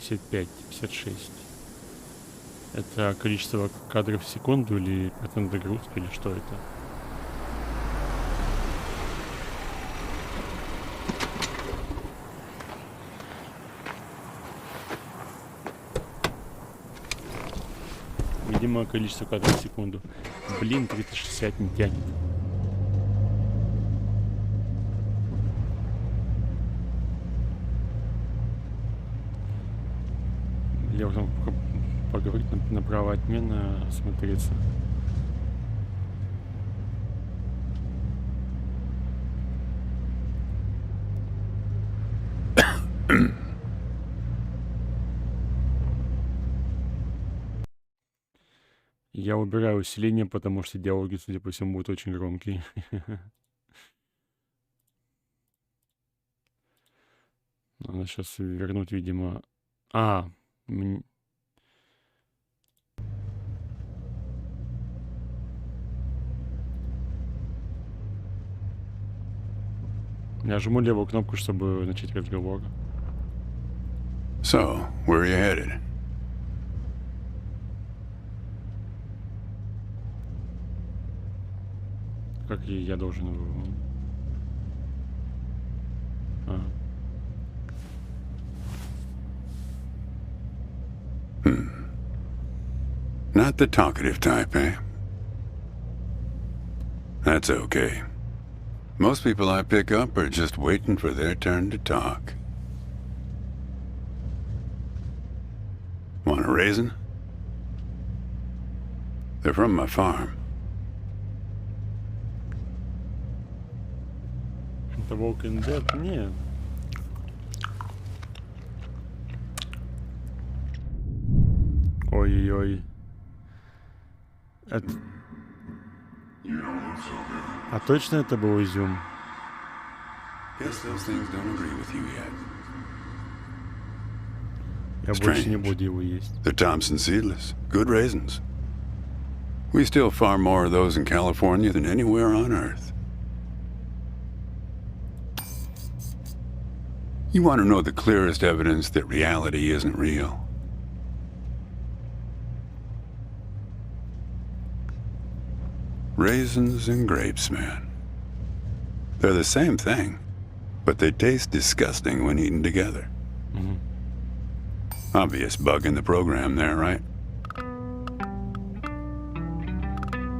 55, 56. Это количество кадров в секунду или это нагрузка, или что это? Видимо, количество кадров в секунду. Блин, 360 не тянет. Я уже поговорить на право отмены, смотреться. Я убираю усиление, потому что диалоги, судя по всему, будут очень громкие. Надо сейчас вернуть, видимо... Я жму левую кнопку, чтобы начать разговор. So, where are you headed? Как я должен... Not the talkative type, eh? That's okay. Most people I pick up are just waiting for their turn to talk. Want a raisin? They're from my farm. The Walking Dead? Нет. Ой-ой-ой. Это... А точно это был изюм? Я больше не буду его есть. They're Thompson seedless. Good raisins. We still farm more of those in California than anywhere on Earth. You want to know the clearest evidence that reality isn't real? Raisins and grapes, man. They're the same thing, but they taste disgusting when eaten together. Obvious bug in the program there, right?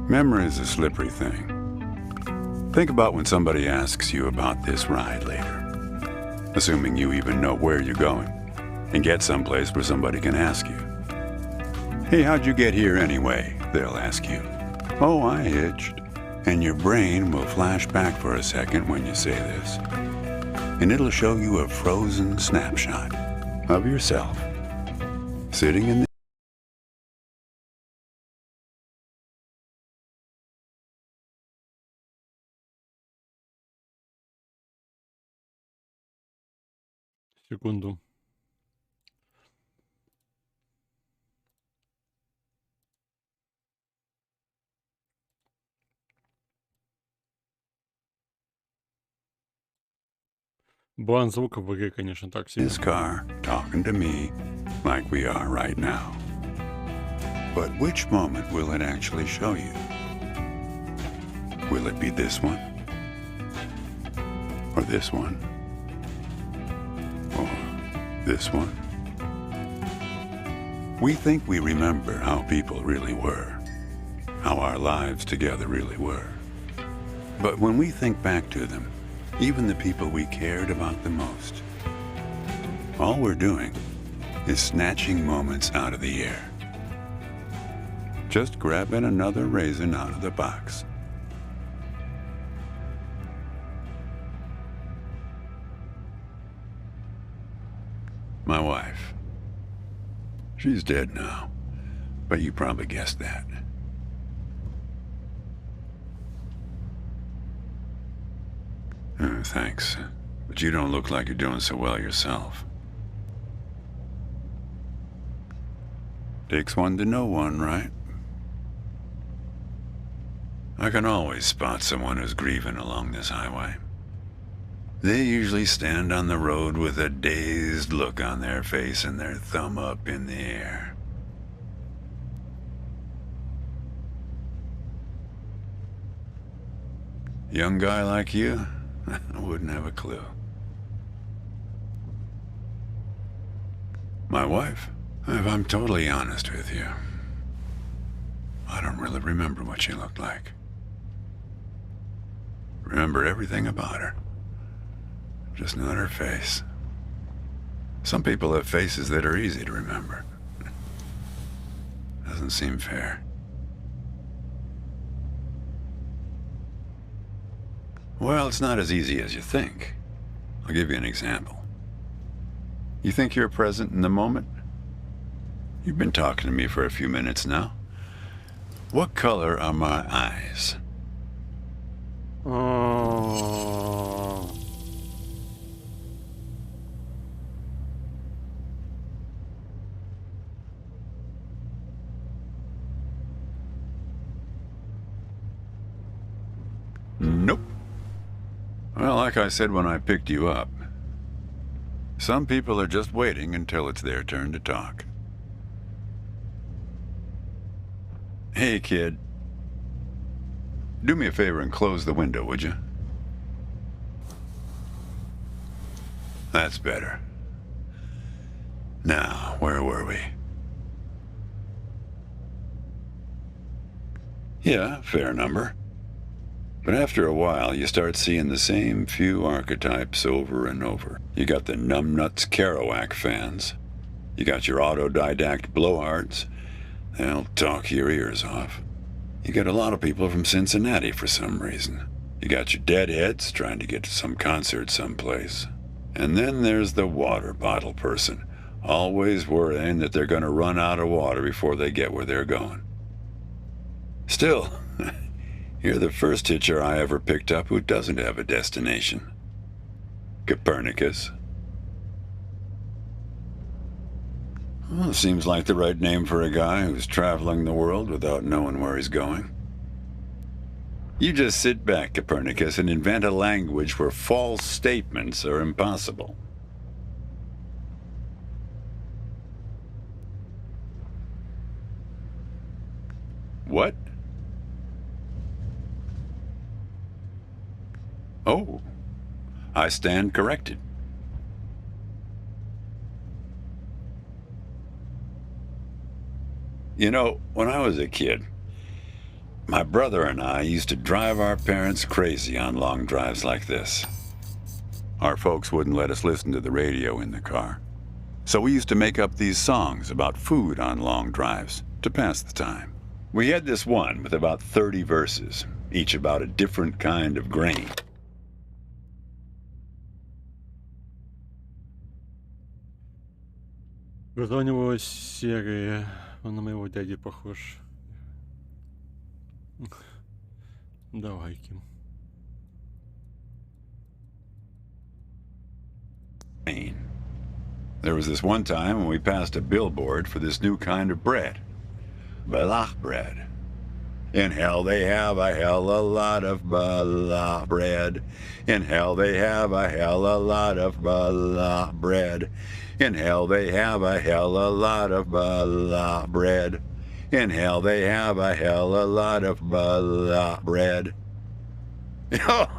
Memory is a slippery thing. Think about when somebody asks you about this ride later, assuming you even know where you're going, and get someplace where somebody can ask you. Hey, how'd you get here anyway? They'll ask you. Oh, I hitched. And your brain will flash back for a second when you say this. And it'll show you a frozen snapshot of yourself sitting in the... Секунду. Баланс звука в игре, конечно, так себе. This car talking to me like we are right now. But which moment will it actually show you? Will it be this one? Or this one? Or this one? We think we remember how people really were, how our lives together really were. But when we think back to them, even the people we cared about the most, all we're doing is snatching moments out of the air. Just grabbing another raisin out of the box. My wife. She's dead now, but you probably guessed that. Thanks, but you don't look like you're doing so well yourself. Takes one to know one, right? I can always spot someone who's grieving along this highway. They usually stand on the road with a dazed look on their face and their thumb up in the air. Young guy like you, I wouldn't have a clue. My wife, if I'm totally honest with you, I don't really remember what she looked like. Remember everything about her, just not her face. Some people have faces that are easy to remember. Doesn't seem fair. Well, it's not as easy as you think. I'll give you an example. You think you're present in the moment? You've been talking to me for a few minutes now. What color are my eyes? Oh. Nope. Well, like I said when I picked you up, some people are just waiting until it's their turn to talk. Hey, kid. Do me a favor and close the window, would you? That's better. Now, where were we? Yeah, fair number. But after a while, you start seeing the same few archetypes over and over. You got the numbnuts Kerouac fans. You got your autodidact blowhards. They'll talk your ears off. You got a lot of people from Cincinnati for some reason. You got your deadheads trying to get to some concert someplace. And then there's the water bottle person, always worrying that they're going to run out of water before they get where they're going. Still, you're the first hitcher I ever picked up who doesn't have a destination. Copernicus. Well, seems like the right name for a guy who's traveling the world without knowing where he's going. You just sit back, Copernicus, and invent a language where false statements are impossible. What? Oh, I stand corrected. You know, when I was a kid, my brother and I used to drive our parents crazy on long drives like this. Our folks wouldn't let us listen to the radio in the car. So we used to make up these songs about food on long drives to pass the time. We had this one with about 30 verses, each about a different kind of grain. Глаза у него серые. Он на моего дяди похож. Давай, Ким. There was this one time when we passed a billboard for this new kind of bread. Balach bread. In hell they have a hell a lot of balach bread. In hell they have a hell a lot of balach bread. In hell they have a hell a lot of balach bread. In hell they have a hell a lot of balach bread.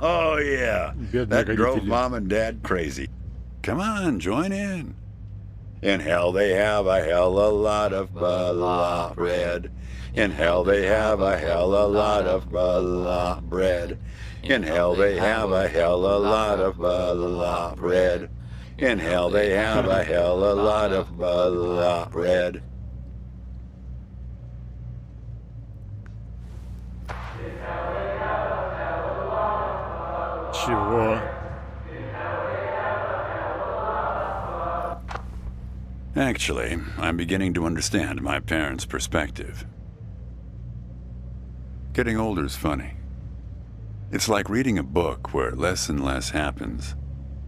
Oh yeah, that drove Mom and Dad crazy. Come on, join in. In hell they have a hell a lot of balach bread. In hell they have a hell a lot of balach bread. In hell they have a hell a lot of balach bread. In hell they have a hell a lot of balach bread. Чего? Actually, I'm beginning to understand my parents' perspective. Getting older's funny. It's like reading a book where less and less happens,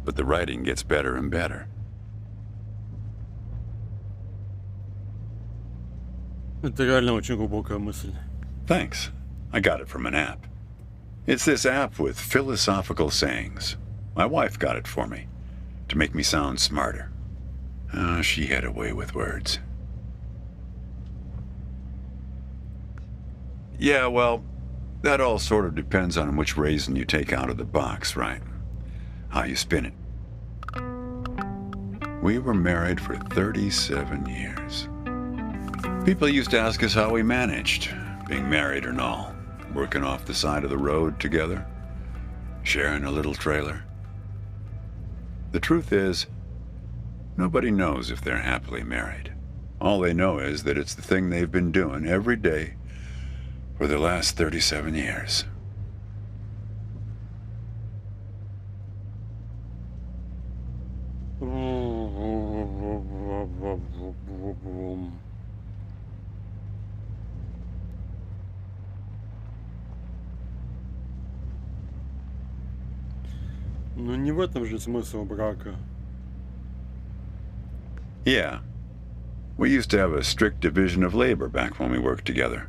but the writing gets better and better. Это реально очень глубокая мысль. Thanks. I got it from an app. It's this app with philosophical sayings. My wife got it for me, to make me sound smarter. She had a way with words. Yeah, well, that all sort of depends on which raisin you take out of the box, right? How you spin it. We were married for 37 years. People used to ask us how we managed, being married and all, working off the side of the road together, sharing a little trailer. The truth is, nobody knows if they're happily married. All they know is that it's the thing they've been doing every day for the last 37 years. Ну не в этом же смысл брака. Yeah. We used to have a strict division of labor back when we worked together.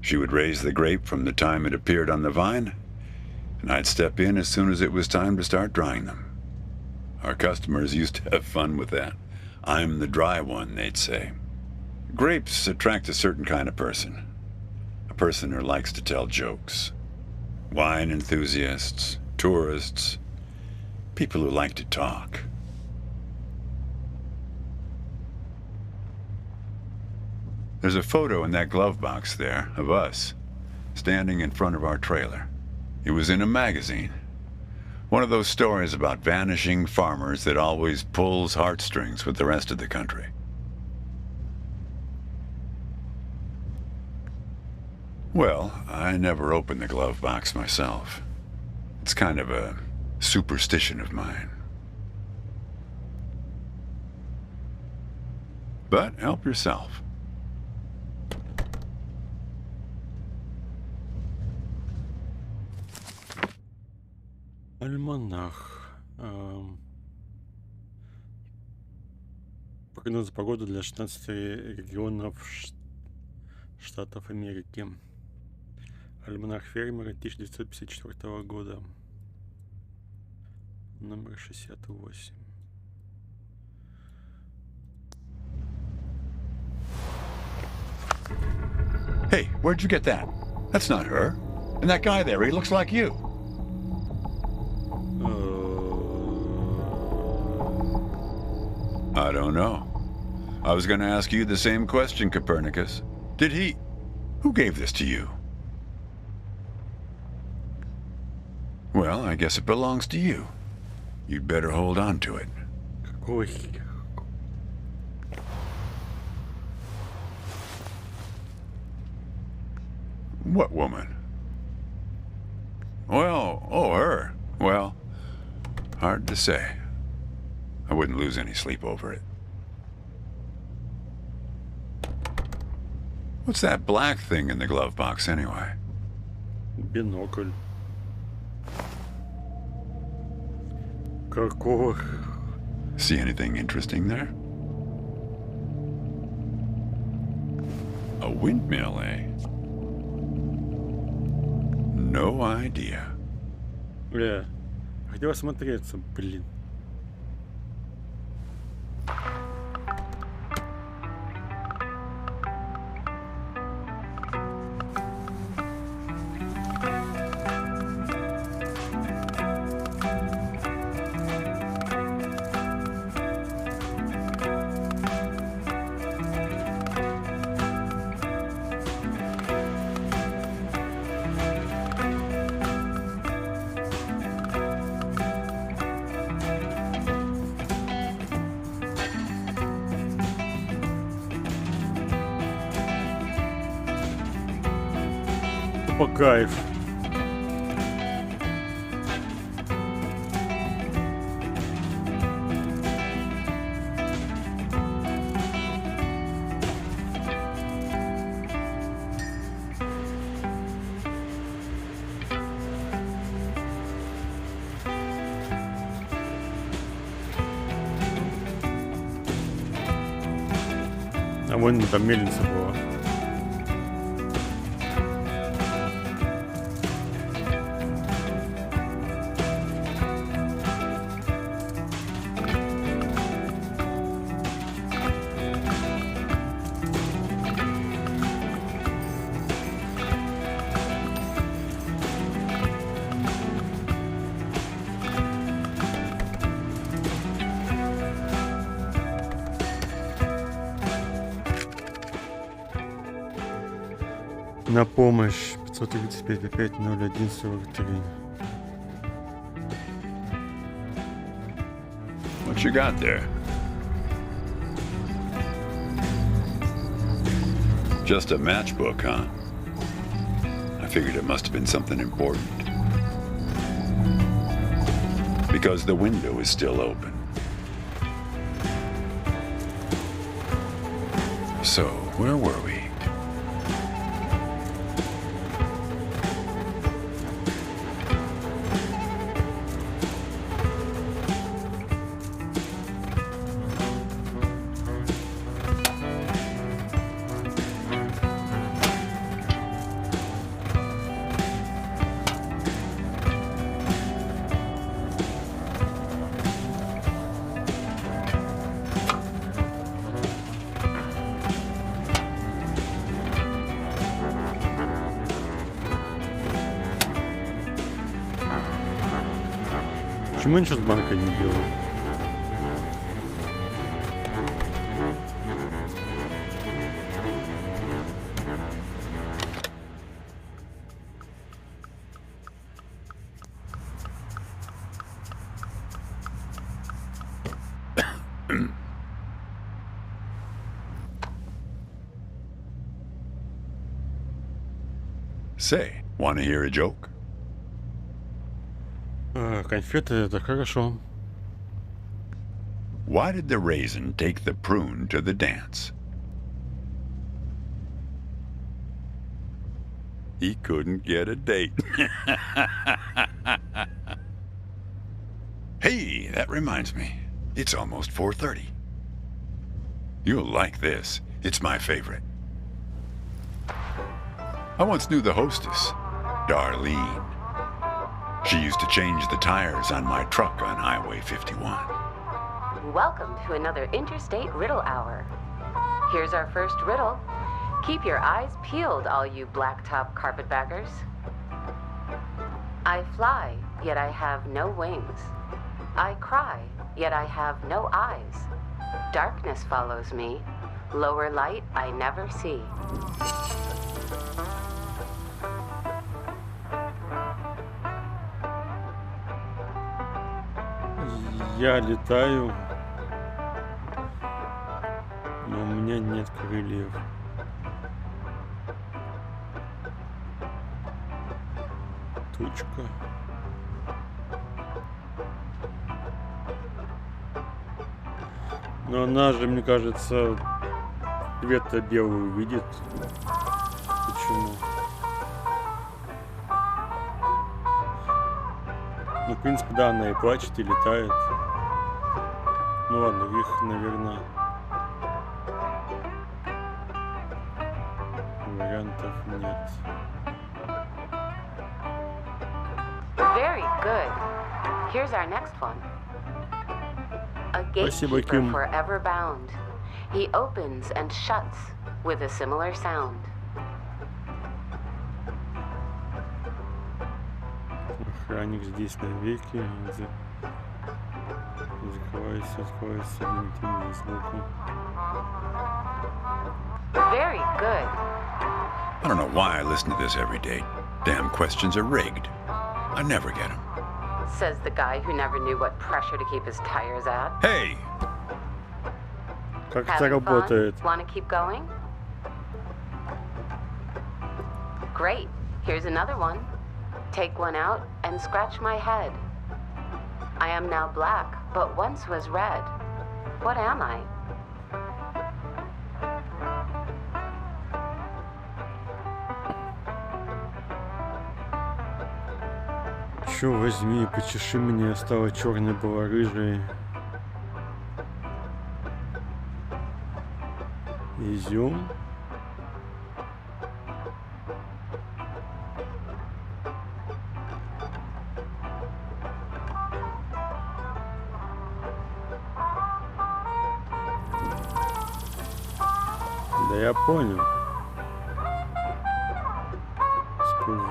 She would raise the grape from the time it appeared on the vine, and I'd step in as soon as it was time to start drying them. Our customers used to have fun with that. I'm the dry one, they'd say. Grapes attract a certain kind of person. A person who likes to tell jokes. Wine enthusiasts, tourists, people who like to talk. There's a photo in that glove box there of us, standing in front of our trailer. It was in a magazine. One of those stories about vanishing farmers that always pulls heartstrings with the rest of the country. Well, I never opened the glove box myself. It's kind of a superstition of mine. But help yourself. Альманах. Прогноз погоды для 16 регионов Штатов Америки. Альманах фермера 1954 года. Номер 68. Hey, where'd you get that? That's not her. And that guy there, he looks like you. I don't know. I was going to ask you the same question, Copernicus. Did he... Who gave this to you? Well, I guess it belongs to you. You'd better hold on to it. Какой? What woman? Well, oh, her. Well, hard to say. I wouldn't lose any sleep over it. What's that black thing in the glove box anyway? Бинокль. Какого? See anything interesting there? A windmill, eh? No idea. Хотел осмотреться, блин. По кайф. А вон там мельница была. На помощь 535 опять 0143. What you got there? Just a matchbook, huh? I figured it must have been something important. Because the window is still open. So, where were we? Почему ничего с банкой не делаю? Say, wanna hear a joke? Конфеты это хорошо. Why did the raisin take the prune to the dance? He couldn't get a date. Hey, that reminds me. It's almost 4:30. You'll like this. It's my favorite. I once knew the hostess, Darlene. She used to change the tires on my truck on Highway 51. Welcome to another Interstate Riddle Hour. Here's our first riddle. Keep your eyes peeled, all you blacktop carpetbaggers. I fly, yet I have no wings. I cry, yet I have no eyes. Darkness follows me. Lower light I never see. Я летаю, но у меня нет крыльев. Тучка. Но она же, мне кажется, цвета белую видит. Почему? Ну, в принципе, да, она и плачет, и летает. Ну ладно, их, наверное, вариантов нет. Very good. Here's our next one. A gatekeeper forever bound. He opens and shuts with a similar sound. Охранник здесь навеки. Закрывайся, открывайся одним звуком. Very good. I don't know why I listen to this every day. Damn questions are rigged. I never get them. Says the guy who never knew what pressure to keep his tires at. Hey! Как это работает? Want to keep going? Great. Here's another one. Take one out and scratch my head. I am now black, but once was red. What am I? Чё, возьми, почеши меня, стала черной, была рыжей. Изюм. Да я понял. Скажите.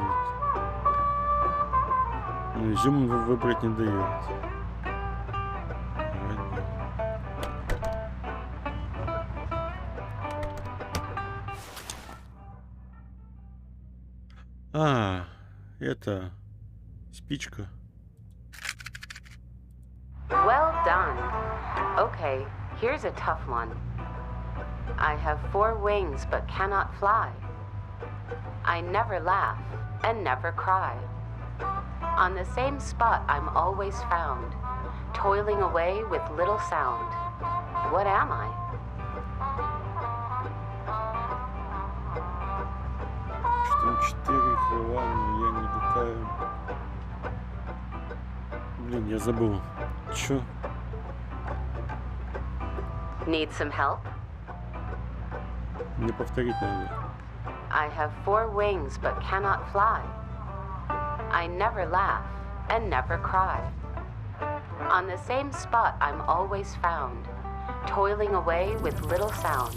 Но изюм выбрать не дает. А, это спичка. Well done. Okay, here's a tough one. I have 4 wings but cannot fly. I never laugh and never cry. On the same spot I'm always found, toiling away with little sound. What am I? Что 4 крыла, но я не летаю. Блин, я забыл. Чё? Need some help? Мне повторить надо. I have 4 wings but cannot fly. I never laugh and never cry. On the same spot I'm always found, toiling away with little sound.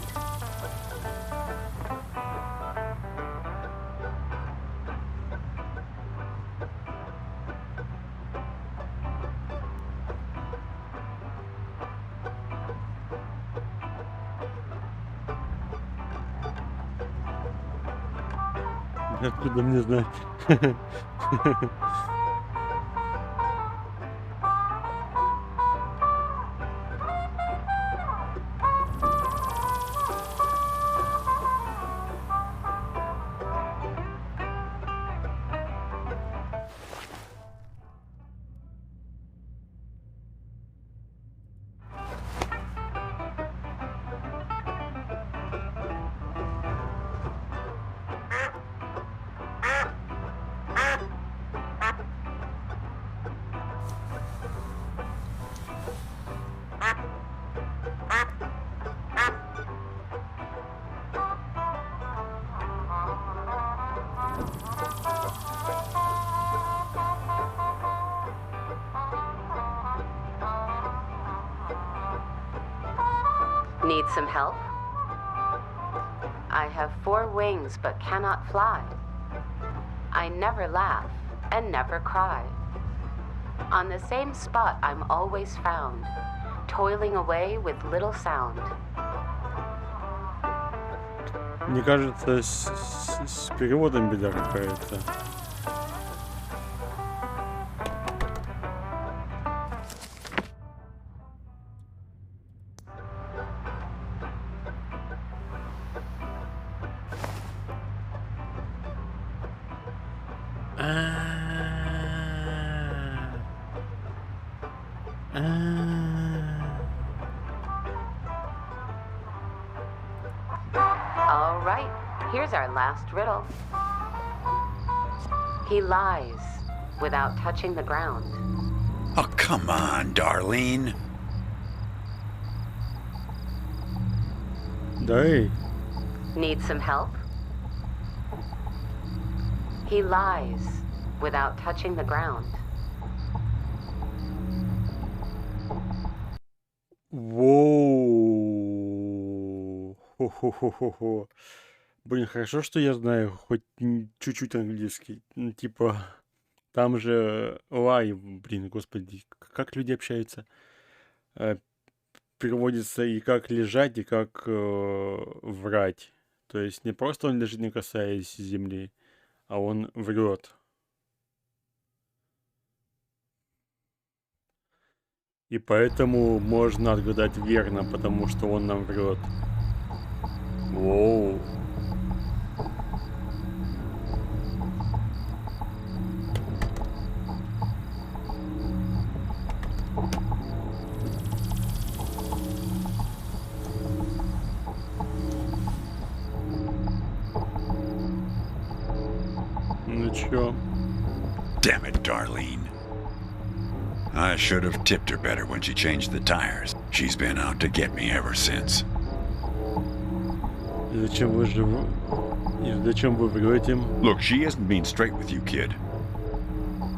Откуда мне знать? Need some help? I have 4 wings but cannot fly. I never laugh and never cry. On the same spot I'm always found, toiling away with little sound. Мне кажется, с переводом беда какая-то. All right, here's our last riddle. He lies without touching the ground. Oh, come on, Darlene. Да, Need some help? He lies without touching the ground. Воу. Хо-хо-хо-хо-хо. Блин, хорошо, что я знаю хоть чуть-чуть английский. Ну, типа, там же лай, блин, господи, как люди общаются. Переводится и как лежать, и как врать. То есть не просто он лежит, не касаясь земли, а он врет. И поэтому можно отгадать верно, потому что он нам врет. Воу. Ну чё? Damn it, Darlene. I should have tipped her better when she changed the tires. She's been out to get me ever since. И зачем вы врете? Look, she isn't being straight with you, kid.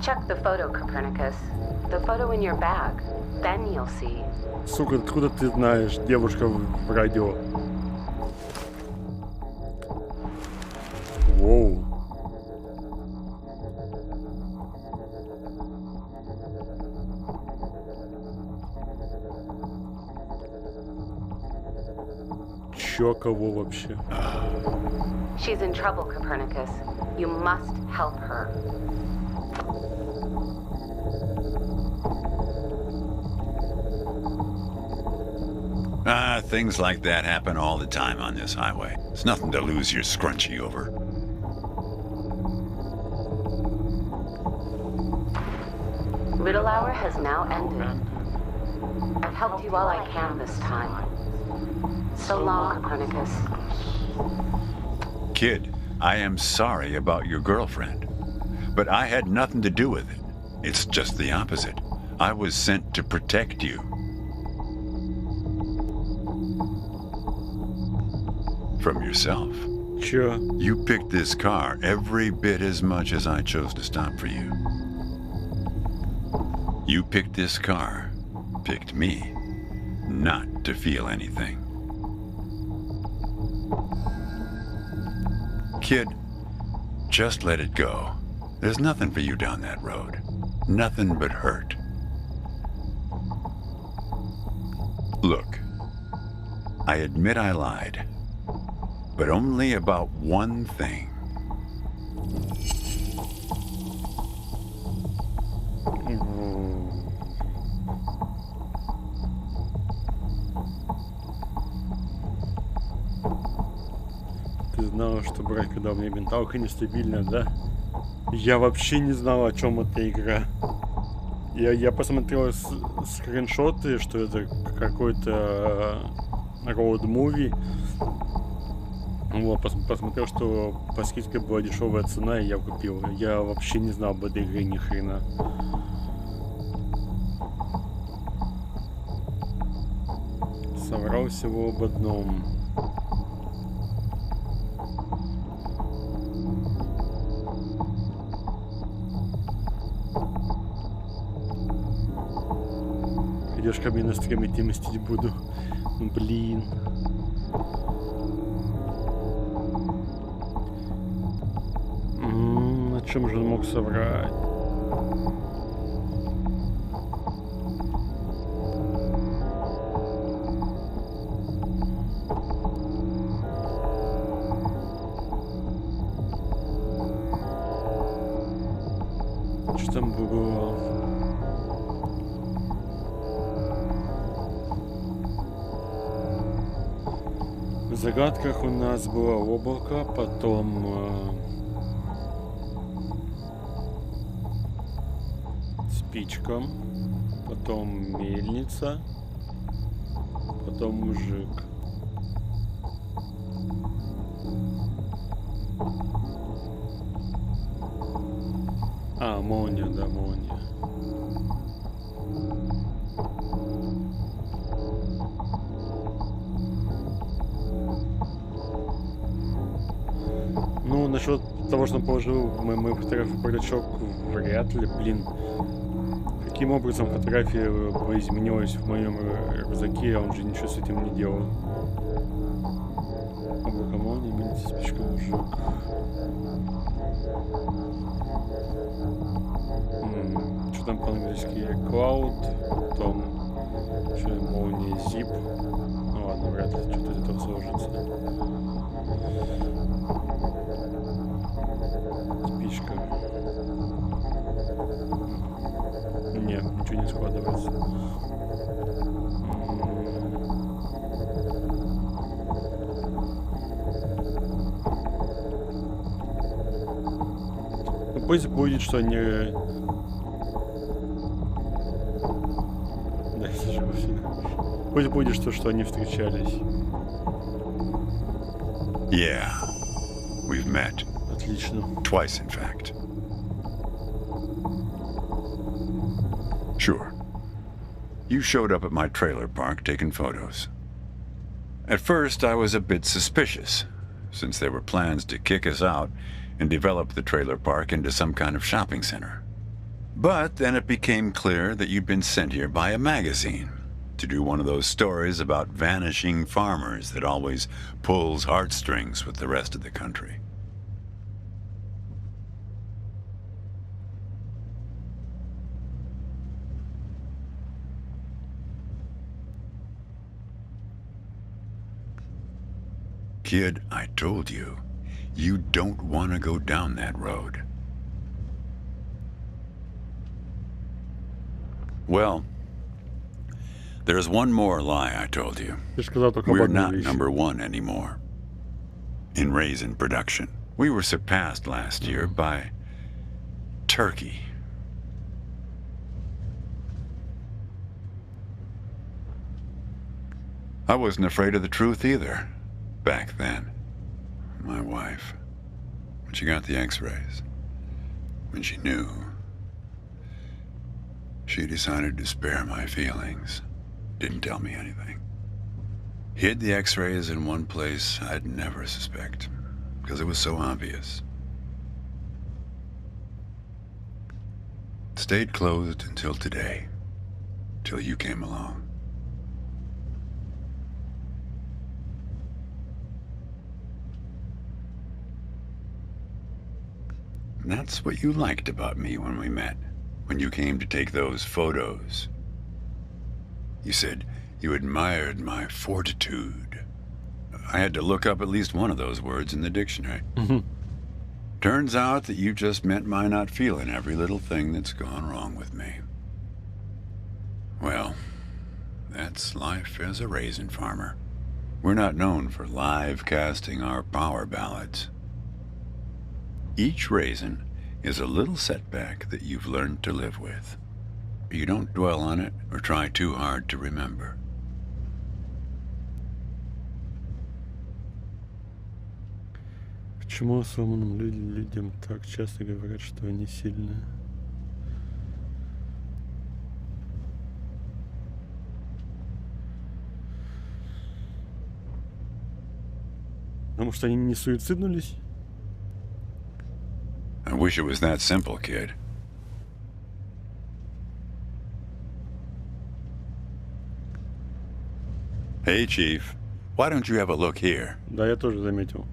Check the photo, Copernicus. The photo in your bag. Then you'll see. Сука, откуда ты знаешь, девушка в радио? Воу. Еще кого вообще? She's in trouble, Copernicus. You must help her. Things like that happen all the time on this highway. It's nothing to lose your scrunchie over. Riddle hour has now ended. I've helped you all I can this time. So long, Copernicus. Kid, I am sorry about your girlfriend, but I had nothing to do with it. It's just the opposite. I was sent to protect you. From yourself. Sure. You picked this car every bit as much as I chose to stop for you. You picked this car, picked me, not to feel anything. Kid, just let it go. There's nothing for you down that road. Nothing but hurt. Look, I admit I lied, but only about one thing. Ты знала, что брать, когда у меня менталка нестабильная, да? Я вообще не знал, о чем эта игра. Я посмотрел скриншоты, что это какой-то роуд-муви. Вот, посмотрел, что по скидке была дешевая цена, и я купил. Я вообще не знал об этой игре ни хрена. Соврал всего об одном. Идешь ко мне на стрим, идти мстить буду. Ну, блин. На чем же он мог соврать? Что там было? В загадках у нас было облако, потом спичка, потом мельница, потом мужик. А, молния, да, молния. Ну, насчет того, что он положил мою фотографию в бардачок, вряд ли, блин. Каким образом фотография бы изменилась в моем рюкзаке, а он же ничего с этим не делал. Облако молнии, мельница, спичка, мужик. Что там по-английски? Cloud, потом что молния, zip. Ну ладно, вряд ли что-то из этого сложится. Спичка. Не, ничего не складывается. Ну, пусть будет, что они... Да, пусть будет, что они встречались. Yeah, we've met. Отлично. Twice, in fact. Sure. You showed up at my trailer park taking photos. At first, I was a bit suspicious, since there were plans to kick us out and develop the trailer park into some kind of shopping center. But then it became clear that you'd been sent here by a magazine to do one of those stories about vanishing farmers that always pulls heartstrings with the rest of the country. Kid, I told you, you don't want to go down that road. Well, there's one more lie I told you. We're not number one anymore. In raisin production, we were surpassed last year by turkey. I wasn't afraid of the truth either, back then. My wife, when she got the x-rays, when she knew, she decided to spare my feelings. Didn't tell me anything. Hid the x-rays in one place I'd never suspect, because it was so obvious. Stayed closed until today, till you came along. And that's what you liked about me when we met, when you came to take those photos. You said you admired my fortitude. I had to look up at least one of those words in the dictionary. Turns out that you just meant my not feeling every little thing that's gone wrong with me. Well, that's life as a raisin farmer. We're not known for live casting our power ballads. Each raisin is a little setback that you've learned to live with. You don't dwell on it or try too hard to remember. Почему сломанным людям так часто говорят, что они сильные? Потому что они не суициднулись? I wish it was that simple, kid. Hey, Chief. Why don't you have a look here? Да, я тоже заметил.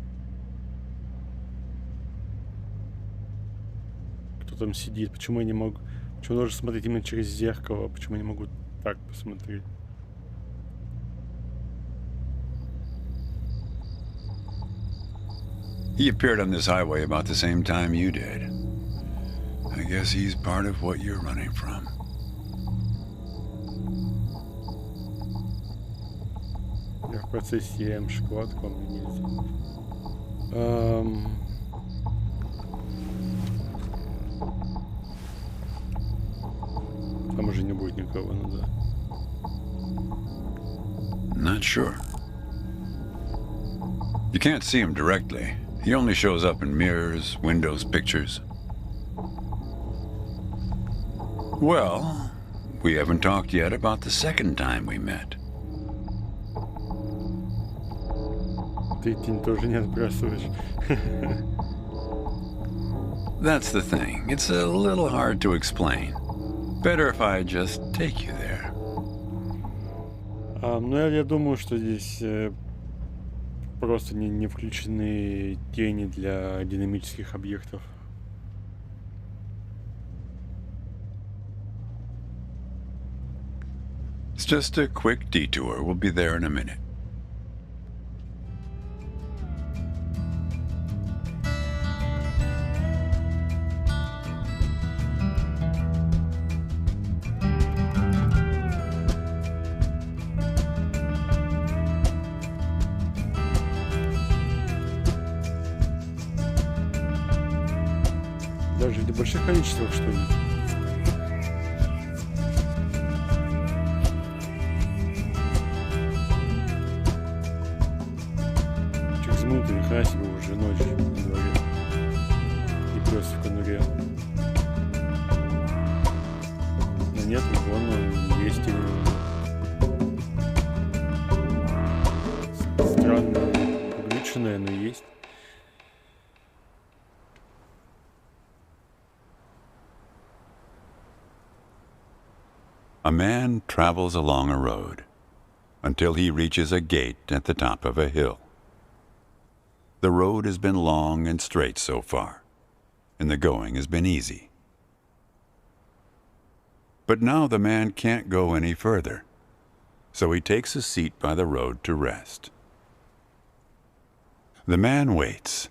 Кто там сидит? Почему я не могу... Почему должен смотреть именно через зеркало? Почему я не могу так посмотреть? He appeared on this highway about the same time you did. I guess he's part of what you're running from. Я в процессе ем шоколадку, а мне нельзя. Там уже не будет никого, ну да. Not sure. You can't see him directly. He only shows up in mirrors, windows, pictures. Well, we haven't talked yet about the second time we met. Ты тень тоже не отбрасываешь. That's the thing. It's a little hard to explain. Better if I just take you there. Ну, я думаю, что здесь просто не включены тени для динамических объектов. It's just a quick detour. We'll be there in a minute. Даже в больших количествах, что ли? Через минуту ни хрена себе уже ночь на дворе. И пес в конуре. Но нет, вон он есть или... Странно, углюченное, но есть. A man travels along a road until he reaches a gate at the top of a hill. The road has been long and straight so far, and the going has been easy. But now the man can't go any further, so he takes a seat by the road to rest. The man waits,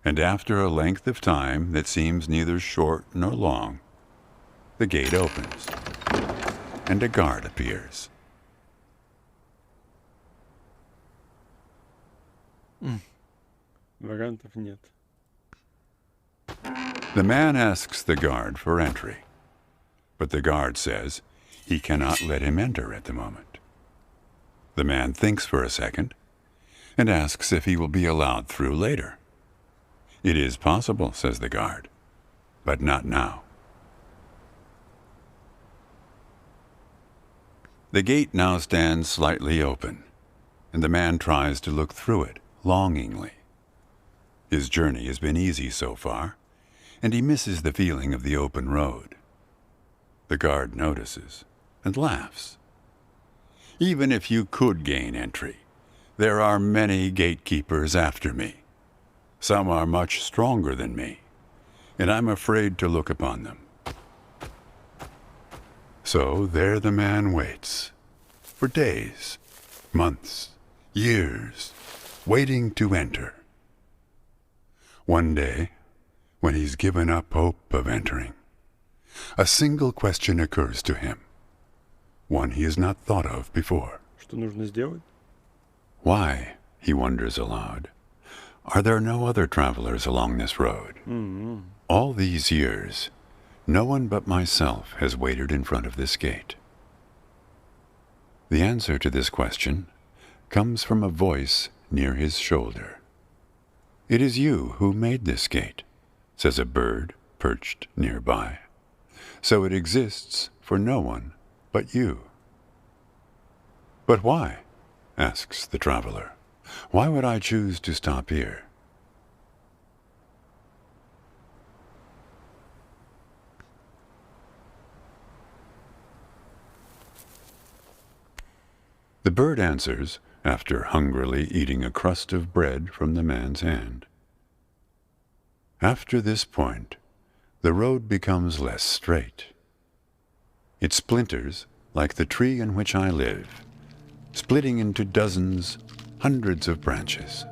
and after a length of time that seems neither short nor long, the gate opens, and a guard appears. Вариантов нет. The man asks the guard for entry, but the guard says he cannot let him enter at the moment. The man thinks for a second and asks if he will be allowed through later. It is possible, says the guard, but not now. The gate now stands slightly open, and the man tries to look through it longingly. His journey has been easy so far, and he misses the feeling of the open road. The guard notices and laughs. Even if you could gain entry, there are many gatekeepers after me. Some are much stronger than me, and I'm afraid to look upon them. So there the man waits, for days, months, years, waiting to enter. One day, when he's given up hope of entering, a single question occurs to him, one he has not thought of before. Что нужно сделать? Why, he wonders aloud, are there no other travelers along this road? All these years, no one but myself has waited in front of this gate. The answer to this question comes from a voice near his shoulder. It is you who made this gate, says a bird perched nearby. So it exists for no one but you. But why? Asks the traveler. Why would I choose to stop here? The bird answers, after hungrily eating a crust of bread from the man's hand. After this point, the road becomes less straight. It splinters like the tree in which I live, splitting into dozens, hundreds of branches.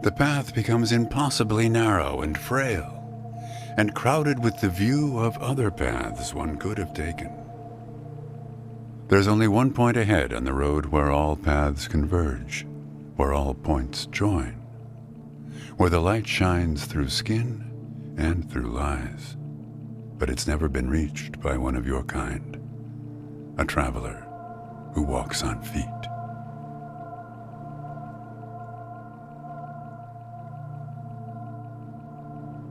The path becomes impossibly narrow and frail, and crowded with the view of other paths one could have taken. There's only one point ahead on the road where all paths converge, where all points join, where the light shines through skin and through lies. But it's never been reached by one of your kind, a traveler who walks on feet.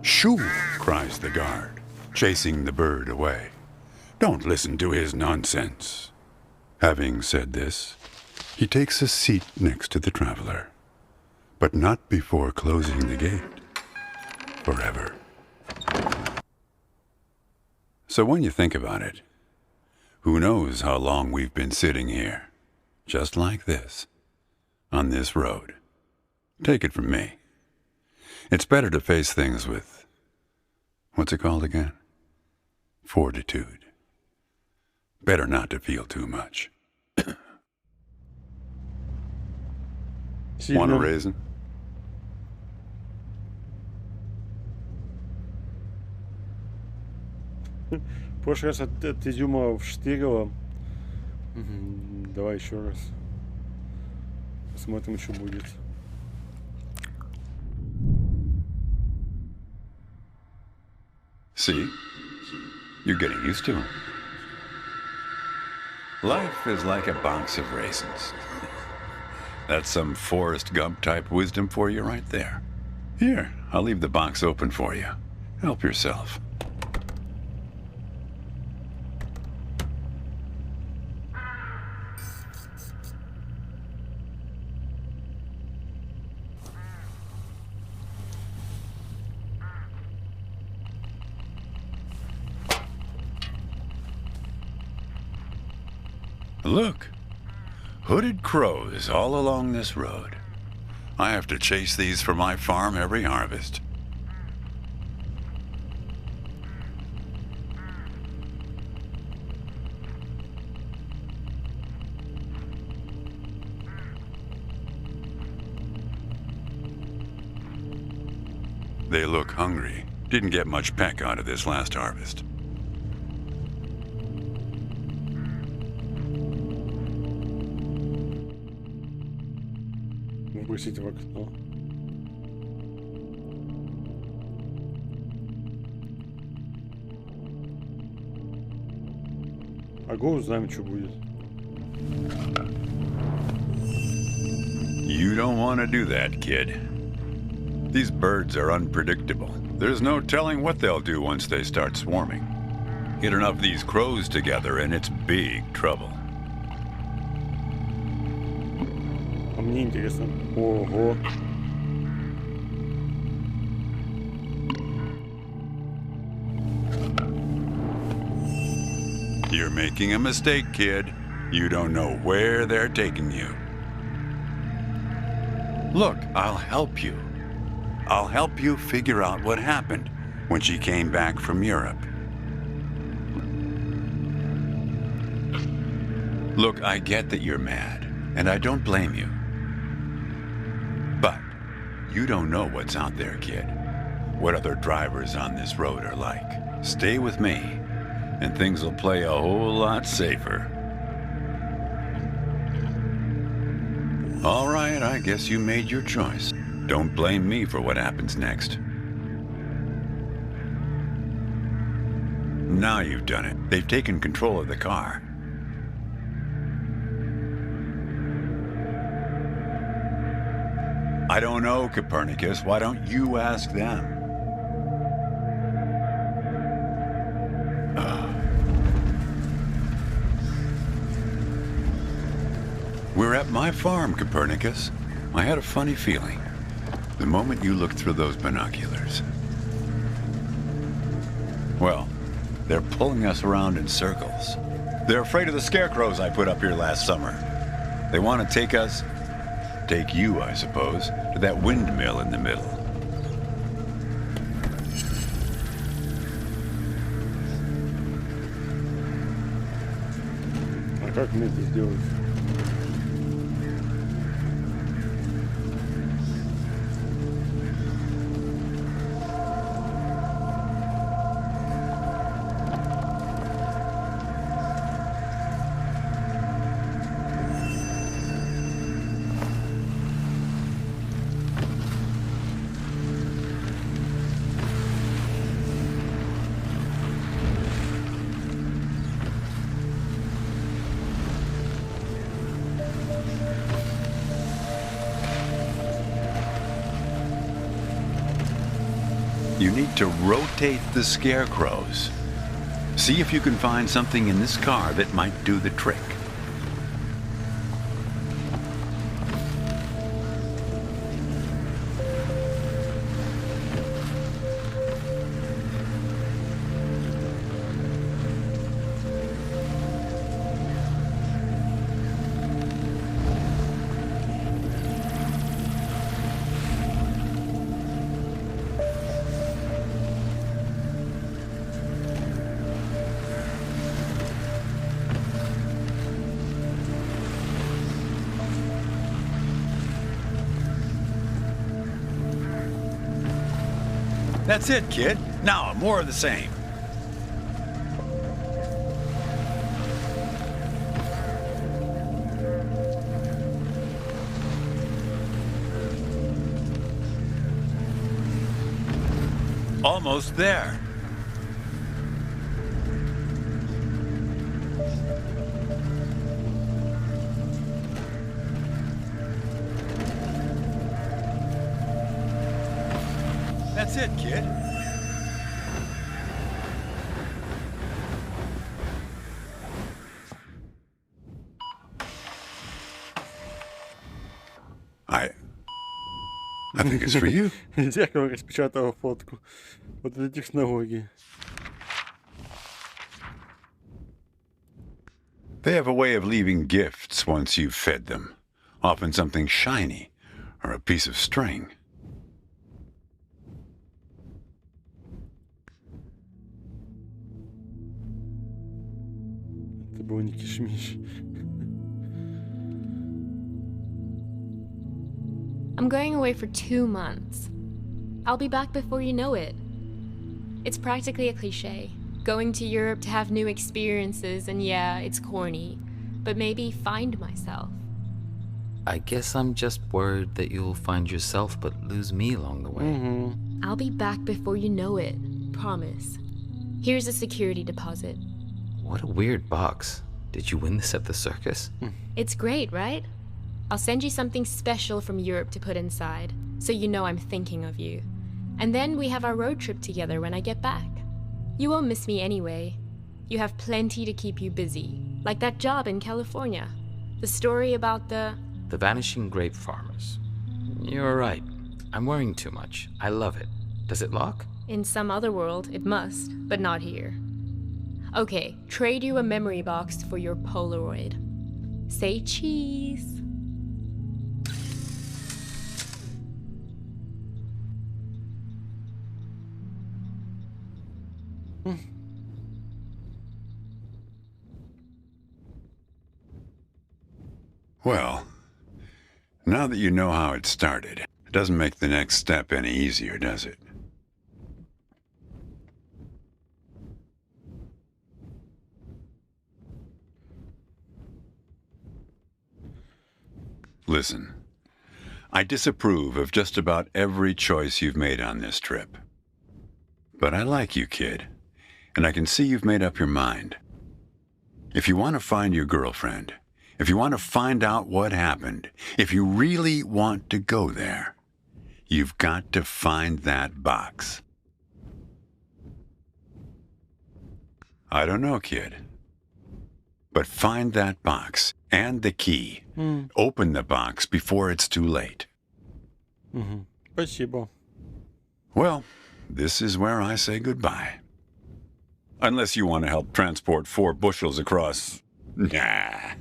Shoo! Cries the guard, chasing the bird away. Don't listen to his nonsense. Having said this, he takes a seat next to the traveler, but not before closing the gate forever. So when you think about it, who knows how long we've been sitting here, just like this, on this road. Take it from me. It's better to face things with, what's it called again? Fortitude. Better not to feel too much. Want a raisin? В прошлый раз от изюма вштырило. Давай еще раз. Посмотрим, что будет. See? You're getting used to them. Life is like a box of raisins. That's some Forrest Gump type wisdom for you right there. Here, I'll leave the box open for you. Help yourself. Look, hooded crows all along this road. I have to chase these for my farm every harvest. They look hungry. Didn't get much peck out of this last harvest. Выбросить в окно. А го узнаем, что будет. You don't want to do that, kid. These birds are unpredictable. There's no telling what they'll do once they start swarming. Get enough of these crows together and it's big trouble. А мне интересно. Ого. You're making a mistake, kid. You don't know where they're taking you. Look, I'll help you. I'll help you figure out what happened when she came back from Europe. Look, I get that you're mad, and I don't blame you. But you don't know what's out there, kid. What other drivers on this road are like. Stay with me, and things will play a whole lot safer. All right, I guess you made your choice. Don't blame me for what happens next. Now you've done it. They've taken control of the car. I don't know, Copernicus. Why don't you ask them? We're at my farm, Copernicus. I had a funny feeling. The moment you looked through those binoculars. Well, they're pulling us around in circles. They're afraid of the scarecrows I put up here last summer. They want to take you, I suppose, to that windmill in the middle. А как мне это сделать? You need to rotate the scarecrows. See if you can find something in this car that might do the trick. That's it, kid. Now, more of the same. Almost there. That's it, kid. I think it's for you. Зеркало распечатало фотку. Вот эти технологии. They have a way of leaving gifts once you've fed them. Often something shiny or a piece of string. Это был не кишмиш. I'm going away for 2 months. I'll be back before you know it. It's practically a cliche. Going to Europe to have new experiences, and yeah, it's corny, but maybe find myself. I guess I'm just worried that you'll find yourself but lose me along the way. I'll be back before you know it. Promise. Here's a security deposit. What a weird box. Did you win this at the circus? It's great, right? I'll send you something special from Europe to put inside, so you know I'm thinking of you. And then we have our road trip together when I get back. You won't miss me anyway. You have plenty to keep you busy, like that job in California. The story about the vanishing grape farmers. You're right. I'm worrying too much. I love it. Does it lock? In some other world, it must, but not here. Okay, trade you a memory box for your Polaroid. Say cheese. Well, now that you know how it started, it doesn't make the next step any easier, does it? Listen, I disapprove of just about every choice you've made on this trip. But I like you, kid, and I can see you've made up your mind. If you want to find your girlfriend, if you want to find out what happened, if you really want to go there, you've got to find that box. I don't know, kid. But find that box and the key. Open the box before it's too late. Спасибо. Well, this is where I say goodbye. Unless you want to help transport 4 bushels across. Nah.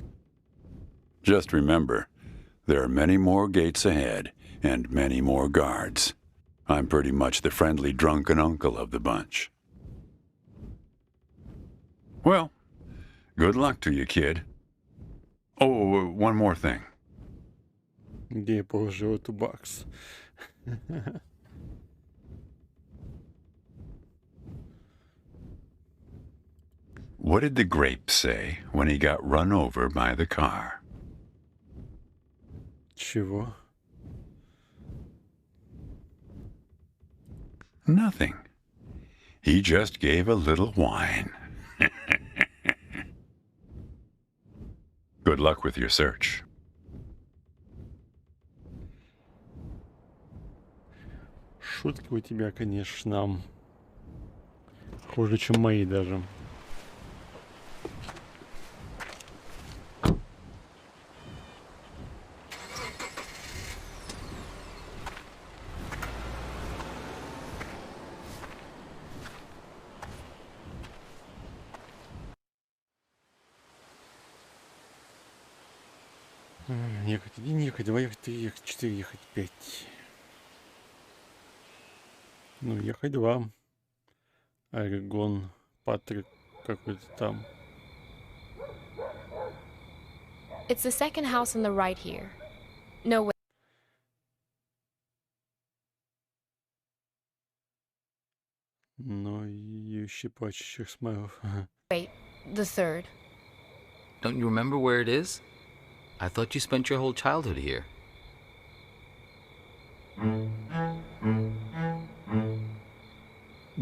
Just remember, there are many more gates ahead and many more guards. I'm pretty much the friendly drunken uncle of the bunch. Well, good luck to you, kid. Oh, one more thing. Где я положил эту бакс? What did the grape say when he got run over by the car? Чего? Nothing. He just gave a little whine. Good luck with your search. Шутки у тебя, конечно, хуже, чем мои даже. Ехать, один ехать, 2 ехать, 3 ехать, 4 ехать, 5. Ну, ехать 2. Орегон, Патрик какой-то там. It's the second house on the right here. No way. Ну, и щипачущих смайлов. Wait, the third. Don't you remember where it is? I thought you spent your whole childhood here.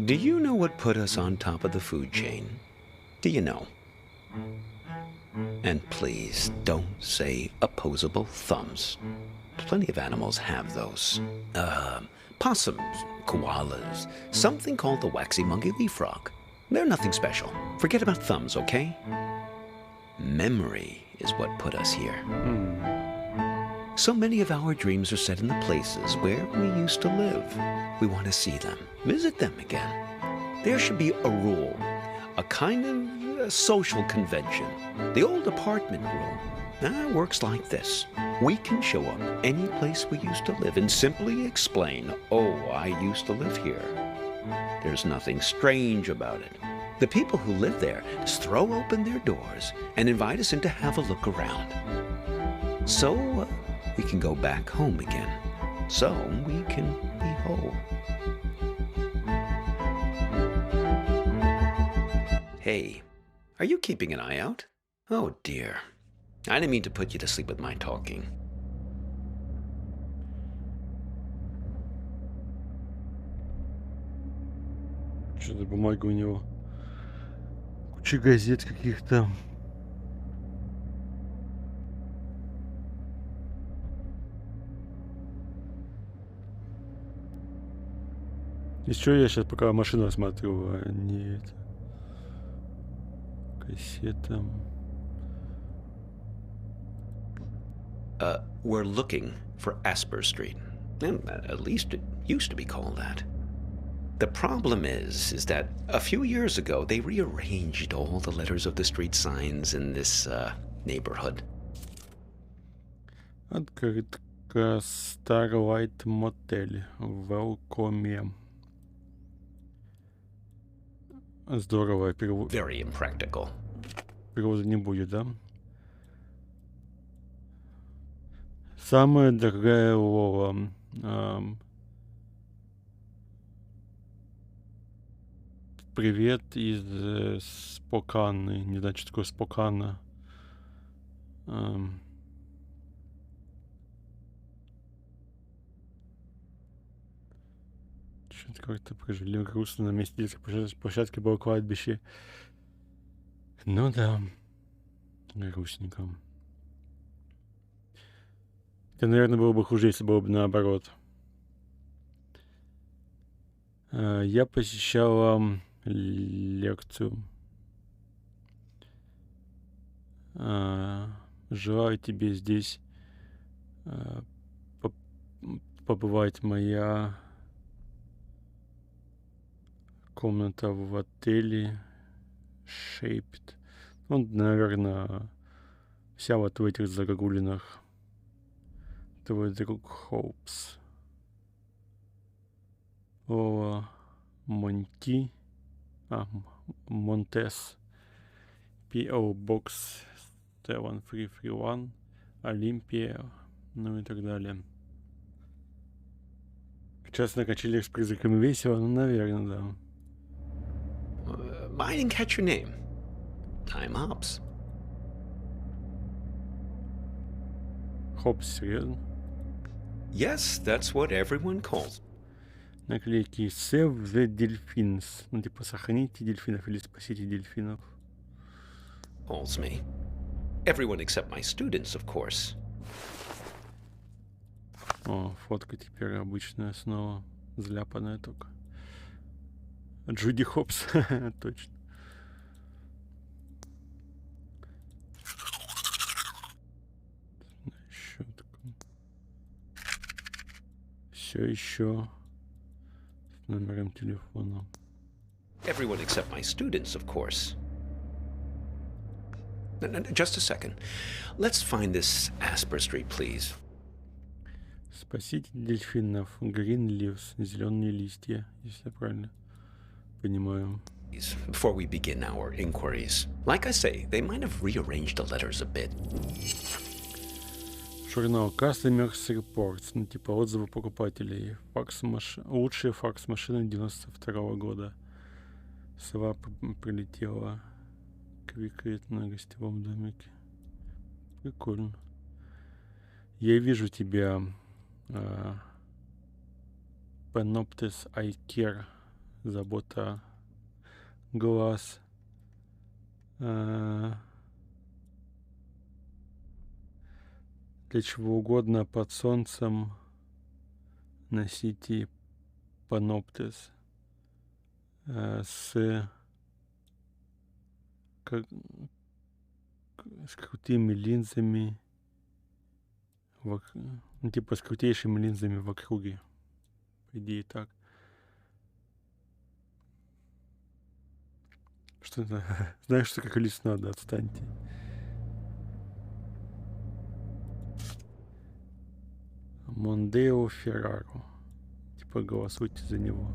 Do you know what put us on top of the food chain? Do you know? And please don't say opposable thumbs. Plenty of animals have those. Possums, koalas, something called the waxy monkey leaf frog. They're nothing special. Forget about thumbs, okay? Memory is what put us here. So many of our dreams are set in the places where we used to live. We want to see them, visit them again. There should be a rule, a kind of social convention. The old apartment room works like this. We can show up any place we used to live and simply explain, oh, I used to live here. There's nothing strange about it. The people who live there just throw open their doors and invite us in to have a look around. So we can go back home again so we can be whole. Hey, are you keeping an eye out? Oh dear. I didn't mean to put you to sleep with my talking. Что за бумага у него? Куча газет каких-то. Еще я сейчас пока машину осматриваю, а не это. Кассета. We're looking for Asper Street. And at least it used to be called that. The problem is that a few years ago they rearranged all the letters of the street signs in this neighborhood. Открытка Starlight Motel. Welcome. Здорово. Very impractical. Перевода не будет, да? Самая дорогая Лола. Привет из Споканы. Не знаю, что такое Спокана. Что-то как-то прожили грустно на месте детской площадки было кладбище. Ну да, грустненько. Это, наверное, было бы хуже, если было бы наоборот. Я посещала лекцию. Желаю тебе здесь побывать. Моя комната в отеле Shaped. Ну, наверное, вся вот в этих загогулинах. Твой друг Хоупс. Лола Монти. Монтес. P.O. Box 7331. Олимпия. Ну и так далее. Сейчас на качелях с призраками весело, ну, наверное, да. I didn't catch your name. I'm Hobbs. Хопс, серьезно? Yes, that's what everyone calls. Наклейки Save the Delphins. Ну, типа, сохраните дельфинов или спасите дельфинов. Calls me. Everyone except my students, of course. О, фотка теперь обычная снова. Заляпанная только. Джуди Хопс. Точно. Все еще с номером телефона. Everyone except my students, of course. No, just a second. Let's find this Asper Street, please. Спасите дельфинов. Green leaves. Зеленые листья, если я правильно понимаю. Before we begin our inquiries. Like I say, they might have rearranged the letters a bit. Журнал Customers Reports. Ну, типа отзывы покупателей. Лучшие факс-машины 92-го года. Сова прилетела. Крикает на гостевом домике. Прикольно. Я вижу тебя. Panoptis I Care. Забота глаз. Для чего угодно под солнцем носите Panoptis с крутыми линзами, ну, типа с крутейшими линзами в округе. По идее так. Что это? Знаешь, что как лист надо, отстаньте. Мондео Ферраро. Типа голосуйте за него.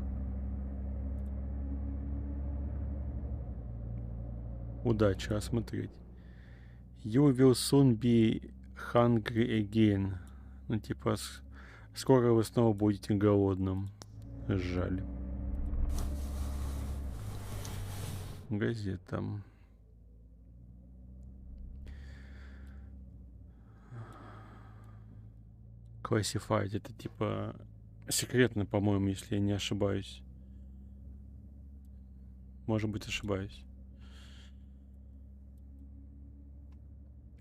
Удачи, осмотреть. You will soon be hungry again. Ну, типа, Скоро вы снова будете голодным. Жаль. Газета. Classified. Это типа секретно, по-моему, если я не ошибаюсь. Может быть, ошибаюсь.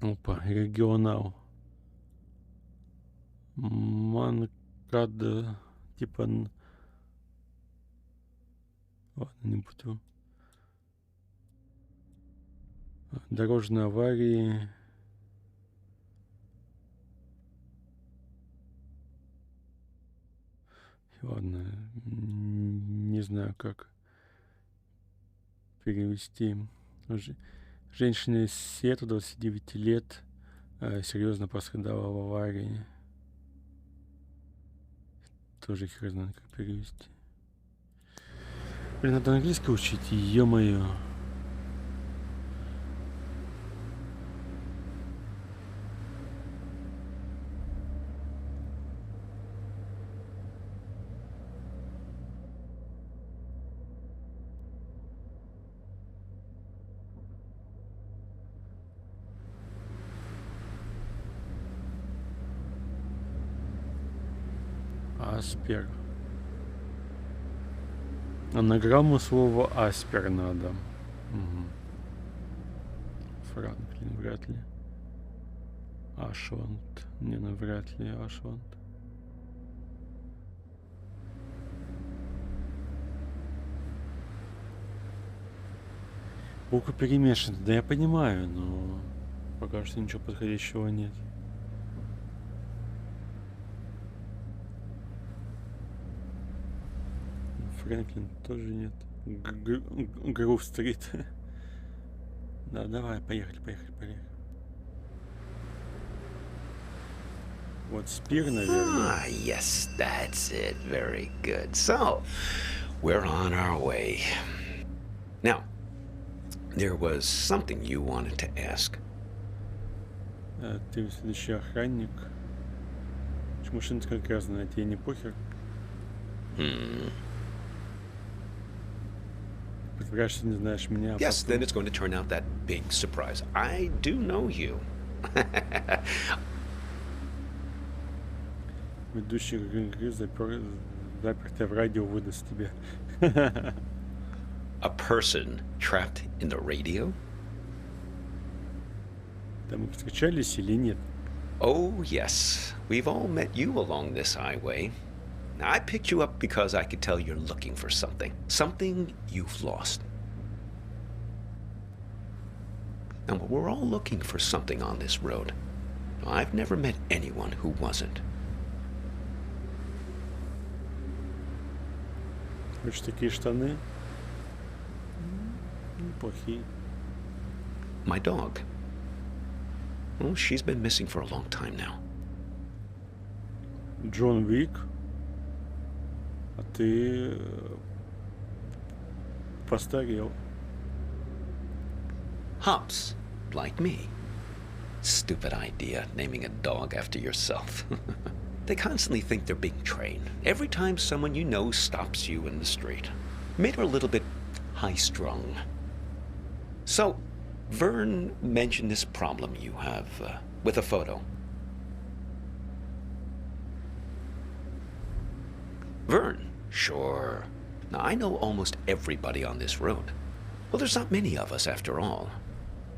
Опа, регионал. Манкада. Типа... Ладно, не буду. Дорожные аварии. Ладно, не знаю, как перевести. Женщина из Сиэтла, 29 лет, серьезно пострадала в аварии. Тоже хер знает, как перевести. Блин, надо английский учить, ё-моё. Аспер. Анаграмму слова аспер надо. Угу. Франклин вряд ли. Ашланд. Не, ну вряд ли Ашланд. Буквы перемешаны. Да я понимаю, но пока что ничего подходящего нет. Фрэнклин тоже нет. Грув-стрит. Да, давай, поехали. Вот Спир, наверное. Ah, yes, that's it. Very good. So, we're on our way. Now, there was something you wanted to ask. Ты следующий охранник. Машина как разная, тебе не похер? Притворяешься, не знаешь меня. Yes, then it's going to turn out that big surprise. I do know you. Ведущий игры запертый в радио выдаст тебе. A person trapped in the radio? Да мы встречались или нет? Oh, yes. We've all met you along this highway. Now, I picked you up because I could tell you're looking for something. Something you've lost. Now, we're all looking for something on this road. I've never met anyone who wasn't. Хочешь такие штаны? Неплохие. My dog. Well, she's been missing for a long time now. Джон Уик. А ты постарел. Hops, like me. Stupid idea, naming a dog after yourself. They constantly think they're being trained. Every time someone you know stops you in the street. Made her a little bit high-strung. So, Vern mentioned this problem you have with a photo. Vern? Sure. Now, I know almost everybody on this road. Well, there's not many of us, after all.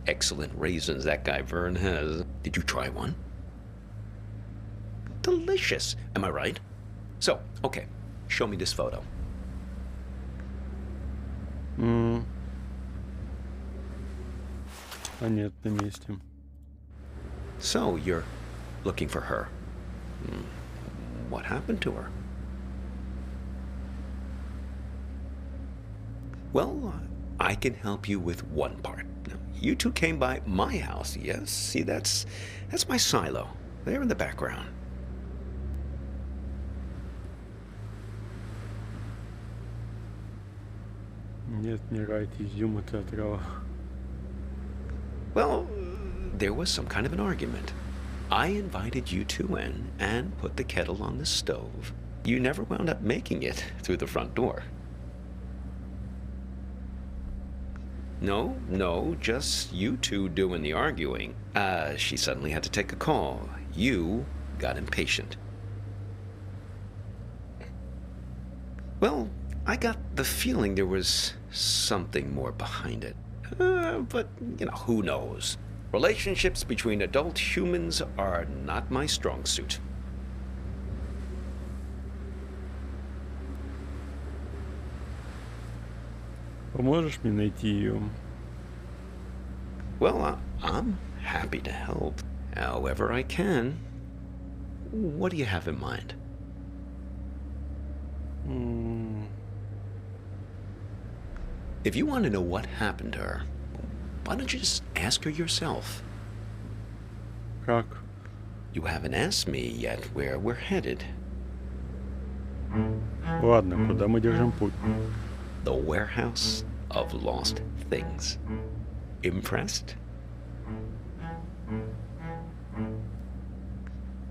Excellent raisins that guy Vern has. Did you try one? Delicious, am I right? So, okay, show me this photo. А нет, на месте. So, you're looking for her. What happened to her? Well, I can help you with one part. Now, you two came by my house, yes? See, that's my silo. There in the background. Нет, не райт, изюм это трава. Well, there was some kind of an argument. I invited you two in and put the kettle on the stove. You never wound up making it through the front door. No, just you two doing the arguing. She suddenly had to take a call. You got impatient. Well, I got the feeling there was something more behind it. But, who knows? Relationships between adult humans are not my strong suit. Поможешь мне найти ее? Well, I'm happy to help, however I can. What do you have in mind? If you want to know what happened to her, why don't you just ask her yourself? Как? You haven't asked me yet where we're headed. Ладно, куда мы держим путь? The warehouse of lost things. Impressed?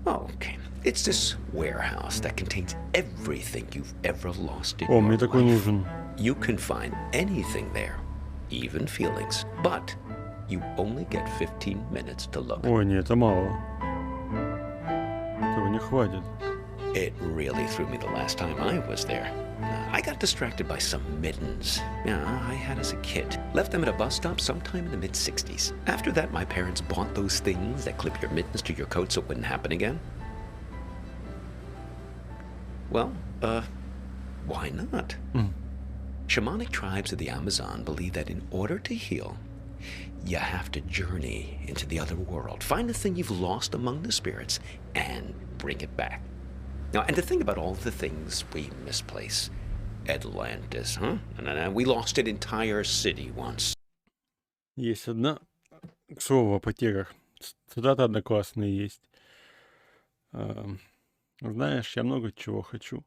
Oh, okay. It's this warehouse that contains everything you've ever lost in О, мне your такой life. нужен. You can find anything there, even feelings, but you only get 15 minutes to look. Ой, нет, это мало. Этого не хватит. It really threw me the last time I was there. I got distracted by some mittens. Yeah, I had as a kid. Left them at a bus stop sometime in the mid-60s. After that, my parents bought those things that clip your mittens to your coat so it wouldn't happen again. Well, why not? Shamanic tribes of the Amazon believe that in order to heal, you have to journey into the other world, find the thing you've lost among the spirits, and bring it back. Now, and to think about all the things we misplace. Atlantis, huh? And we lost an entire city once. Есть одна, к слову, о потерях. Цитата одна классная есть. Знаешь, я много чего хочу.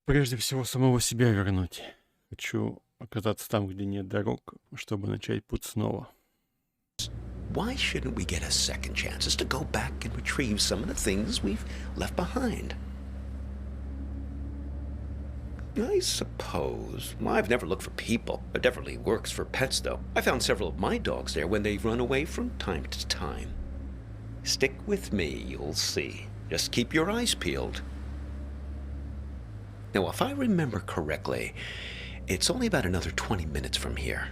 Прежде всего, самого себя вернуть. Хочу оказаться там, где нет дорог, чтобы начать путь снова. Why shouldn't we get a second chance to go back and retrieve some of the things we've left behind? I suppose. Well, I've never looked for people. It definitely works for pets, though. I found several of my dogs there when they run away from time to time. Stick with me, you'll see. Just keep your eyes peeled. Now, if I remember correctly, it's only about another 20 minutes from here.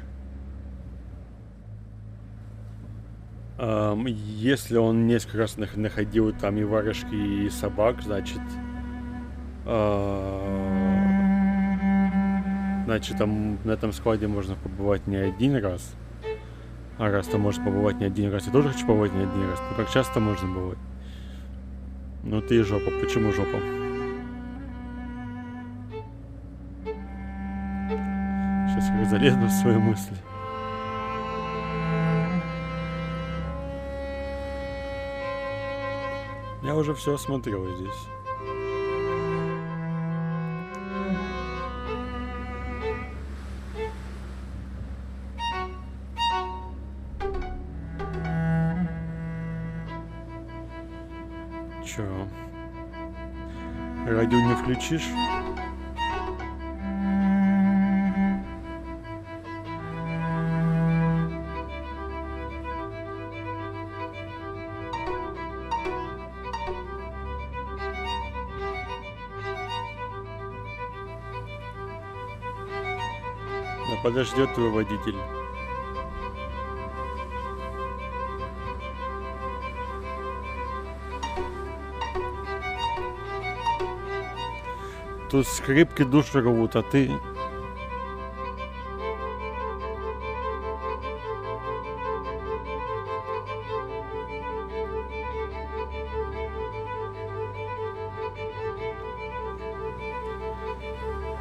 Если он несколько раз находил там и варежки, и собак, значит, там на этом складе можно побывать не один раз. А раз там может побывать не один раз, я тоже хочу побывать не один раз. Но как часто можно бывать? Ну ты жопа. Почему жопа? Сейчас как залезу в свои мысли. Я уже все осмотрел здесь. Чё? Радио не включишь? Да подождет твой водитель. Тут скрипки душу рвут, а ты...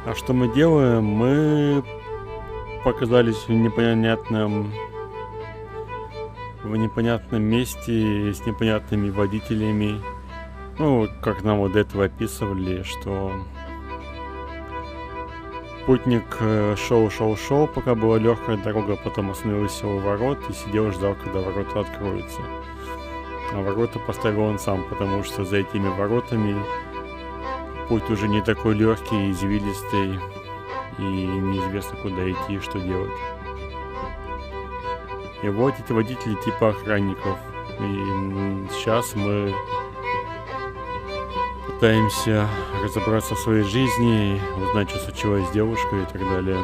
А что мы делаем? Мы показались в непонятном месте с непонятными водителями. Ну, как нам вот до этого описывали, что Спутник шел, пока была легкая дорога, потом остановился у ворот и сидел, ждал, когда ворота откроются. А ворота поставил он сам, потому что за этими воротами путь уже не такой легкий, извилистый, и неизвестно, куда идти и что делать. И вот эти водители типа охранников. И сейчас мы пытаемся разобраться в своей жизни, узнать, что случилось с девушкой и так далее.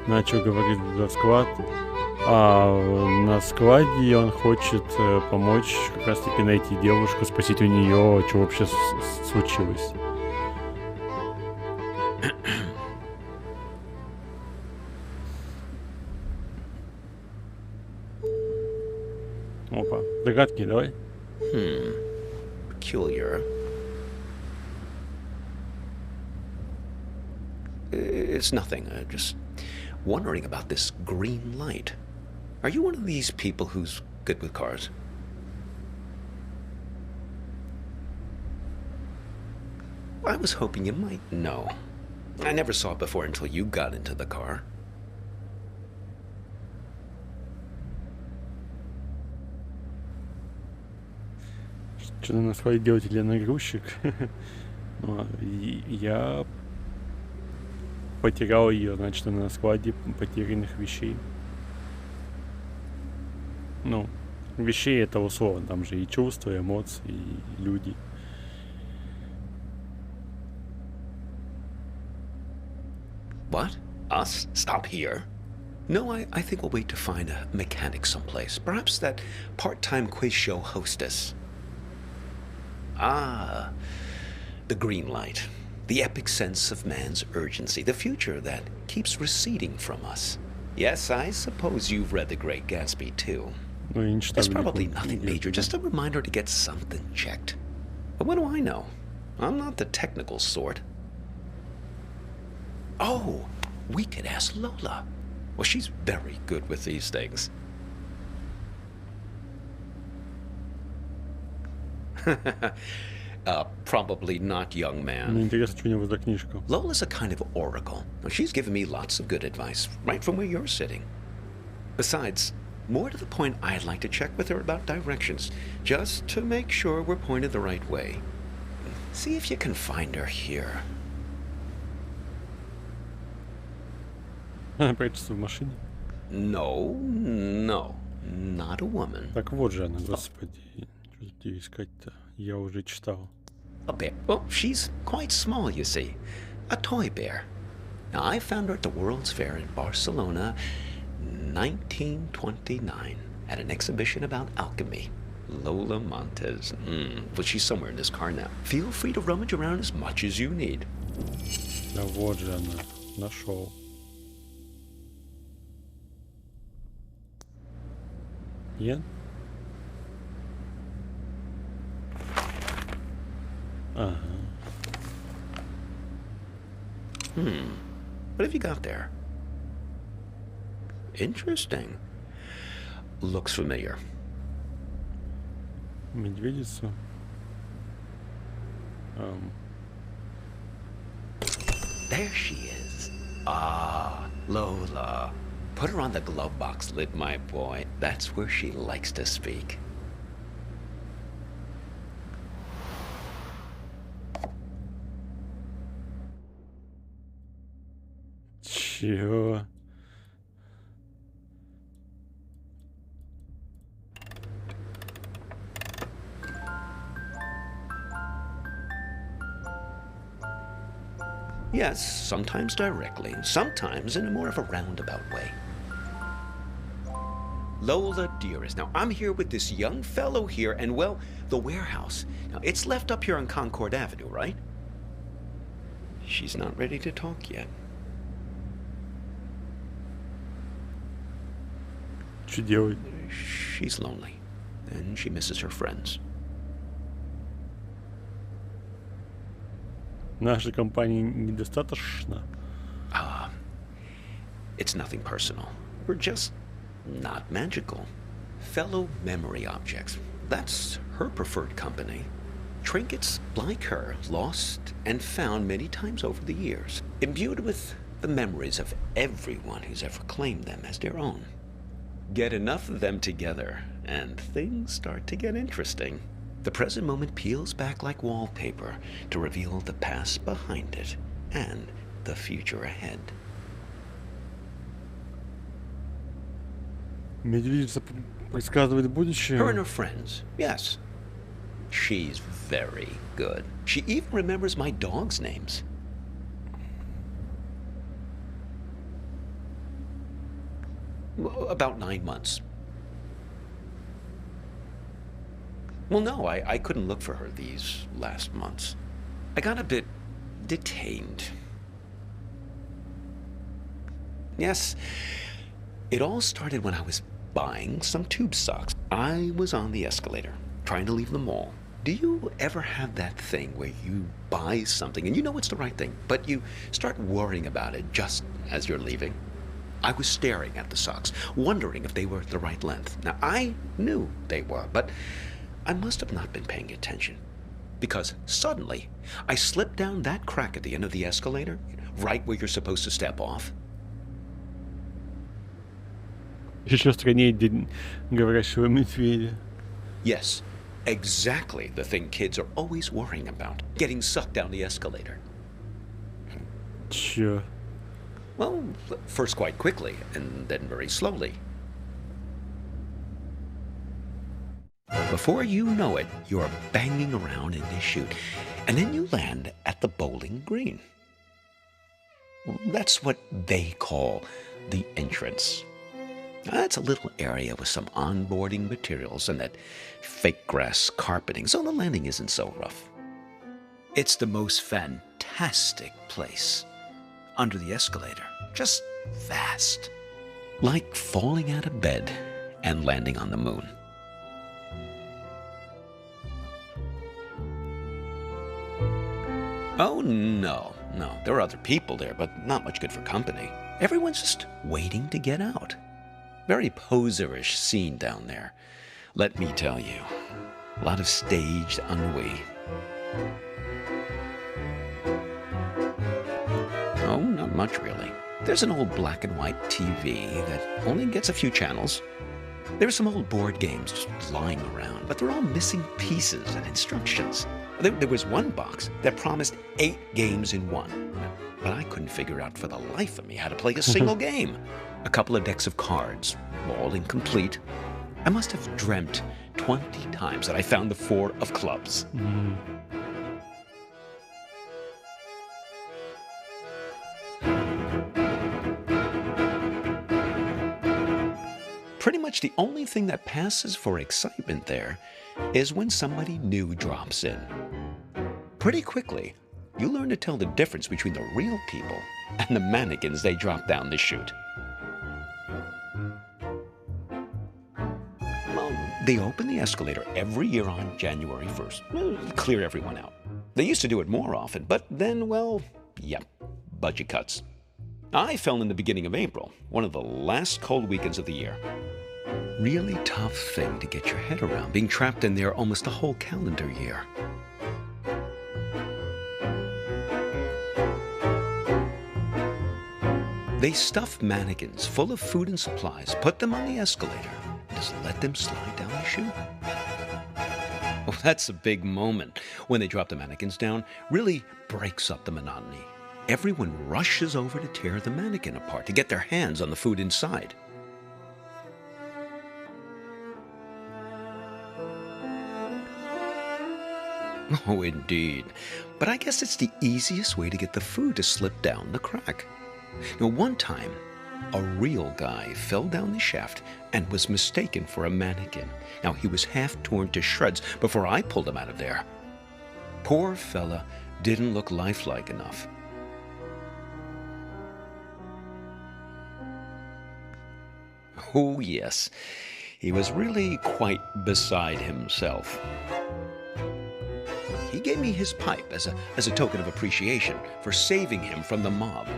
Начал говорить за склад. А на складе он хочет помочь как раз таки найти девушку, спросить у нее, что вообще случилось. Опа, догадки давай. Peculiar. It's nothing. Just wondering about this green light. Are you one of these people who's good with cars? I was hoping you might know. I never saw it before until you got into the car. Что на свой делатель нагрузчик. Я потерял ее, значит, на складе потерянных вещей. Ну, вещей это условно, там же и чувства, и эмоции, и люди. What? Us? Stop here? No, I think we'll wait to find a mechanic someplace. Perhaps that part-time quiz show hostess. Ah, the green light. The epic sense of man's urgency. The future that keeps receding from us. Yes, I suppose you've read The Great Gatsby, too. It's probably nothing major, just a reminder to get something checked. But what do I know? I'm not the technical sort. Oh, we could ask Lola. Well, she's very good with these things. Probably not, young man. Lola's a kind of oracle. Now, she's given me lots of good advice, right from where you're sitting. Besides, more to the point, I'd like to check with her about directions, just to make sure we're pointed the right way. See if you can find her here. Прячется в машине. No, not a woman. Так вот же она, господи. Что тебе искать-то? Я уже читал. A bear. Well, she's quite small, you see. A toy bear. Now, I found her at the World's Fair in Barcelona, 1929, at an exhibition about alchemy. Lola Montez. Well, she's somewhere in this car now. Feel free to rummage around as much as you need. Да вот же она. Нашел. Нет? Ага. What have you got there? Interesting. Looks familiar. Медведицу. There she is. Ah, Lola. Put her on the glove box lid, my boy. That's where she likes to speak. Чего? Yes, sometimes directly, sometimes in a more of a roundabout way. Lola, dearest, now I'm here with this young fellow here, and well, the warehouse. Now, it's left up here on Concord Avenue, right? She's not ready to talk yet. Что делать? She's lonely, and she misses her friends. Нашей компании недостаточно. It's nothing personal. We're just not magical. Fellow memory objects. That's her preferred company. trinkets like her, lost and found many times over the years, imbued with the memories of everyone who's ever claimed them as their own. Get enough of them together, and things start to get interesting. The present moment peels back like wallpaper to reveal the past behind it and the future ahead. Медведица предсказывает будущее. Her and her friends, yes. She's very good. She even remembers my dog's names. About 9 months. Well, no, I couldn't look for her these last months. I got a bit detained. Yes, it all started when I was buying some tube socks. I was on the escalator, trying to leave the mall. Do you ever have that thing where you buy something and you know it's the right thing, but you start worrying about it just as you're leaving? I was staring at the socks, wondering if they were the right length. Now, I knew they were, but I must have not been paying attention, because suddenly I slipped down that crack at the end of the escalator, right where you're supposed to step off. Еще страннее день говорящего медведя. Yes, exactly the thing kids are always worrying about, getting sucked down the escalator. Чё? Well, first quite quickly, and then very slowly. Before you know it, you're banging around in this chute, and then you land at the bowling green. That's what they call the entrance. That's a little area with some onboarding materials and that fake grass carpeting, so the landing isn't so rough. It's the most fantastic place. Under the escalator, just vast. Like falling out of bed and landing on the moon. Oh, no. There are other people there, but not much good for company. Everyone's just waiting to get out. Very poserish scene down there. Let me tell you. A lot of staged ennui. Oh, not much really. There's an old black and white TV that only gets a few channels. There's some old board games just lying around, but they're all missing pieces and instructions. There was one box that promised 8 games in one, but I couldn't figure out for the life of me how to play a single game. A couple of decks of cards, all incomplete. I must have dreamt 20 times that I found the 4 of clubs. Pretty much the only thing that passes for excitement there is when somebody new drops in. Pretty quickly, you learn to tell the difference between the real people and the mannequins they drop down the chute. Well, they open the escalator every year on January 1st. Clear everyone out. They used to do it more often, but then, well, yep, budget cuts. I fell in the beginning of April, one of the last cold weekends of the year. Really tough thing to get your head around, being trapped in there almost a whole calendar year. They stuff mannequins full of food and supplies, put them on the escalator, and just let them slide down the chute. Well, that's a big moment. When they drop the mannequins down, really breaks up the monotony. Everyone rushes over to tear the mannequin apart to get their hands on the food inside. Oh, indeed. But I guess it's the easiest way to get the food to slip down the crack. One time, a real guy fell down the shaft and was mistaken for a mannequin. He was half torn to shreds before I pulled him out of there. Poor fella didn't look lifelike enough. Oh, yes. He was really quite beside himself. He gave me his pipe as a token of appreciation for saving him from the mob.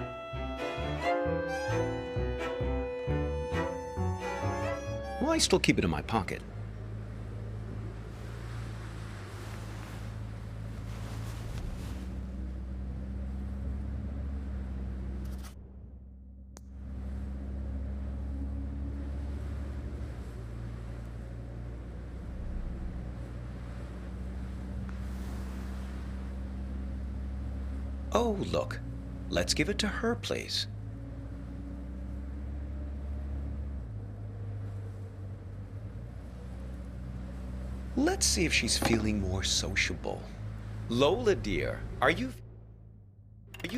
Well, I still keep it in my pocket. Oh, look. Let's give it to her, please. Let's see if she's feeling more sociable. Lola, dear, are you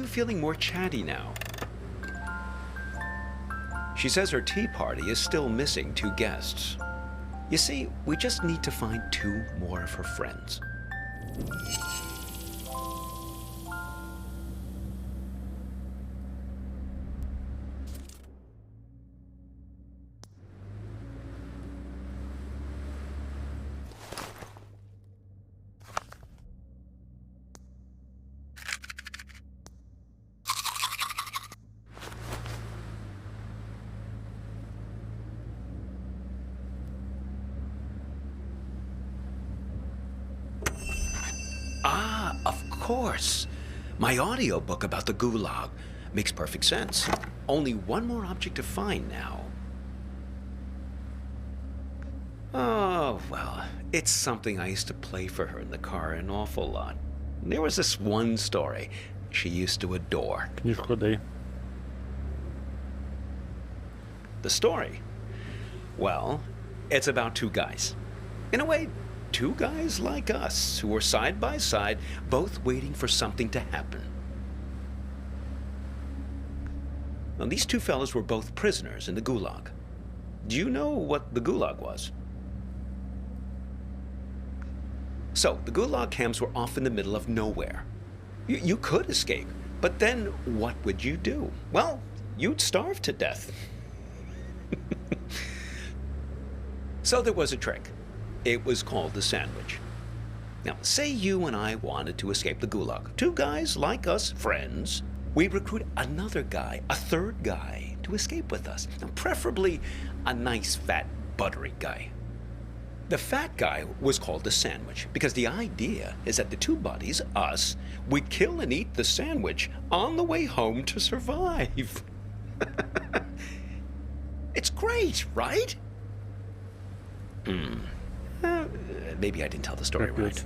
feeling more chatty now? She says her tea party is still missing 2 guests. You see, we just need to find 2 more of her friends. Ah, of course. My audiobook about the Gulag makes perfect sense. Only 1 more object to find now. Oh, well, it's something I used to play for her in the car an awful lot. There was this one story she used to adore. Книжку дай. The story? Well, it's about 2 guys. In a way, 2 guys like us who were side by side, both waiting for something to happen. Now, these 2 fellas were both prisoners in the Gulag. Do you know what the Gulag was? So, the Gulag camps were off in the middle of nowhere. You could escape, but then what would you do? Well, you'd starve to death. So there was a trick. It was called the sandwich. Now, say you and I wanted to escape the Gulag. 2 guys like us, friends. We'd recruit another guy, a 3rd guy, to escape with us. Now, preferably a nice, fat, buttery guy. The fat guy was called the sandwich because the idea is that the 2 buddies, us, we'd kill and eat the sandwich on the way home to survive. It's great, right? Maybe I didn't tell the story right.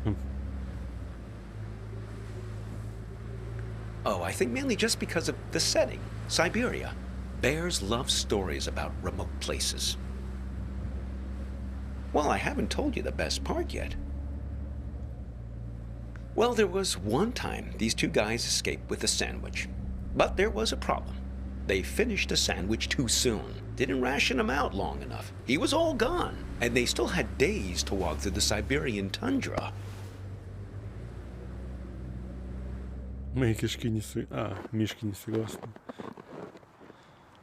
Oh, I think mainly just because of the setting. Siberia. Bears love stories about remote places. Well, I haven't told you the best part yet. Well, there was one time these 2 guys escaped with a sandwich. But there was a problem. They finished the sandwich too soon. Didn't ration him out long enough. He was all gone. And they still had days to walk through the Siberian tundra. Мои кишки не мишки не согласны.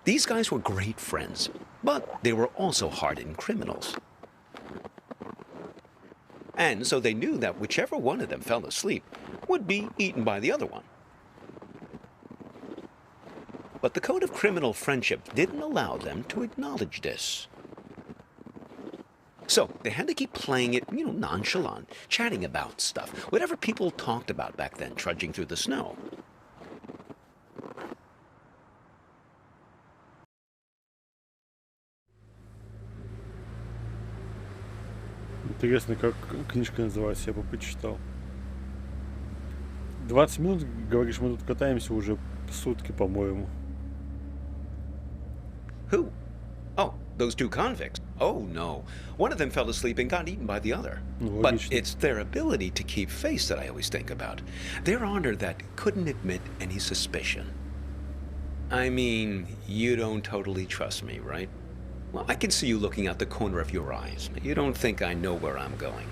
These guys were great friends, but they were also hardened criminals. And so they knew that whichever one of them fell asleep would be eaten by the other one. But the code of criminal friendship didn't allow them to acknowledge this. So they had to keep playing it, nonchalant, chatting about stuff, whatever people talked about back then, trudging through the snow. Интересно, как книжка называется, я бы почитал. 20 минут, говоришь, мы тут катаемся уже сутки, по-моему. Who? Oh, those 2 convicts. Oh, no. One of them fell asleep and got eaten by the other. But it's their ability to keep face that I always think about. Their honor that couldn't admit any suspicion. I mean, you don't totally trust me, right? Well, I can see you looking out the corner of your eyes. You don't think I know where I'm going.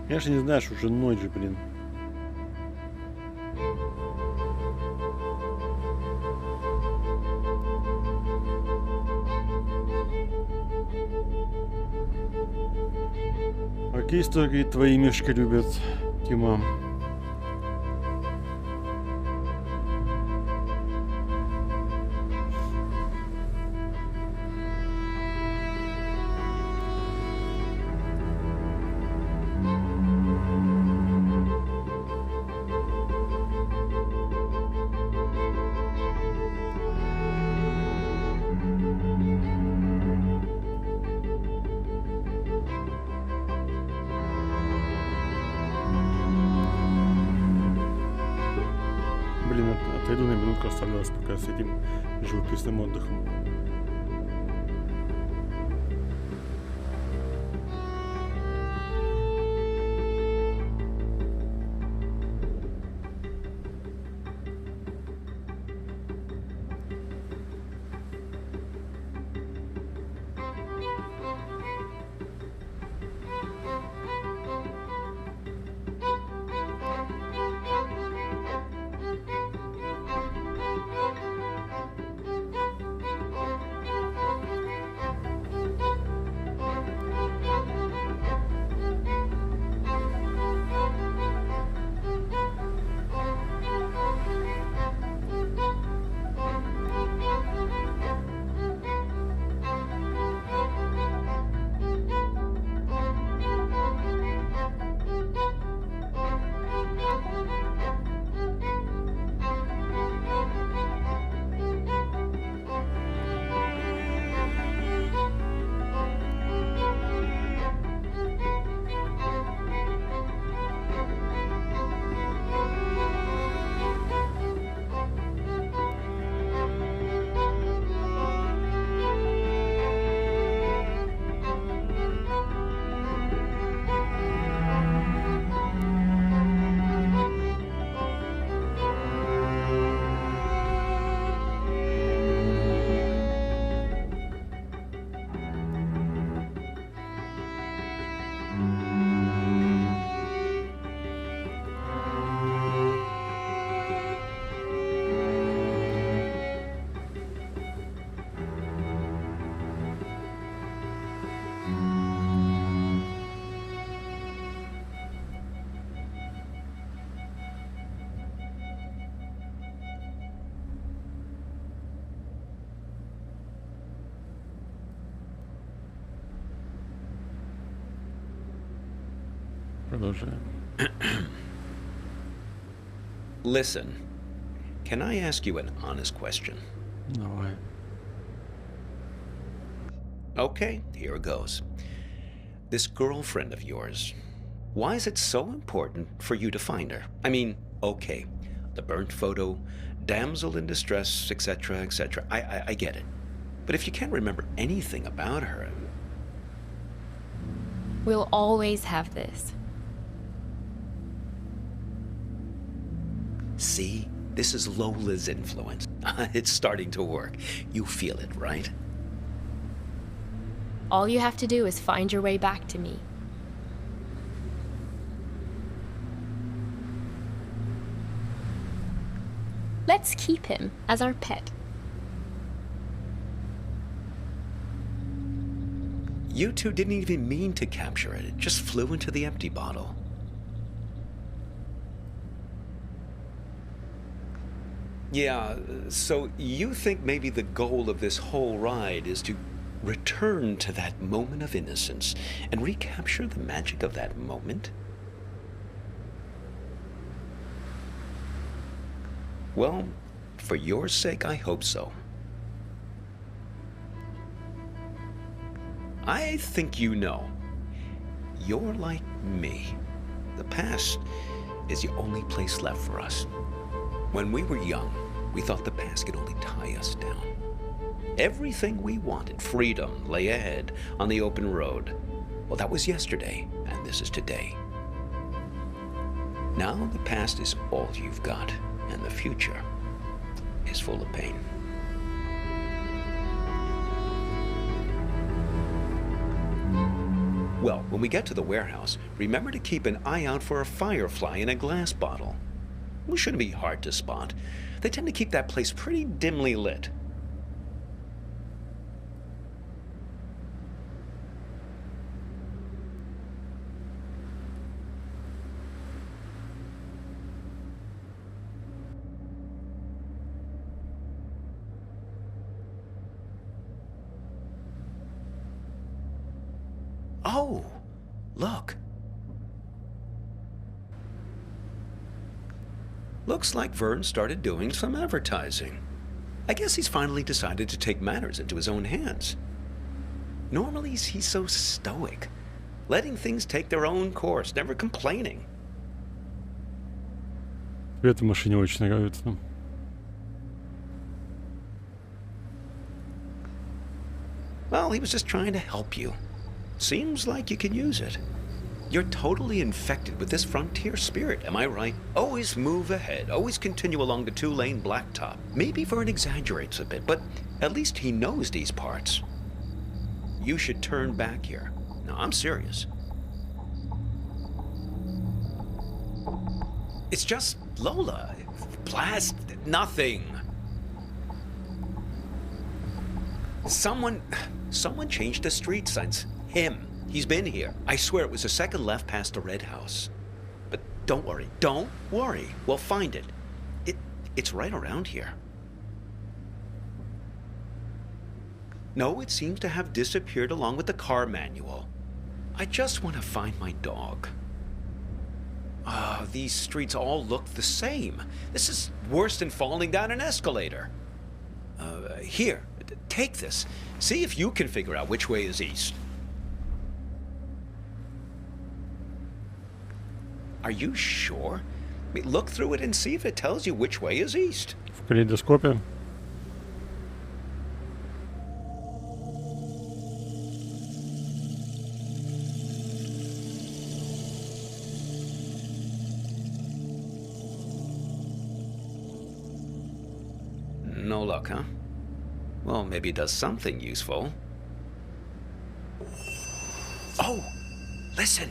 Конечно, не знаешь, уже ночь же, блин. Какие истории твои мишки любят, Тима? колонку оставлялась пока с этим живописным отдыхом. Продолжаем. Listen, can I ask you an honest question? Давай. Okay, here goes. This girlfriend of yours, why is it so important for you to find her? I mean, okay, the burnt photo, damsel in distress, etc., etc. I get it. But if you can't remember anything about her... We'll always have this. See? This is Lola's influence. It's starting to work. You feel it, right? All you have to do is find your way back to me. Let's keep him as our pet. You two didn't even mean to capture it. It just flew into the empty bottle. Yeah, so you think maybe the goal of this whole ride is to return to that moment of innocence and recapture the magic of that moment? Well, for your sake, I hope so. I think you know. You're like me. The past is the only place left for us. When we were young, we thought the past could only tie us down. Everything we wanted, freedom, lay ahead on the open road. Well, that was yesterday, and this is today. Now the past is all you've got, and the future is full of pain. Well, when we get to the warehouse, remember to keep an eye out for a firefly in a glass bottle. It shouldn't be hard to spot. They tend to keep that place pretty dimly lit. Oh, look. Looks like Vern started doing some advertising. I guess he's finally decided to take matters into his own hands. Normally, he's so stoic, letting things take their own course, never complaining. Тебе эта машине очень нравится. Well, he was just trying to help you. Seems like you can use it. You're totally infected with this frontier spirit, am I right? Always move ahead, always continue along the two-lane blacktop. Maybe Vern exaggerates a bit, but at least he knows these parts. You should turn back here. No, I'm serious. It's just Lola. Blast nothing. Someone changed the street signs. Him. He's been here. I swear it was the second left past the red house. But don't worry. Don't worry. We'll find it. It's right around here. No, it seems to have disappeared along with the car manual. I just want to find my dog. These streets all look the same. This is worse than falling down an escalator. Here, take this. See if you can figure out which way is east. Are you sure? I mean, look through it and see if it tells you which way is east. В калейдоскопе. No luck, huh? Well, maybe it does something useful. Oh! Listen!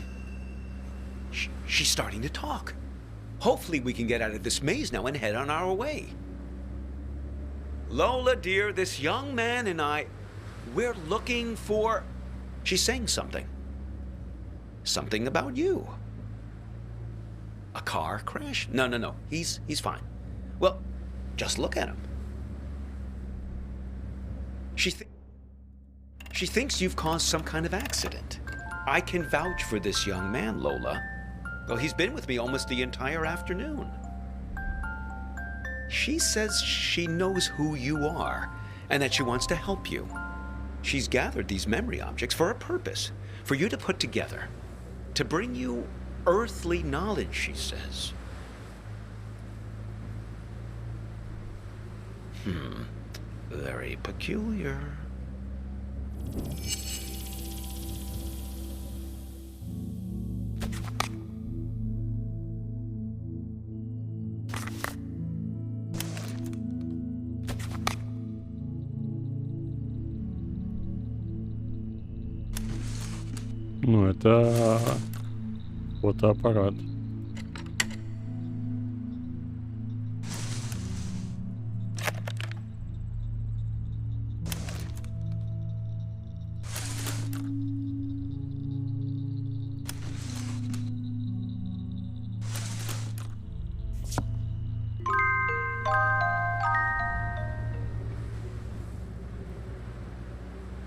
She's starting to talk. Hopefully we can get out of this maze now and head on our way. Lola, dear, this young man and I, we're looking for... She's saying something. Something about you. A car crash? No. He's fine. Well, just look at him. She thinks you've caused some kind of accident. I can vouch for this young man, Lola. Well, he's been with me almost the entire afternoon. She says she knows who you are and that she wants to help you. She's gathered these memory objects for a purpose, for you to put together, to bring you earthly knowledge, she says. Very peculiar. Ну, это фотоаппарат.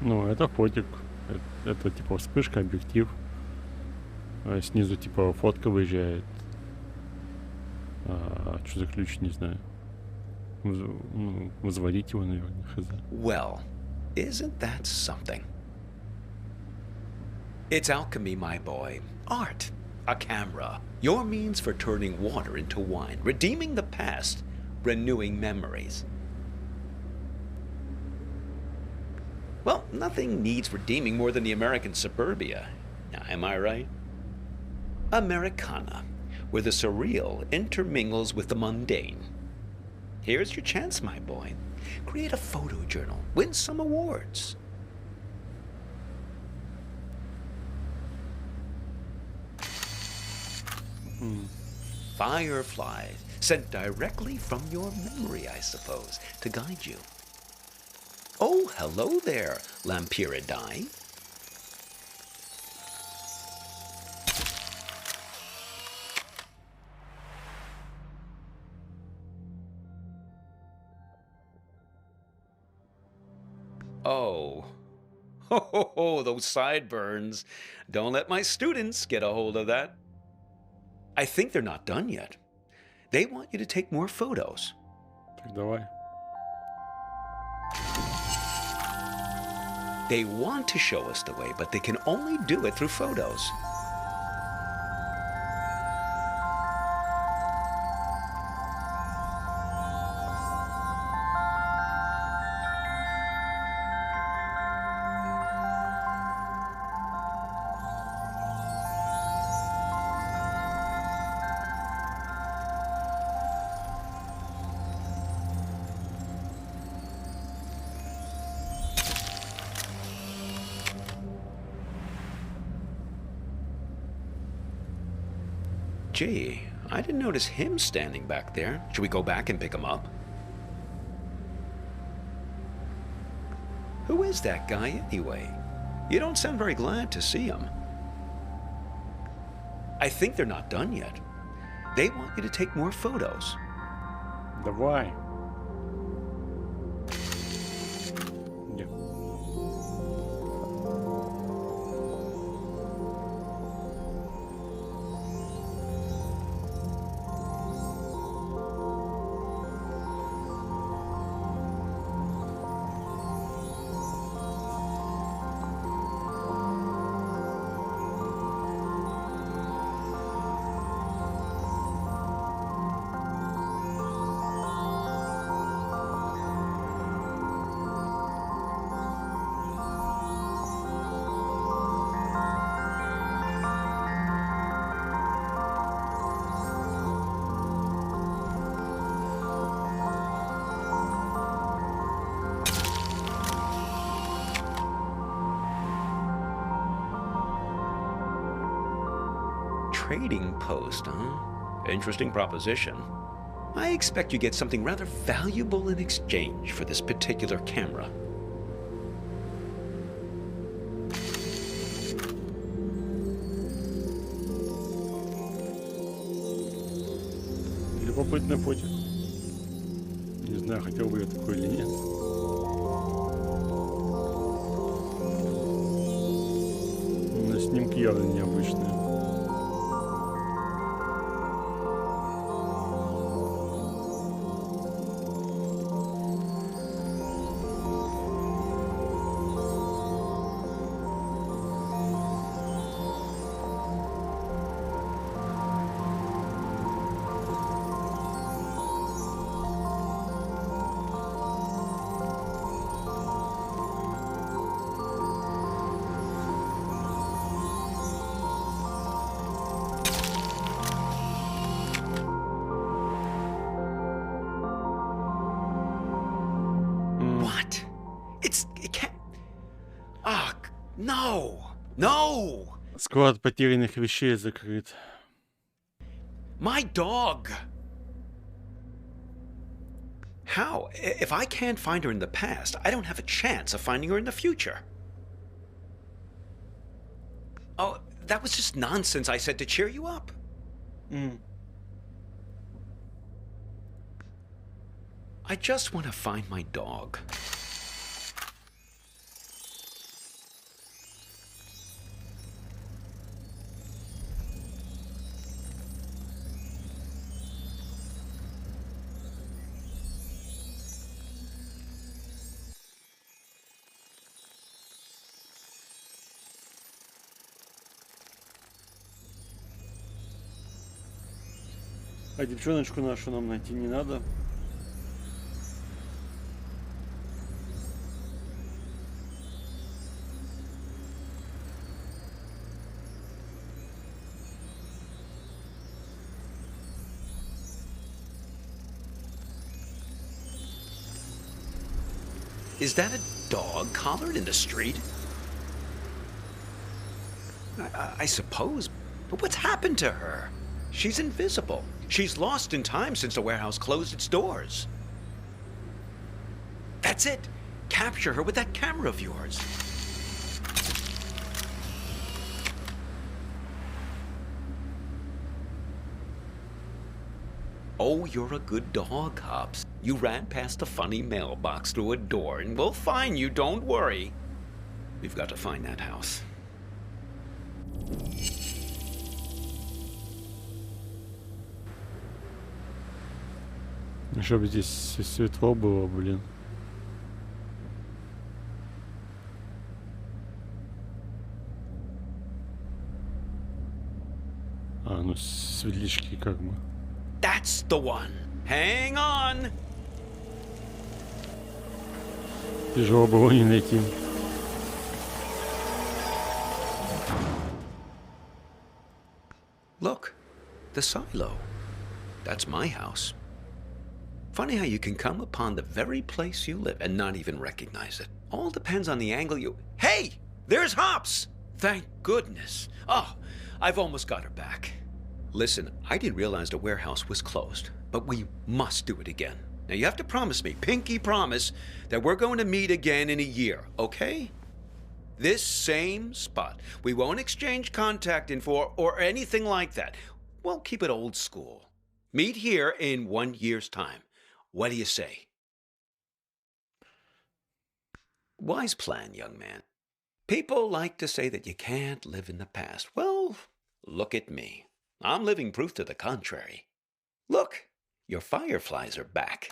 Ну, это фотик. Это типа вспышка, объектив. Снизу типа фотка выезжает. Что за ключ, не знаю. Возводить его, наверное, хз. Well, isn't that something? It's alchemy, my boy. Art. A camera. Your means for turning water into wine, redeeming the past, renewing memories. Well, nothing needs redeeming more than the American suburbia. Am I right? Americana, where the surreal intermingles with the mundane. Here's your chance, my boy. Create a photo journal. Win some awards. Fireflies, sent directly from your memory, I suppose, to guide you. Oh, hello there, Lampyridae. Oh. Ho, those sideburns. Don't let my students get a hold of that. I think they're not done yet. They want you to take more photos. Так, давай. They want to show us the way, but they can only do it through photos. Gee, I didn't notice him standing back there. Should we go back and pick him up? Who is that guy anyway? You don't sound very glad to see him. I think they're not done yet. They want you to take more photos. Давай. Trading post, huh? Interesting proposition. I expect you get something rather valuable in exchange for this particular camera. Любопытная фотик. Не знаю, хотел бы я такой или нет. Но снимки явно необычные. What? It can't... Ah, no! No! Склад потерянных вещей закрыт. My dog! How? If I can't find her in the past, I don't have a chance of finding her in the future. Oh, that was just nonsense I said to cheer you up. I just want to find my dog. А девчоночку нашу нам найти не надо. Is that a dog collared in the street? I suppose, but what's happened to her? She's invisible. She's lost in time since the warehouse closed its doors. That's it. Capture her with that camera of yours. Oh, you're a good dog, Hops. You ran past a funny mailbox through a door, and we'll find you, don't worry. We've got to find that house. Чтобы здесь светло было, блин. А, ну светлячки как бы. That's the one. Hang on. Тяжело было не найти. Look, the silo. That's my house. Funny how you can come upon the very place you live and not even recognize it. All depends on the angle you... Hey! There's Hops! Thank goodness. Oh, I've almost got her back. Listen, I didn't realize the warehouse was closed, but we must do it again. Now you have to promise me, pinky promise, that we're going to meet again in a year, okay? This same spot. We won't exchange contact info or anything like that. We'll keep it old school. Meet here in 1 year's time. What do you say? Wise plan, young man. People like to say that you can't live in the past. Well, look at me. I'm living proof to the contrary. Look, your fireflies are back.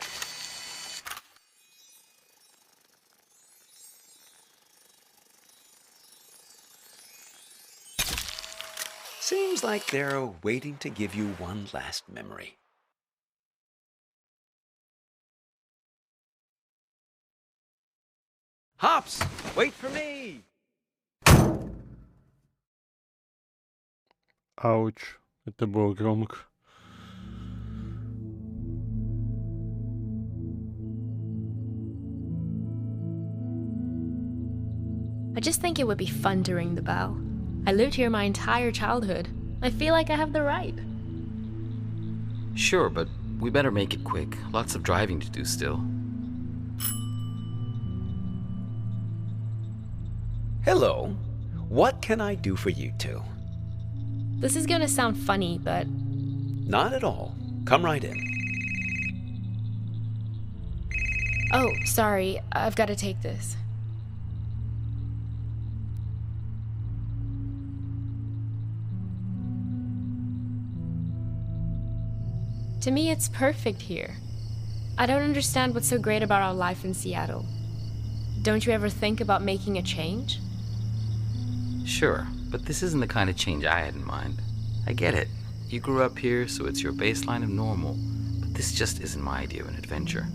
Seems like they're waiting to give you one last memory. Hops, wait for me! Ауч. Это было громко. I just think it would be fun to ring the bell. I lived here my entire childhood. I feel like I have the right. Sure, but we better make it quick. Lots of driving to do still. Hello. What can I do for you two? This is gonna sound funny, but Not at all. Come right in. oh, sorry, I've gotta take this. To me, it's perfect here. I don't understand what's so great about our life in Seattle. Don't you ever think about making a change? Sure, but this isn't the kind of change I had in mind. I get it. You grew up here, so it's your baseline of normal. But this just isn't my idea of an adventure.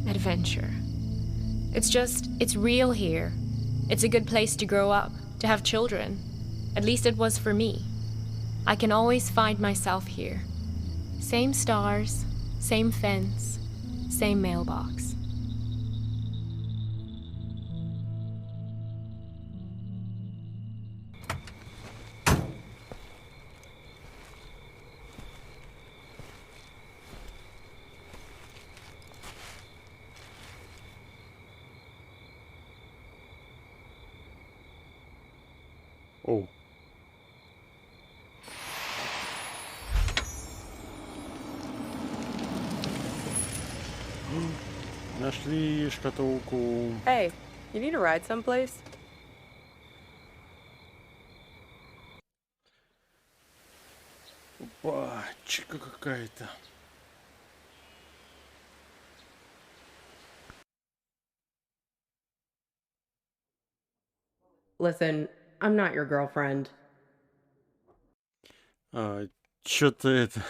Adventure. It's real here. It's a good place to grow up, to have children. At least it was for me. I can always find myself here. Same stars, same fence, same mailbox. Оу. Нашли шкатулку. Hey, you need a ride someplace? Пачка какая-то. Listen, I'm not your girlfriend. Чё-то это...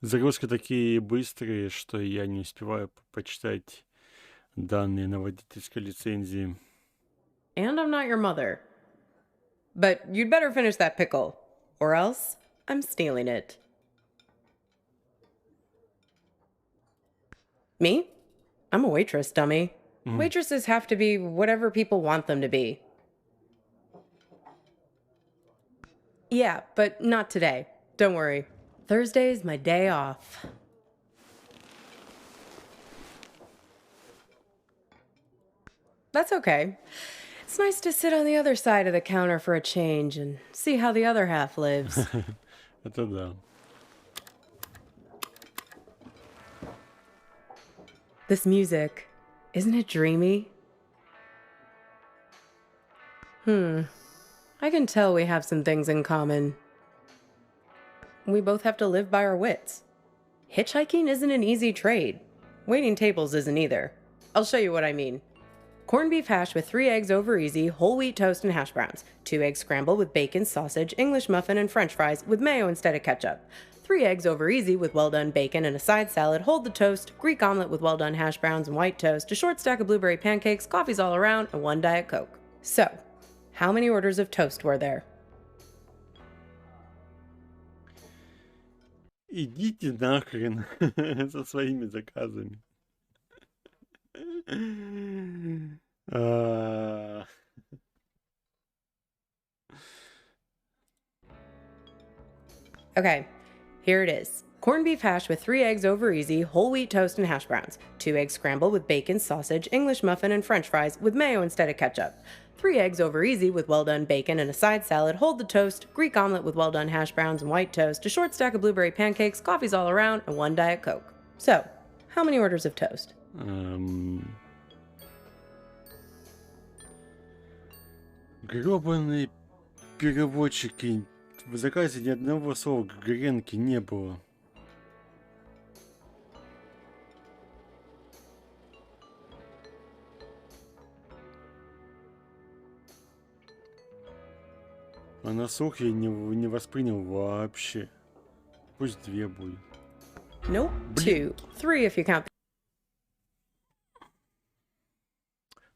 Загрузки такие быстрые, что я не успеваю почитать данные на водительской лицензии. And I'm not your mother. But you'd better finish that pickle, or else I'm stealing it. Me? I'm a waitress, dummy. Waitresses have to be whatever people want them to be. Yeah, but not today. Don't worry. Thursday's my day off. That's okay. It's nice to sit on the other side of the counter for a change and see how the other half lives. Это да. This music, isn't it dreamy? I can tell we have some things in common. We both have to live by our wits. Hitchhiking isn't an easy trade. Waiting tables isn't either. I'll show you what I mean. Corned beef hash with 3 eggs over easy, whole wheat toast and hash browns. 2 eggs scrambled with bacon, sausage, English muffin, and french fries with mayo instead of ketchup. 3 eggs over easy with well-done bacon and a side salad, hold the toast, Greek omelet with well-done hash browns and white toast, a short stack of blueberry pancakes, coffees all around, and 1 Diet Coke. So, how many orders of toast were there? Идите нахрен со своими заказами. А, Okay, here it is. Corned beef hash with 3 eggs over easy, whole wheat toast and hash browns. 2 eggs scrambled with bacon, sausage, English muffin, and french fries with mayo instead of ketchup. 3 eggs over easy with well done bacon and a side salad, hold the toast, Greek omelet with well done hash browns and white toast, a short stack of blueberry pancakes, coffees all around, and 1 Diet Coke. So, how many orders of toast? Грёбаные переводчики. В заказе ни одного слова гренки не было. А на слух я не воспринял вообще. Пусть 2 будет. Nope, 2. 3 if you count.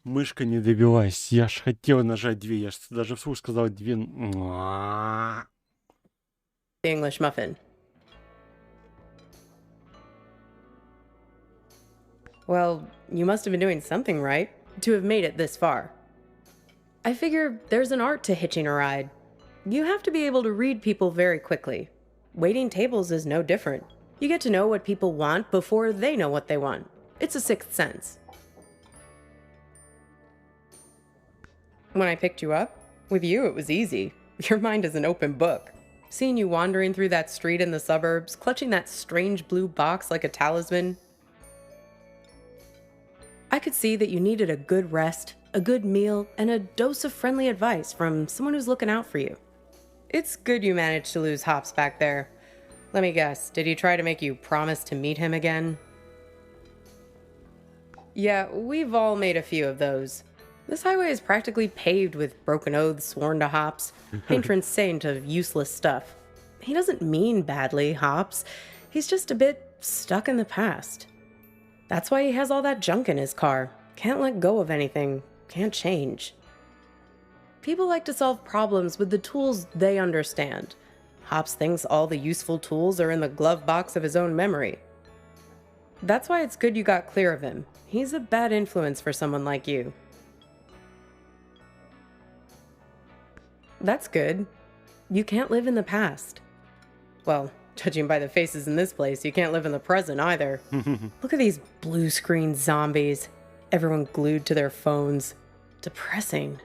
Мышка не добилась. Я ж хотел нажать 2. Я ж даже вслух сказал 2. The English muffin. Well, you must have been doing something right to have made it this far. I figure there's an art to hitching a ride. You have to be able to read people very quickly. Waiting tables is no different. You get to know what people want before they know what they want. It's a sixth sense. When I picked you up, with you it was easy. Your mind is an open book. Seeing you wandering through that street in the suburbs, clutching that strange blue box like a talisman, I could see that you needed a good rest, a good meal, and a dose of friendly advice from someone who's looking out for you. It's good you managed to lose Hops back there. Let me guess, did he try to make you promise to meet him again? Yeah, we've all made a few of those. This highway is practically paved with broken oaths sworn to Hops, patron saint of useless stuff. He doesn't mean badly, Hops. He's just a bit stuck in the past. That's why he has all that junk in his car. Can't let go of anything. Can't change. People like to solve problems with the tools they understand. Hops thinks all the useful tools are in the glove box of his own memory. That's why it's good you got clear of him. He's a bad influence for someone like you. That's good. You can't live in the past. Well, judging by the faces in this place, you can't live in the present either. Look at these blue screen zombies. Everyone glued to their phones. Depressing.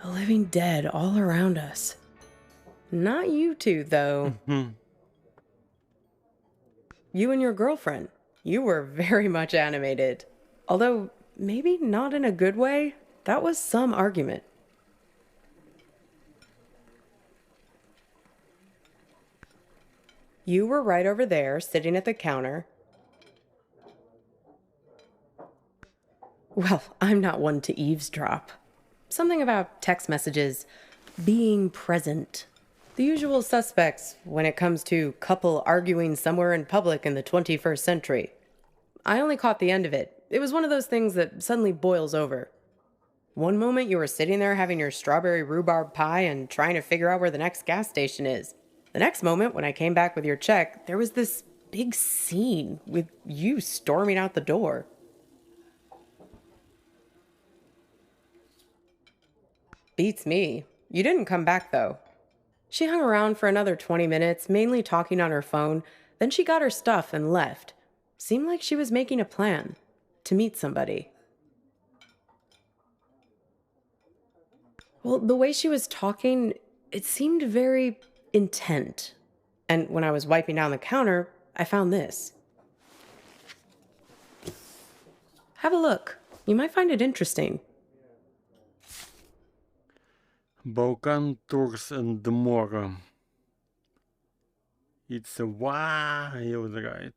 The living dead all around us. Not you two, though. You and your girlfriend. You were very much animated. Although, maybe not in a good way. That was some argument. You were right over there, sitting at the counter. Well, I'm not one to eavesdrop. Something about text messages being present. The usual suspects when it comes to couple arguing somewhere in public in the 21st century. I only caught the end of it. It was one of those things that suddenly boils over. One moment you were sitting there having your strawberry rhubarb pie and trying to figure out where the next gas station is. The next moment, when I came back with your check, there was this big scene with you storming out the door. Beats me. You didn't come back, though. She hung around for another 20 minutes, mainly talking on her phone. Then she got her stuff and left. Seemed like she was making a plan to meet somebody. Well, the way she was talking, it seemed very intent. And when I was wiping down the counter, I found this. Have a look. You might find it interesting. Balkan Tours and More. It's a wild ride.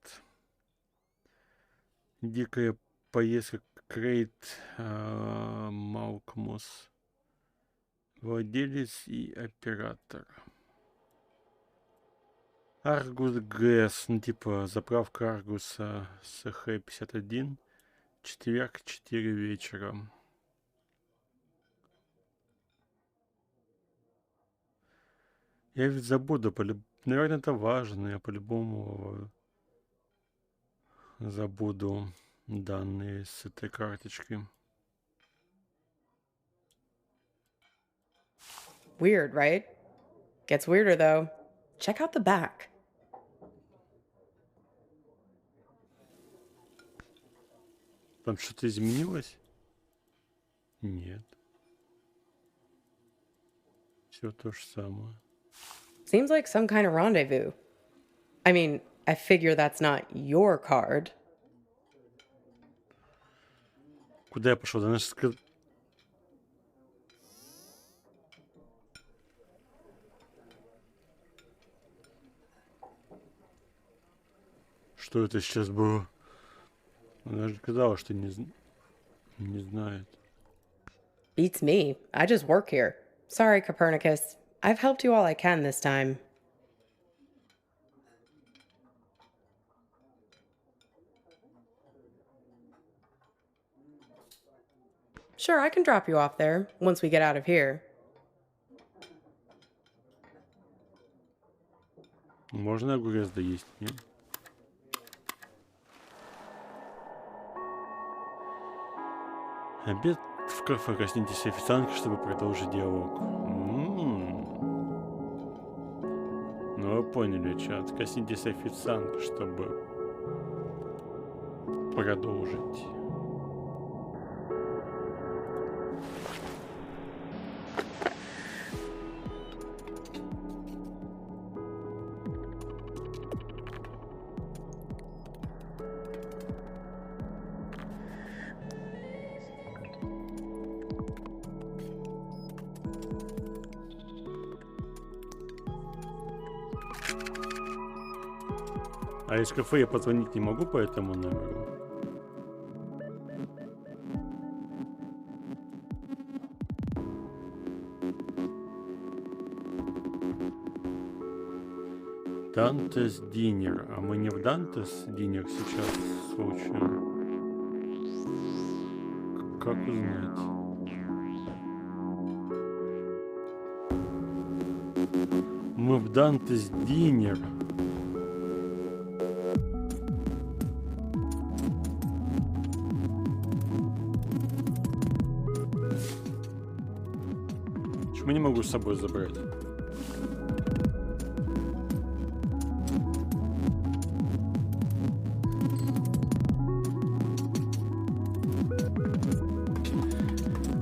Дикая поездка Крейт Малкмус. Владелец и оператор. Аргус ГЭС, ну типа заправка Аргуса с Х-51. Четверг, 4 вечера. Я ведь забуду, наверное, это важно, я по-любому забуду. данные с этой карточки. Weird, right? Gets weirder though. Check out the back. Там что-то изменилось? Нет. Все то же самое. Seems like some kind of rendezvous. I mean, I figure that's not your card. Куда я пошел? Она же Что это сейчас было? Она же сказала, что не знает. Beats me. I just work here. Sorry, Copernicus. I've helped you all I can this time. Sure, I can drop you off there once we get out of here. Можно огурец доесть? Нет? Обед в кафе. Коснитесь официантки, чтобы продолжить диалог. Ну, вы поняли, чат. Коснитесь официантки, чтобы продолжить. А из кафе я позвонить не могу по этому номеру? Дантес Динер. А мы не в Дантес Динер сейчас случаем? Как узнать? Мы в Дантес Динер. Почему не могу с собой забрать?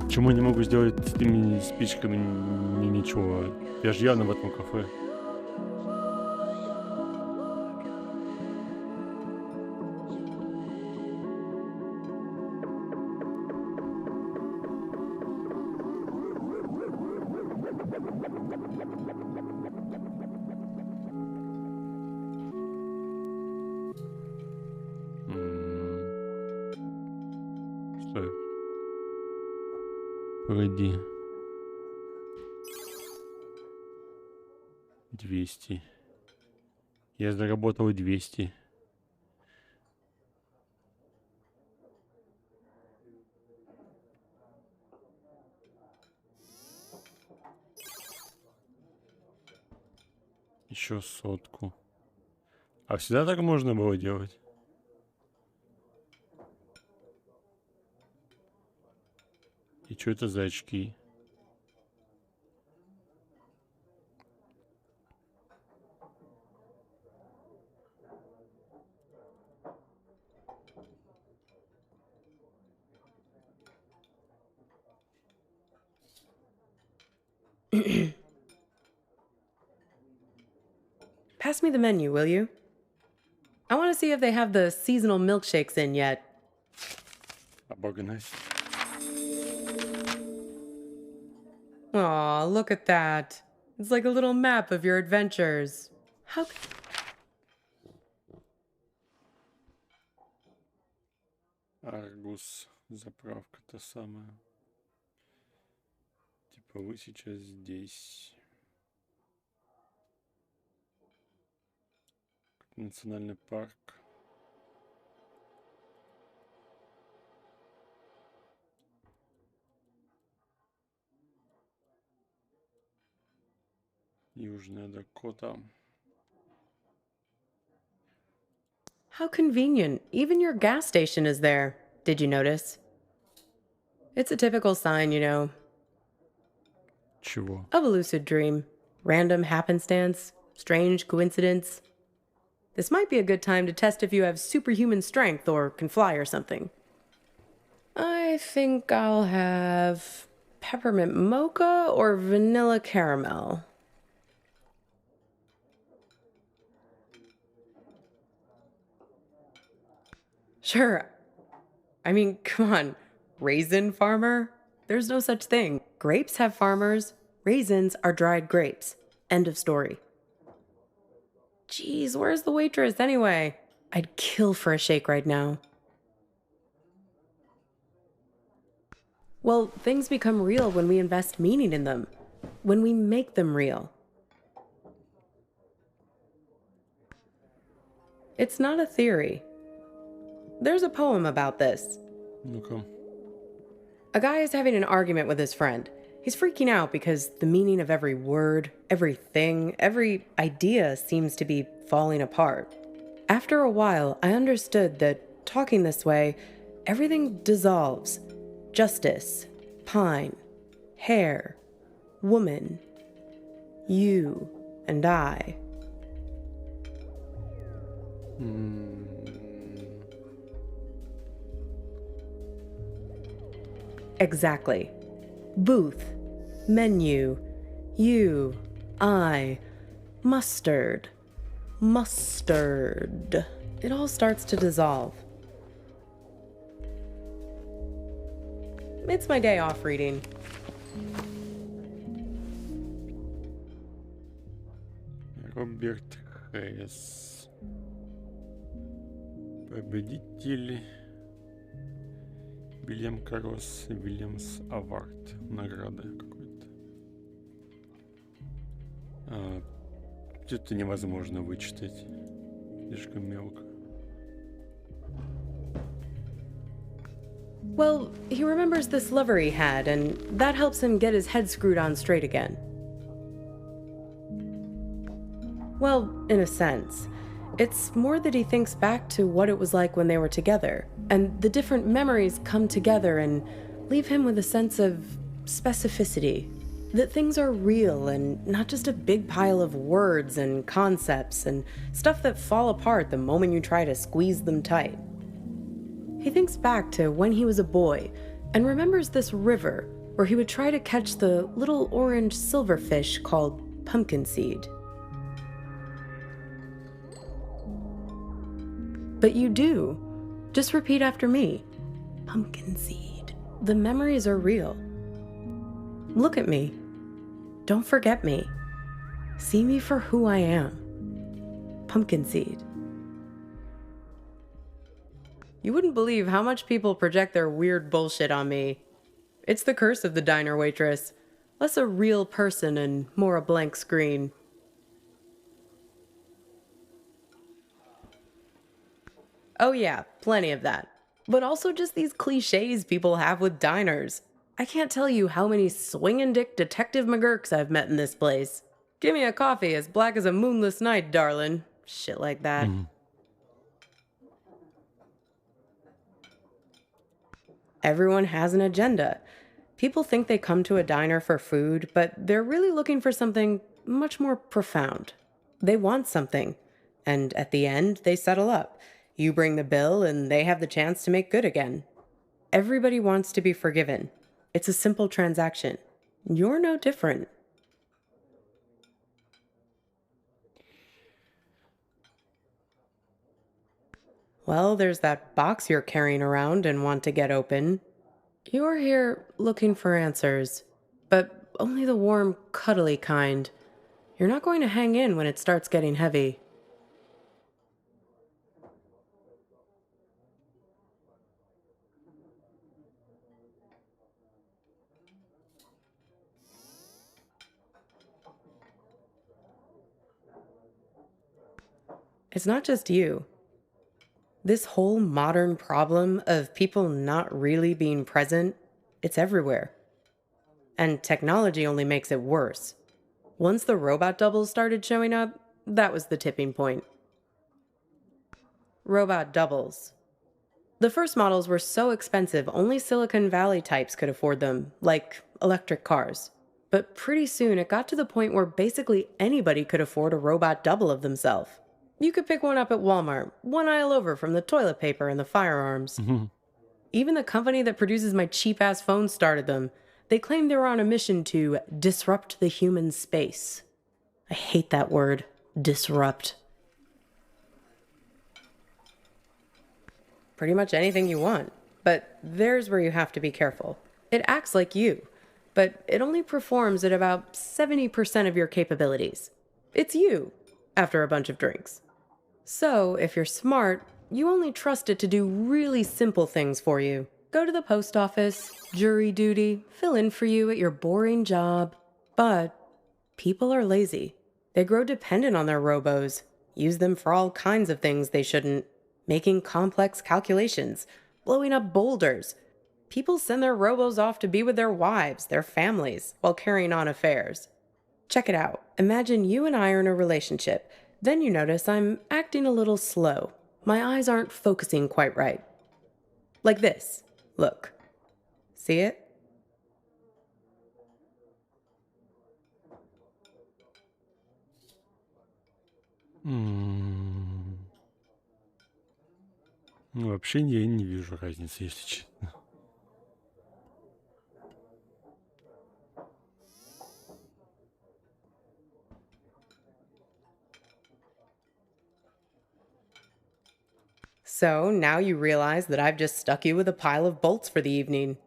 Почему я не могу сделать с этими спичками ничего? Я же явно в этом кафе. Стой. Погоди. 200. Я заработал 200. Еще 100. А всегда так можно было делать? И что это за очки? Pass me the menu, will you? I want to see if they have the seasonal milkshakes in yet. Обогнать. Aw, look at that. It's like a little map of your adventures. How... Аргус. Заправка та самая. Типа вы сейчас здесь. Национальный парк. Южная Дакота. How convenient. Even your gas station is there. Did you notice? It's a typical sign, you know. Чего? Of a lucid dream. Random happenstance. Strange coincidence. This might be a good time to test if you have superhuman strength or can fly or something. I think I'll have peppermint mocha or vanilla caramel. Sure. I mean, come on. Raisin farmer? There's no such thing. Grapes have farmers. Raisins are dried grapes. End of story. Jeez, where's the waitress anyway? I'd kill for a shake right now. Well, things become real when we invest meaning in them. When we make them real. It's not a theory. There's a poem about this. Ну-ка. A guy is having an argument with his friend. He's freaking out because the meaning of every word, everything, every idea seems to be falling apart. After a while, I understood that talking this way, everything dissolves. Justice, pine, hair, woman, you and I. Exactly. Booth, menu, you, I, mustard, mustard. It all starts to dissolve. It's my day off reading. Роберт Хэрис. Победитель. Вильям Карос, Вильямс Авард. Награда какой-то. Это невозможно вычитать. Слишком мелко. Well, he remembers this lover he had, and that helps him get his head screwed on straight again. Well, in a sense. It's more that he thinks back to what it was like when they were together, and the different memories come together and leave him with a sense of specificity. That things are real and not just a big pile of words and concepts and stuff that fall apart the moment you try to squeeze them tight. He thinks back to when he was a boy and remembers this river where he would try to catch the little orange silverfish called pumpkin seed. But you do. Just repeat after me. Pumpkin seed. The memories are real. Look at me. Don't forget me. See me for who I am. Pumpkin seed. You wouldn't believe how much people project their weird bullshit on me. It's the curse of the diner waitress. Less a real person and more a blank screen. Oh yeah, plenty of that. But also just these cliches people have with diners. I can't tell you how many swingin' dick Detective McGurks I've met in this place. Give me a coffee as black as a moonless night, darling. Shit like that. Everyone has an agenda. People think they come to a diner for food, but they're really looking for something much more profound. They want something, and at the end, they settle up. You bring the bill, and they have the chance to make good again. Everybody wants to be forgiven. It's a simple transaction. You're no different. Well, there's that box you're carrying around and want to get open. You're here looking for answers, but only the warm, cuddly kind. You're not going to hang in when it starts getting heavy. It's not just you. This whole modern problem of people not really being present, it's everywhere. And technology only makes it worse. Once the robot doubles started showing up, that was the tipping point. robot doubles. The first models were so expensive, only Silicon Valley types could afford them, like electric cars. But pretty soon it got to the point where basically anybody could afford a robot double of themselves. You could pick one up at Walmart, one aisle over from the toilet paper and the firearms. Even the company that produces my cheap-ass phone started them. They claimed they were on a mission to disrupt the human space. I hate that word, disrupt. Pretty much anything you want. But there's where you have to be careful. It acts like you, but it only performs at about 70% of your capabilities. It's you, after a bunch of drinks. So, if you're smart, you only trust it to do really simple things for you. Go to the post office, jury duty, fill in for you at your boring job. But people are lazy. They grow dependent on their robos, use them for all kinds of things they shouldn't, making complex calculations, blowing up boulders. People send their robos off to be with their wives, their families, while carrying on affairs. Check it out. Imagine you and I are in a relationship. Then you notice I'm acting a little slow. My eyes aren't focusing quite right. Like this. Look. See it? Вообще я не вижу разницы, если честно. So now you realize that I've just stuck you with a pile of bolts for the evening.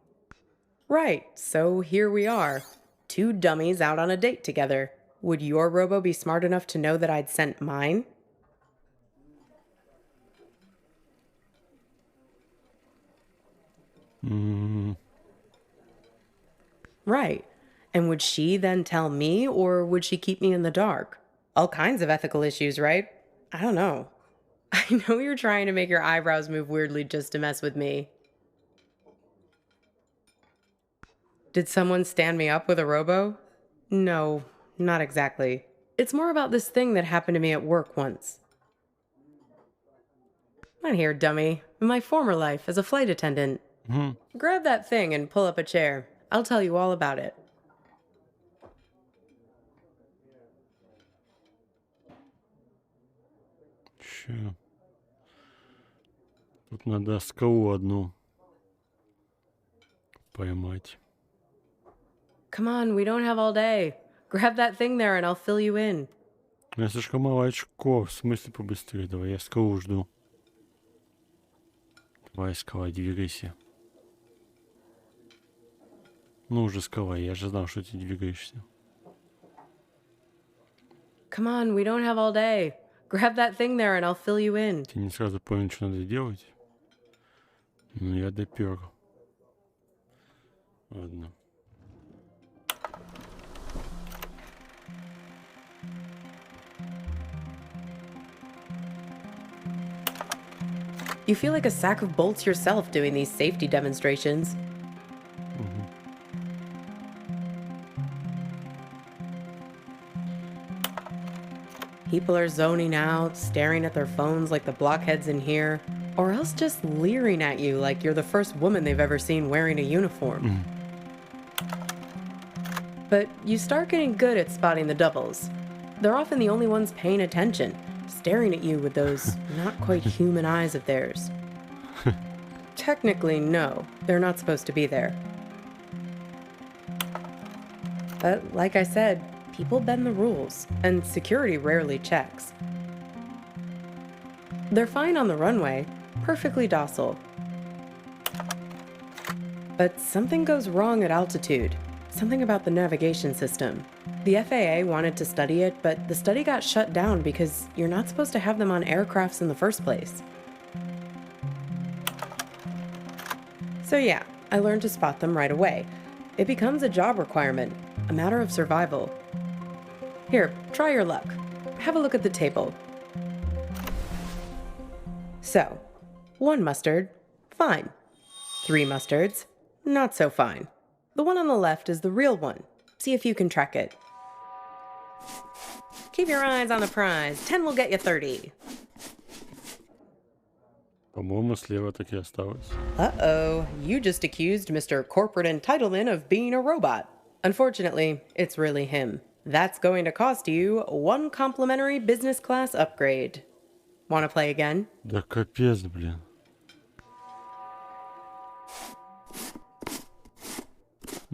Right, so here we are. Two dummies out on a date together. Would your robo be smart enough to know that I'd sent mine? Right. And would she then tell me, or would she keep me in the dark? All kinds of ethical issues, right? I don't know. I know you're trying to make your eyebrows move weirdly just to mess with me. Did someone stand me up with a robo? No, not exactly. It's more about this thing that happened to me at work once. Not here, dummy. In my former life as a flight attendant. Grab that thing and pull up a chair. I'll tell you all about it. Ща. Тут надо скалу одну поймать. Come on, we don't have all day. Grab that thing there and I'll fill you in. У меня слишком мало очков. В смысле побыстрее? Давай, я скалу жду. Давай, скала, двигайся. Ну уже скала, я же знал, что ты двигаешься. Come on, we don't have all day. Grab that thing there and I'll fill you in. Ты не сразу понял, что надо делать? Ну, я допер. Ладно. You feel like a sack of bolts yourself doing these safety demonstrations. People are zoning out, staring at their phones like the blockheads in here, or else just leering at you like you're the first woman they've ever seen wearing a uniform. But you start getting good at spotting the doubles. They're often the only ones paying attention, staring at you with those not quite human eyes of theirs. Technically, no, they're not supposed to be there. But like I said, people bend the rules, and security rarely checks. They're fine on the runway, perfectly docile. But something goes wrong at altitude, something about the navigation system. The FAA wanted to study it, but the study got shut down because you're not supposed to have them on aircrafts in the first place. So yeah, I learned to spot them right away. It becomes a job requirement, a matter of survival. Here, try your luck. Have a look at the table. So, 1 mustard, fine. 3 mustards, not so fine. The one on the left is the real one. See if you can track it. Keep your eyes on the prize. 10 will get you 30. По-моему, слева так и осталось. Uh-oh, you just accused Mr. Corporate Entitlement of being a robot. Unfortunately, it's really him. That's going to cost you 1 complimentary business class upgrade. Wanna play again? Да капец, блин.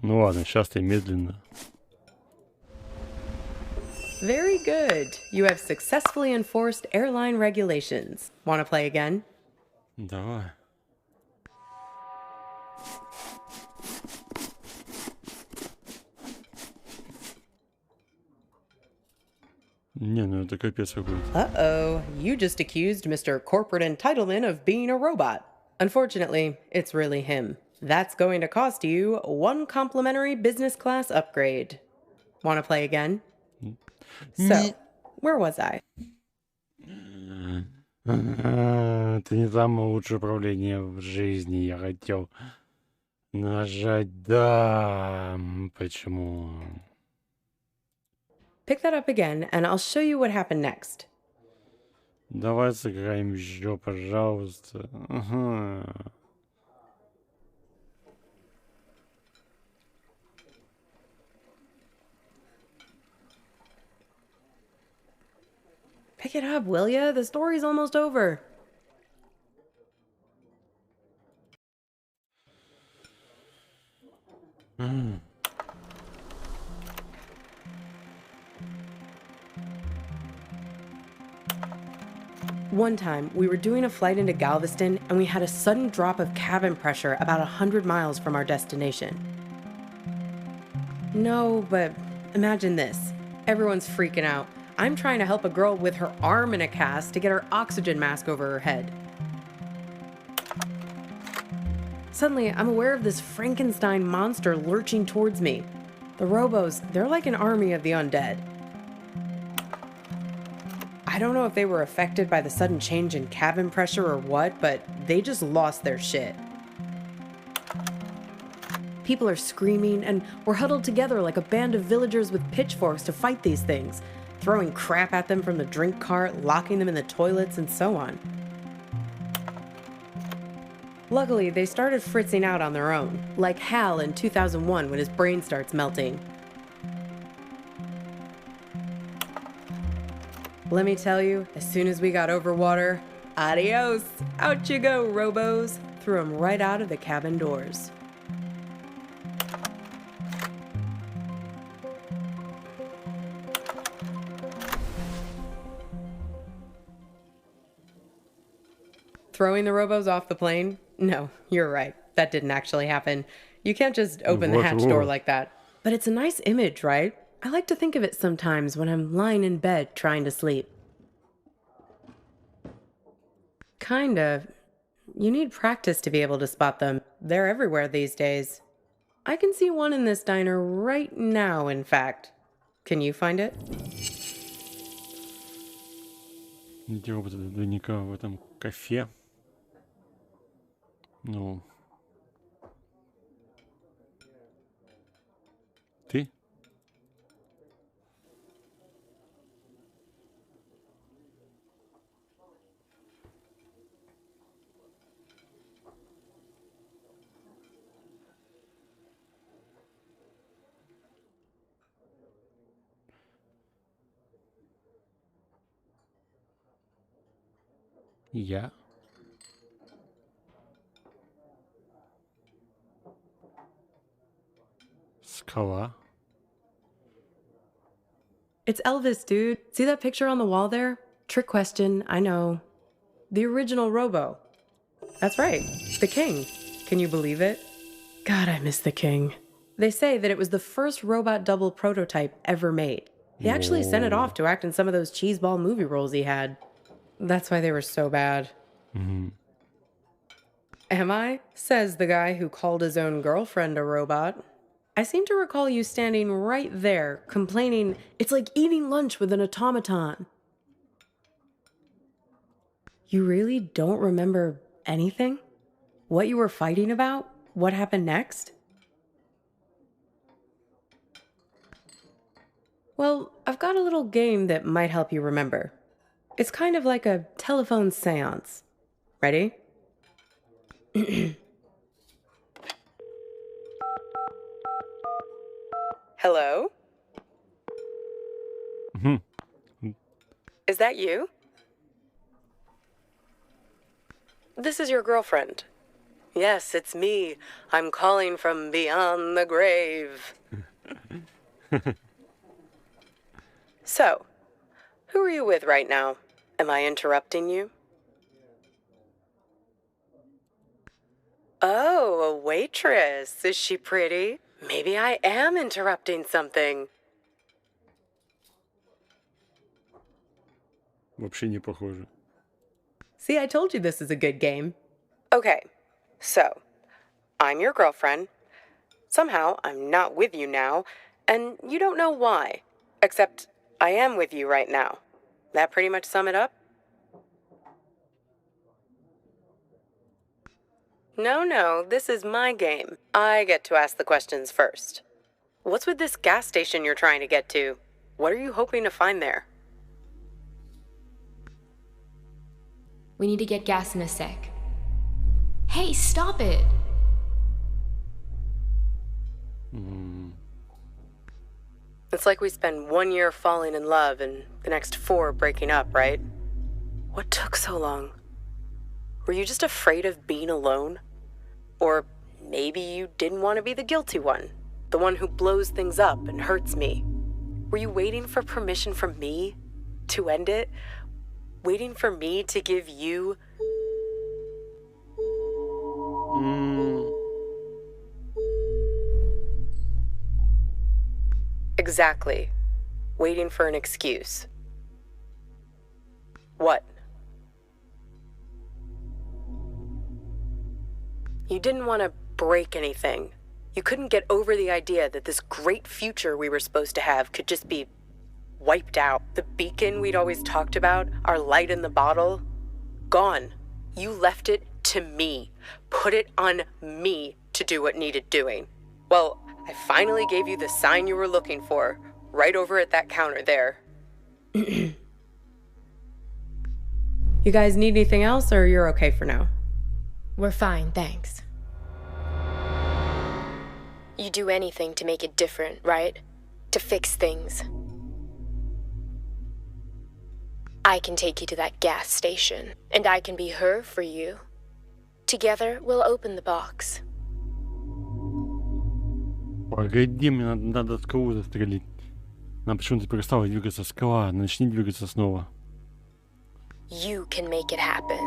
Ну ладно, сейчас-то медленно. Very good. You have successfully enforced airline regulations. Wanna play again? Давай. Не, ну это капец какой-то. Uh-oh, you just accused Mr. Corporate Entitlement of being a robot. Unfortunately, it's really him. That's going to cost you 1 complimentary business class upgrade. Wanna play again? So, where was I? Это не самое лучшее управление в жизни. Я хотел нажать «да». Почему? Pick that up again, and I'll show you what happened next. Давай сыграем еще, пожалуйста. Ага. Pick it up, will ya? The story's almost over. One time, we were doing a flight into Galveston, and we had a sudden drop of cabin pressure about 100 miles from our destination. No, but imagine this. Everyone's freaking out. I'm trying to help a girl with her arm in a cast to get her oxygen mask over her head. Suddenly, I'm aware of this Frankenstein monster lurching towards me. The robos, they're like an army of the undead. I don't know if they were affected by the sudden change in cabin pressure or what, but they just lost their shit. People are screaming, and we're huddled together like a band of villagers with pitchforks to fight these things, throwing crap at them from the drink cart, locking them in the toilets, and so on. Luckily, they started fritzing out on their own, like Hal in 2001 when his brain starts melting. Let me tell you, as soon as we got over water, adios! Out you go, robos! Threw them right out of the cabin doors. Throwing the robos off the plane? No, you're right. That didn't actually happen. You can't just open the hatch door like that. But it's a nice image, right? I like to think of it sometimes when I'm lying in bed trying to sleep. Kind of. You need practice to be able to spot them. They're everywhere these days. I can see one in this diner right now, in fact. Can you find it? Где роботы двойника в этом кафе? Ну. Ты? Я? Скала? It's Elvis, dude. See that picture on the wall there? Trick question, I know. The original Robo. That's right, the King. Can you believe it? God, I miss the King. They say that it was the first robot double prototype ever made. He actually sent it off to act in some of those cheeseball movie roles he had. That's why they were so bad. Mm-hmm. Am I? Says the guy who called his own girlfriend a robot. I seem to recall you standing right there, complaining, it's like eating lunch with an automaton. You really don't remember anything? What you were fighting about? What happened next? Well, I've got a little game that might help you remember. It's kind of like a telephone seance. Ready? Hello? Is that you? This is your girlfriend. Yes, it's me. I'm calling from beyond the grave. So, who are you with right now? Am I interrupting you? Oh, a waitress. Is she pretty? Maybe I am interrupting something. Вообще не похоже. See, I told you this is a good game. Okay, so, I'm your girlfriend. Somehow, I'm not with you now, and you don't know why. Except, I am with you right now. That pretty much sum it up? No, this is my game. I get to ask the questions first. What's with this gas station you're trying to get to? What are you hoping to find there? We need to get gas in a sec. Hey, stop it! It's like we spend 1 year falling in love and the next 4 breaking up, right? What took so long? Were you just afraid of being alone? Or maybe you didn't want to be the guilty one, the one who blows things up and hurts me. Were you waiting for permission from me to end it? Waiting for me to give you... Exactly. Waiting for an excuse. What? You didn't want to break anything. You couldn't get over the idea that this great future we were supposed to have could just be wiped out. The beacon we'd always talked about, our light in the bottle, gone. You left it to me. Put it on me to do what needed doing. Well, I finally gave you the sign you were looking for, right over at that counter there. You guys need anything else, or you're okay for now? We're fine, thanks. You do anything to make it different, right? To fix things. I can take you to that gas station, and I can be her for you. Together, we'll open the box. Погоди, мне надо скалу застрелить. Она почему-то перестала двигаться скала, начни двигаться снова. You can make it happen.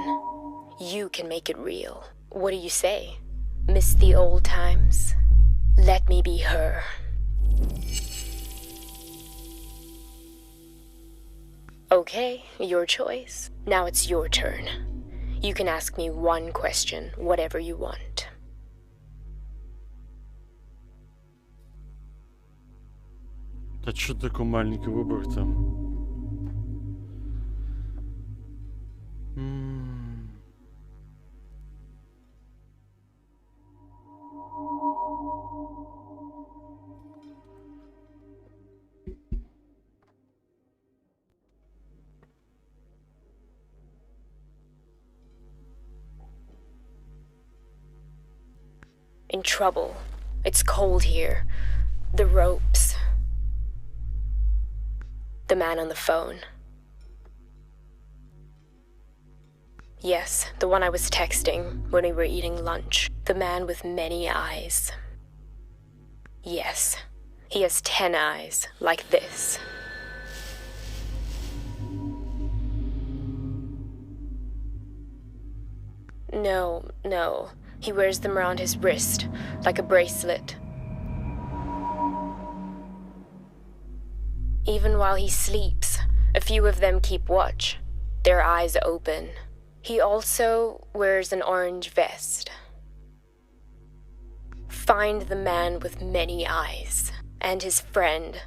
You can make it real. What do you say? Miss the old times? Let me be her. Okay, your choice. Now it's your turn. You can ask me one question, whatever you want. Да что такой маленький выбор-то? In trouble. It's cold here. The ropes. The man on the phone. Yes, the one I was texting when we were eating lunch. The man with many eyes. Yes, he has 10 eyes, like this. No. He wears them around his wrist, like a bracelet. Even while he sleeps, a few of them keep watch, their eyes open. He also wears an orange vest. Find the man with many eyes, and his friend,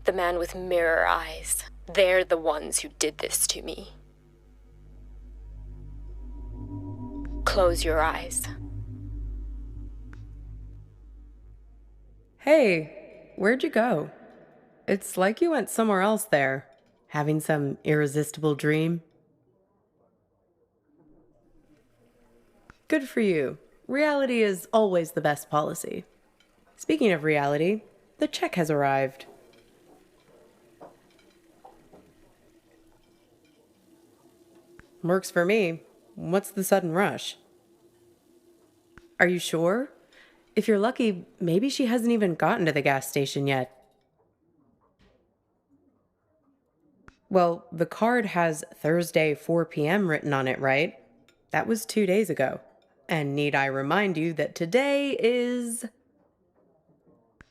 the man with mirror eyes. They're the ones who did this to me. Close your eyes. Hey, where'd you go? It's like you went somewhere else there, having some irresistible dream. Good for you. Reality is always the best policy. Speaking of reality, the check has arrived. Works for me. What's the sudden rush? Are you sure? If you're lucky, maybe she hasn't even gotten to the gas station yet. Well, the card has Thursday 4 p.m. written on it, right? That was 2 days ago. And need I remind you that today is...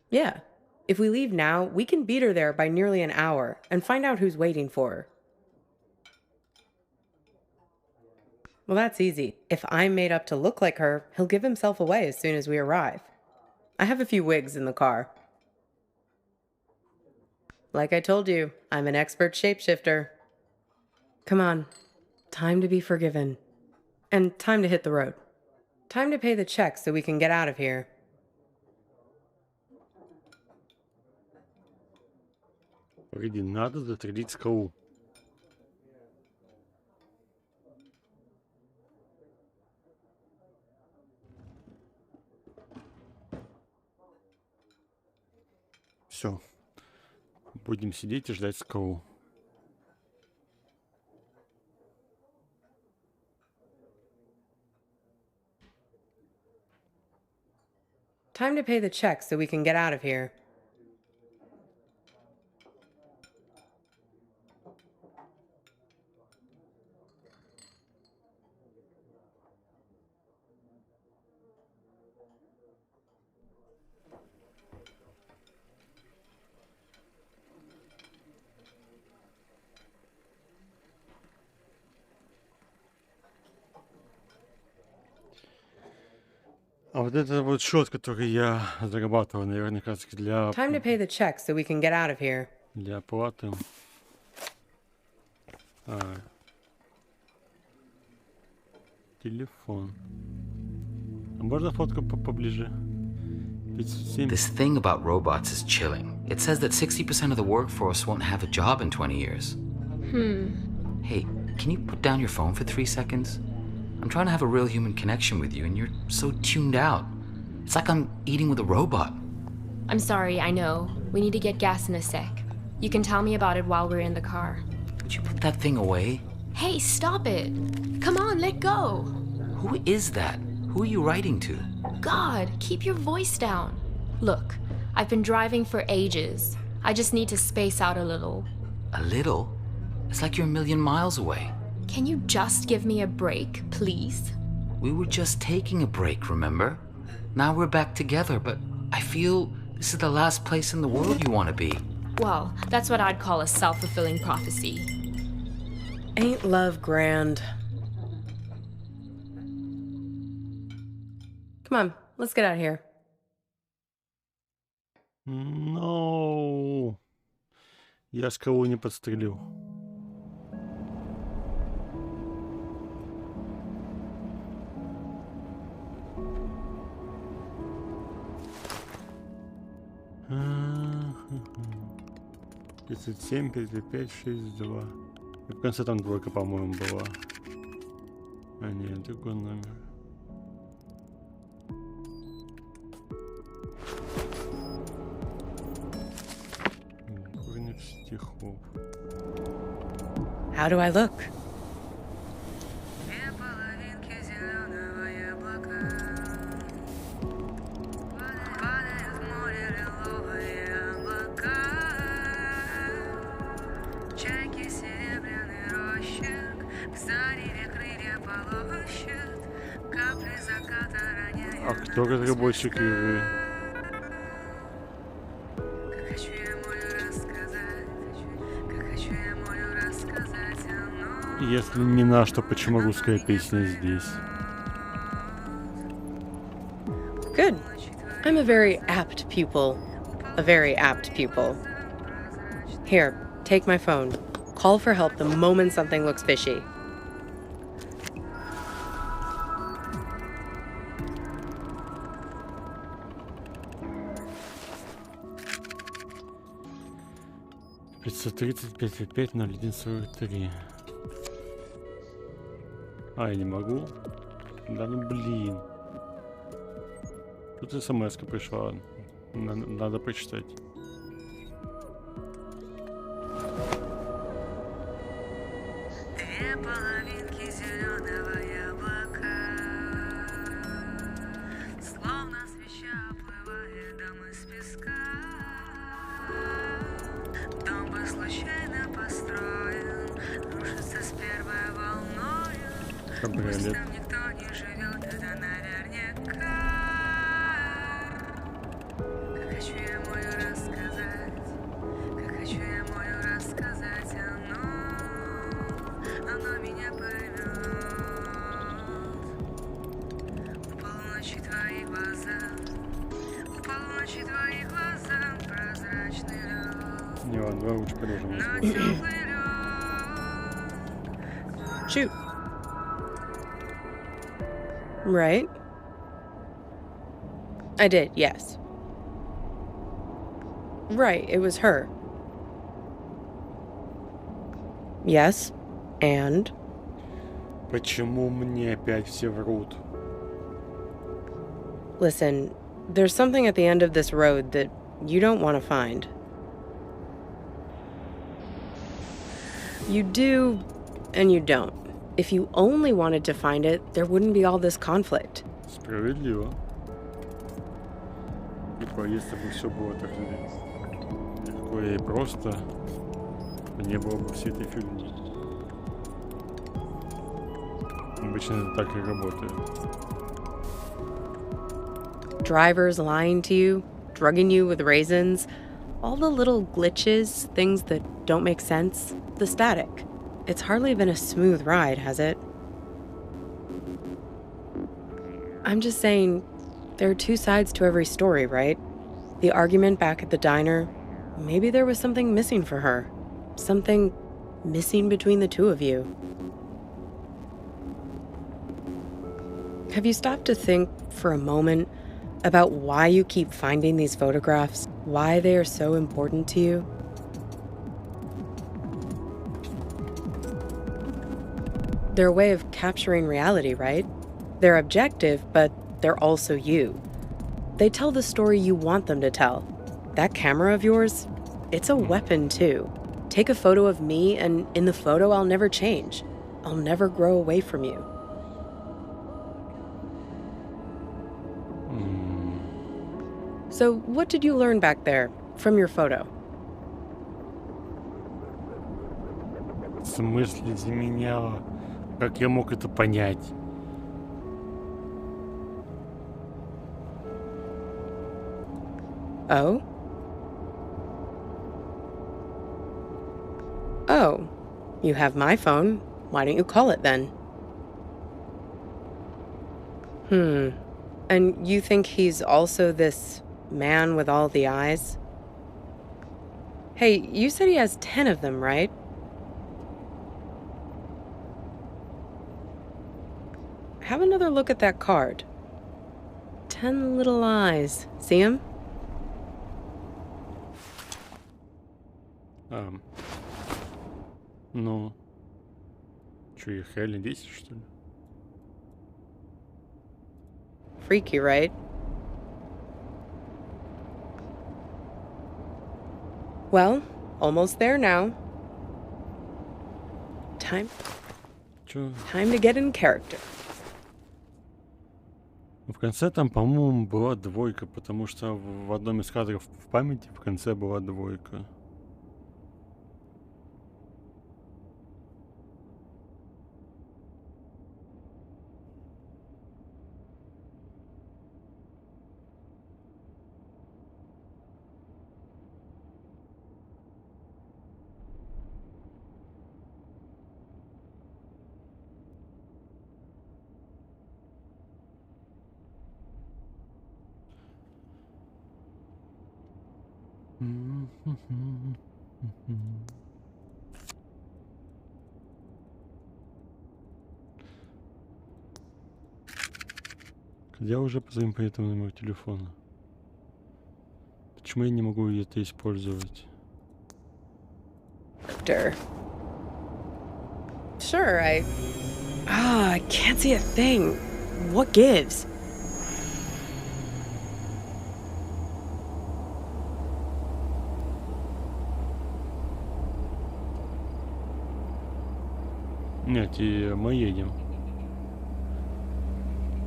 Yeah. If we leave now, we can beat her there by nearly an hour and find out who's waiting for her. Well, that's easy. If I'm made up to look like her, he'll give himself away as soon as we arrive. I have a few wigs in the car. Like I told you, I'm an expert shapeshifter. Come on. Time to be forgiven. And time to hit the road. Time to pay the check so we can get out of here. Погоди, надо застрелить скалу. Все. Будем сидеть и ждать скалу. Time to pay the check so we can get out of here. А вот это вот счет, который я зарабатываю, наверное, как раз для Time to pay the check so we can get out of here. для оплаты. Телефон. А можно фотку поближе? 57. This thing about robots is chilling. It says that 60% of the workforce won't have a job in 20 years. Hey, can you put down your phone for 3 seconds? I'm trying to have a real human connection with you, and you're so tuned out. It's like I'm eating with a robot. I'm sorry, I know. We need to get gas in a sec. You can tell me about it while we're in the car. Would you put that thing away? Hey, stop it! Come on, let go! Who is that? Who are you writing to? God, keep your voice down. Look, I've been driving for ages. I just need to space out a little. A little? It's like you're a million miles away. Can you just give me a break, please? We were just taking a break, remember? Now we're back together, but I feel this is the last place in the world you want to be. Well, that's what I'd call a self-fulfilling prophecy. Ain't love grand? Come on, let's get out of here. No. Я скалу не подстрелил. — 37, 55, 62. И в конце там двойка, по-моему, была. А нет, другой номер. Сборник стихов. How do I look? А кто разработчик игры? Если не наш, то почему русская песня здесь? Good. I'm a very apt pupil. A very apt pupil. Here, take my phone. Call for help the moment something looks fishy. — 530-55-01-43. А, я не могу. Да ну блин. Тут смс-ка пришла. Надо почитать. Две половинки зеленого яблока, словно свеча оплывает дом из песка. Дом был случайно построен, рушится с первой волною. Пусть там никто не живет, это наверняка. Как хочу я мою рассказать, как хочу я мою рассказать, оно меня поймет. У полуночи твои глаза, у полуночи твои глаза прозрачный лед. Не, ладно, давай лучше продолжим. Но теплый лед. Shoot. Right? I did, yes. Right, it was her. Yes, and? Почему мне опять все врут? Listen, there's something at the end of this road that you don't want to find. You do, and you don't. If you only wanted to find it, there wouldn't be all this conflict. Справедливо. Типа, если бы все было так легко и просто, не было бы всей этой фигни. Обычно это так и работает. Drivers lying to you, drugging you with raisins, all the little glitches, things that don't make sense, the static. It's hardly been a smooth ride, has it? I'm just saying, there are two sides to every story, right? The argument back at the diner, maybe there was something missing for her. Something missing between the two of you. Have you stopped to think for a moment about why you keep finding these photographs? Why they are so important to you? They're a way of capturing reality, right? They're objective, but they're also you. They tell the story you want them to tell. That camera of yours, it's a weapon too. Take a photo of me, and in the photo, I'll never change. I'll never grow away from you. So, what did you learn back there from your photo? В смысле заменяла? Как я мог это понять? Oh? Oh, you have my phone. Why don't you call it then? And you think he's also this man with all the eyes? Hey, you said he has 10 of them, right? Have another look at that card. 10 little eyes. See him? Ну, что, их реально 10, что ли? Freaky, right? Well, almost there now. Time to get in character. В конце там, по-моему, была двойка, потому что в одном из кадров в памяти в конце была двойка. Я уже позвоним по этому номеру телефона. Почему я не могу это использовать? Sure, I can't see a thing. What gives? Нет, и мы едем.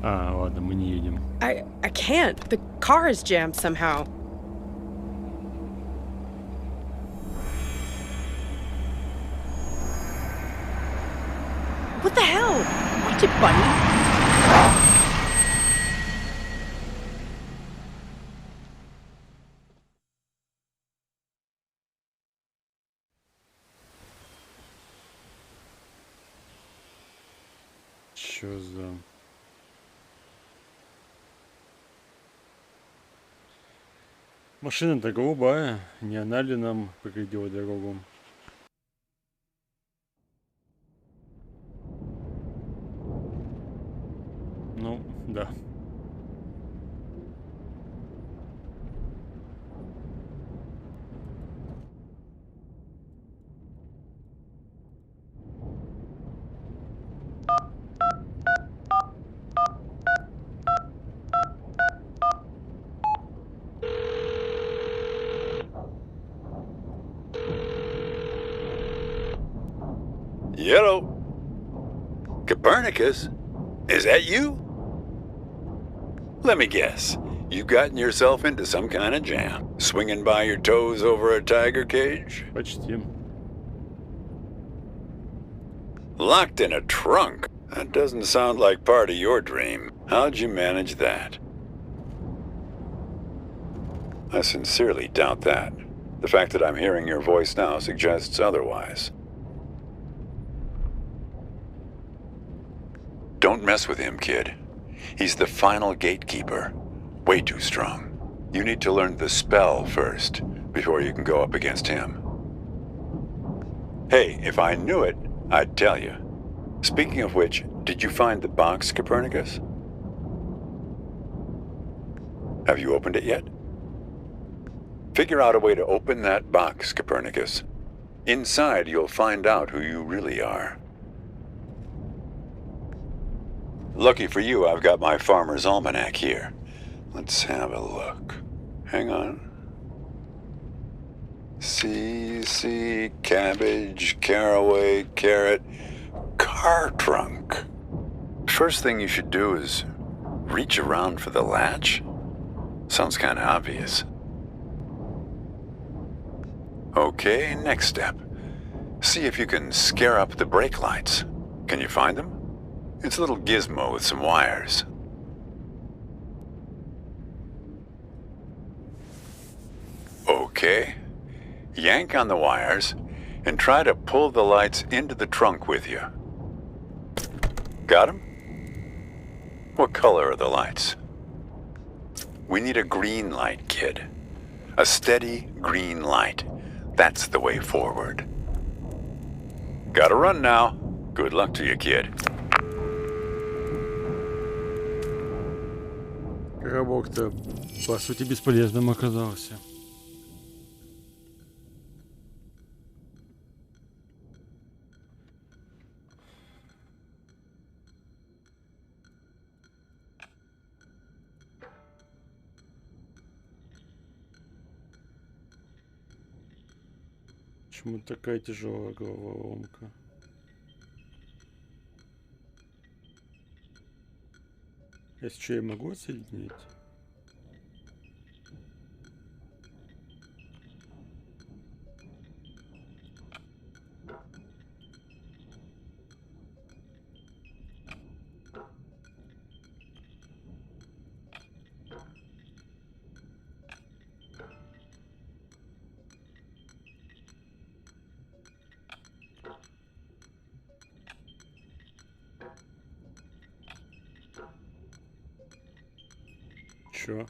А, ладно, мы не едем. I can't. The car is jammed somehow. What the hell? Watch it, buddy. Чё за... Машина-то голубая. Не она ли нам преградила дорогу? Ну, да. Yellow. Copernicus? Is that you? Let me guess. You've gotten yourself into some kind of jam. Swinging by your toes over a tiger cage? Почти. Locked in a trunk? That doesn't sound like part of your dream. How'd you manage that? I sincerely doubt that. The fact that I'm hearing your voice now suggests otherwise. Don't mess with him, kid. He's the final gatekeeper. Way too strong. You need to learn the spell first, before you can go up against him. Hey, if I knew it, I'd tell you. Speaking of which, did you find the box, Copernicus? Have you opened it yet? Figure out a way to open that box, Copernicus. Inside, you'll find out who you really are. Lucky for you, I've got my Farmer's Almanac here. Let's have a look. Hang on. See, cabbage, caraway, carrot, car trunk. First thing you should do is reach around for the latch. Sounds kind of obvious. Okay, next step. See if you can scare up the brake lights. Can you find them? It's a little gizmo with some wires. Okay. Yank on the wires and try to pull the lights into the trunk with you. Got 'em? What color are the lights? We need a green light, kid. A steady green light. That's the way forward. Gotta run now. Good luck to you, kid. Коробок-то, по сути, бесполезным оказался. Почему такая тяжелая головоломка? Если что, я могу отсоединить? Чё?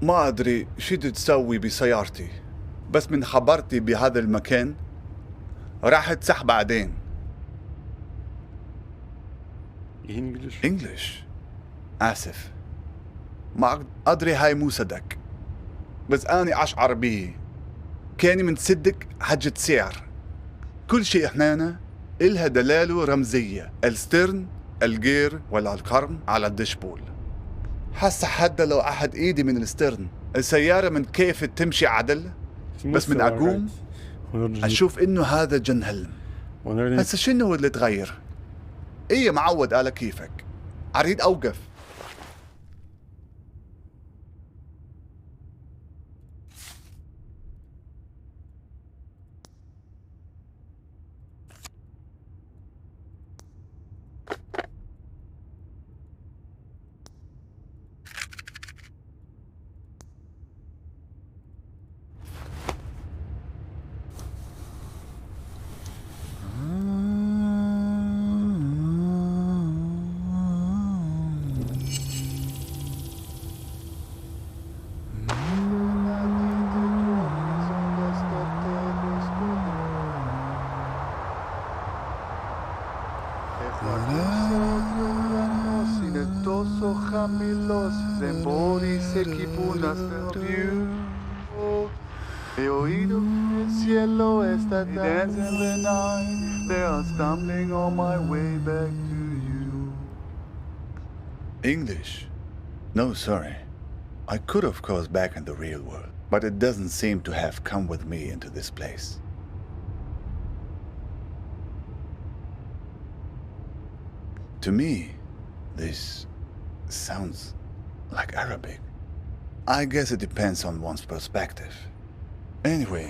ما أدري شو تسوي بسيارتي، بس من خبرتي بهذا المكان راح تسح بعدين. إنجليش. آسف، ما أدري هاي مو صدق، بس أنا أشعر به كاني من صدق حجة سعر. كل شيء هنا إلها دلالة رمزية، السترن، الجير ولا القرن على الدشبول. حس حتى لو أحد إيدي من السترن السيارة من كيف تمشي عدل، بس من أقوم أشوف إنه هذا جنهلم. هسا شنو اللي تغير؟ إيه معود على كيفك، أريد أوقف. He oído el cielo está dancing in the night. They are stumbling on my way back to you. English? No, sorry. I could of course back in the real world, but it doesn't seem to have come with me into this place. To me, this sounds like Arabic. I guess it depends on one's perspective. Anyway,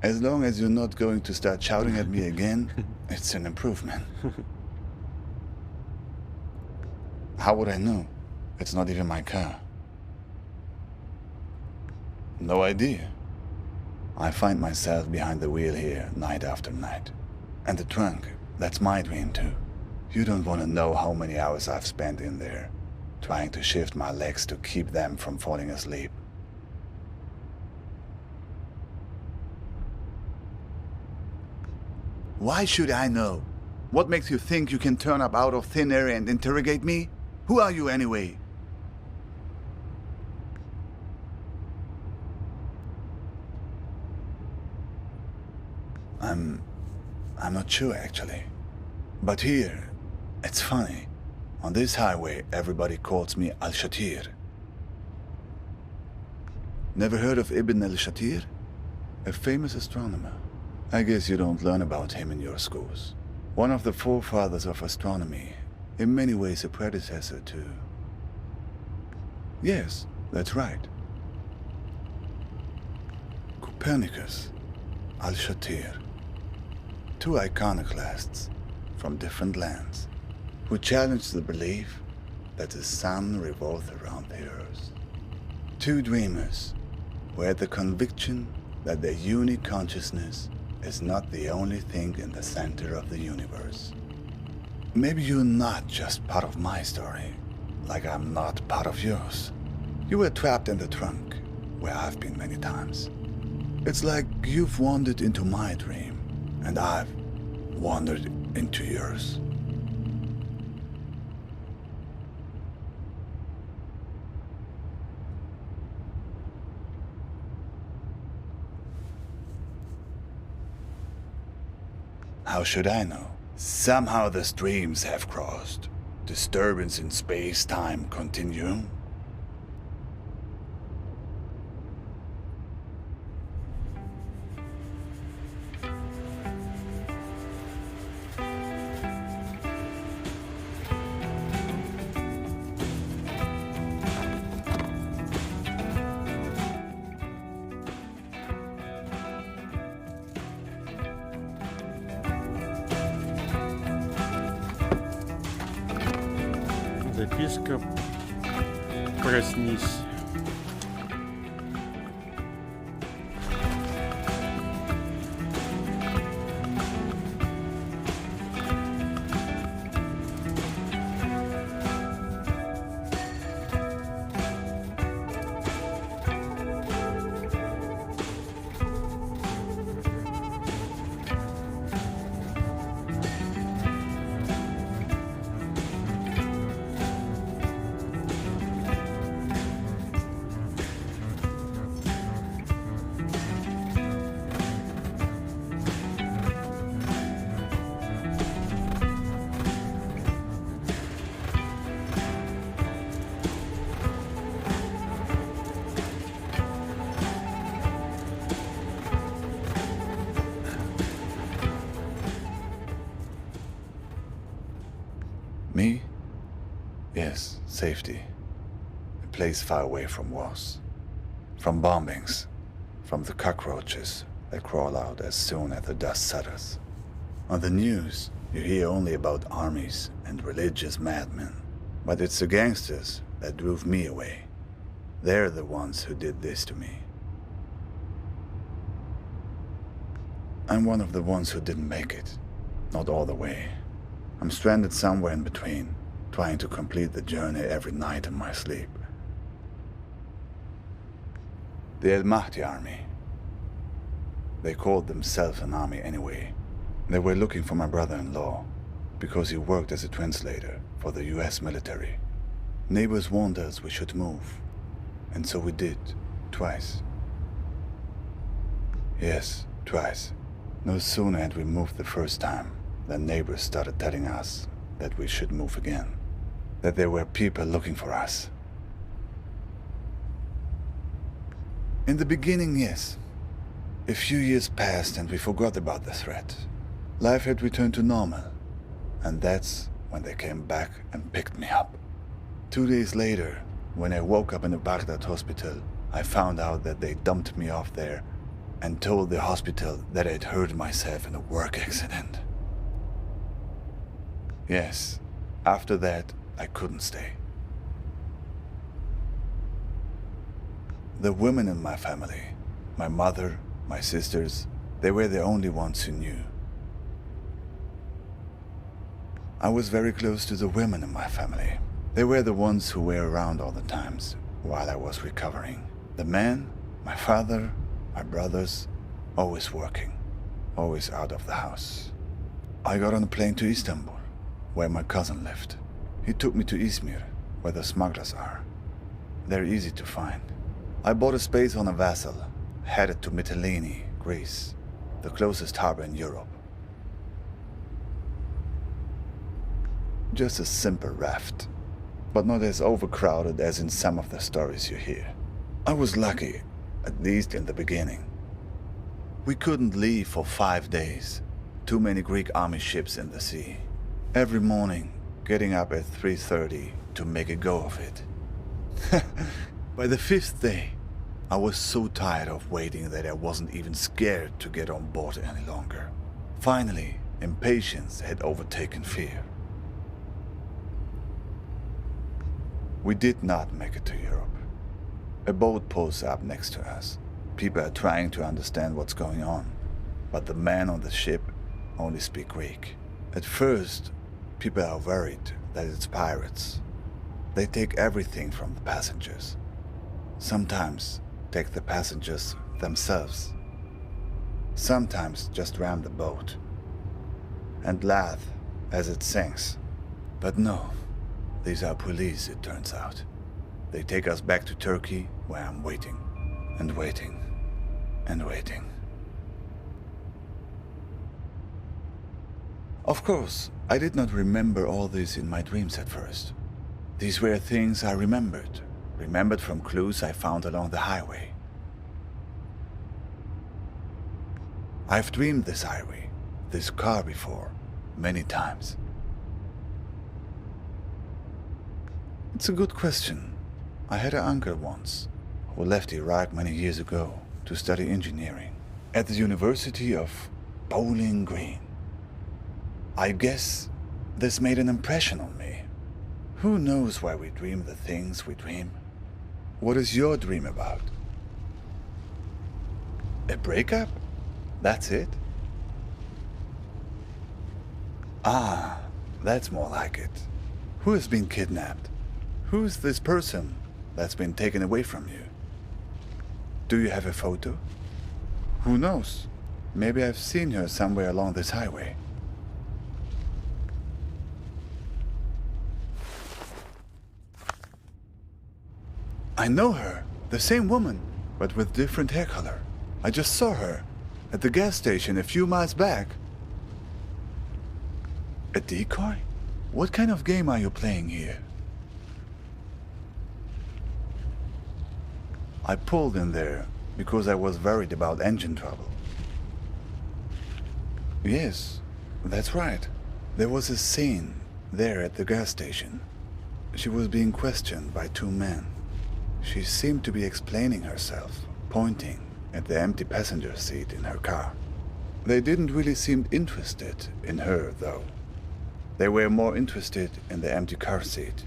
as long as you're not going to start shouting at me again, it's an improvement. How would I know? It's not even my car. No idea. I find myself behind the wheel here night after night. And the trunk, that's my dream too. You don't want to know how many hours I've spent in there, trying to shift my legs to keep them from falling asleep. Why should I know? What makes you think you can turn up out of thin air and interrogate me? Who are you anyway? I'm not sure actually. But here, it's funny. On this highway, everybody calls me Al-Shatir. Never heard of Ibn al-Shatir? A famous astronomer. I guess you don't learn about him in your schools. One of the forefathers of astronomy, in many ways a predecessor to... Yes, that's right. Copernicus, Al-Shatir. Two iconoclasts from different lands who challenged the belief that the sun revolves around the earth. Two dreamers who had the conviction that their unique consciousness is not the only thing in the center of the universe. Maybe you're not just part of my story, like I'm not part of yours. You were trapped in the trunk, where I've been many times. It's like you've wandered into my dream, and I've wandered into yours. How should I know? Somehow the streams have crossed. Disturbance in space-time continuum. Записка «Проснись». me? Yes, safety. A place far away from wars. From bombings. From the cockroaches that crawl out as soon as the dust settles. On the news, you hear only about armies and religious madmen. But it's the gangsters that drove me away. They're the ones who did this to me. I'm one of the ones who didn't make it. Not all the way. I'm stranded somewhere in between, trying to complete the journey every night in my sleep. The El Mahdi army. They called themselves an army anyway. They were looking for my brother-in-law, because he worked as a translator for the US military. Neighbors warned us we should move, and so we did, twice. Yes, twice. No sooner had we moved the first time than neighbors started telling us that we should move again, that there were people looking for us. In the beginning, yes. A few years passed and we forgot about the threat. Life had returned to normal, and that's when they came back and picked me up. 2 days later, when I woke up in a Baghdad hospital, I found out that they dumped me off there and told the hospital that I'd hurt myself in a work accident. Yes, after that, I couldn't stay. The women in my family, my mother, my sisters, they were the only ones who knew. I was very close to the women in my family. They were the ones who were around all the times while I was recovering. The men, my father, my brothers, always working, always out of the house. I got on a plane to Istanbul, where my cousin lived. He took me to Izmir, where the smugglers are. They're easy to find. I bought a space on a vessel, headed to Mytilene, Greece, the closest harbor in Europe. Just a simple raft, but not as overcrowded as in some of the stories you hear. I was lucky, at least in the beginning. We couldn't leave for 5 days. Too many Greek army ships in the sea. Every morning, getting up at 3:30 to make a go of it. By the 5th day, I was so tired of waiting that I wasn't even scared to get on board any longer. Finally, impatience had overtaken fear. We did not make it to Europe. A boat pulls up next to us. People are trying to understand what's going on, but the men on the ship only speak Greek. At first, people are worried that it's pirates. They take everything from the passengers. Sometimes take the passengers themselves. Sometimes just ram the boat and laugh as it sinks. But no, these are police, it turns out. They take us back to Turkey, where I'm waiting, and waiting, and waiting. Of course, I did not remember all this in my dreams at first. These were things I remembered from clues I found along the highway. I've dreamed this highway, this car before, many times. It's a good question. I had an uncle once, who left Iraq many years ago to study engineering at the University of Bowling Green. I guess this made an impression on me. Who knows why we dream the things we dream? What is your dream about? A breakup? That's it? Ah, that's more like it. Who has been kidnapped? Who's this person that's been taken away from you? Do you have a photo? Who knows? Maybe I've seen her somewhere along this highway. I know her, the same woman, but with different hair color. I just saw her at the gas station a few miles back. A decoy? What kind of game are you playing here? I pulled in there because I was worried about engine trouble. Yes, that's right. There was a scene there at the gas station. She was being questioned by two men. She seemed to be explaining herself, pointing at the empty passenger seat in her car. They didn't really seem interested in her, though. They were more interested in the empty car seat.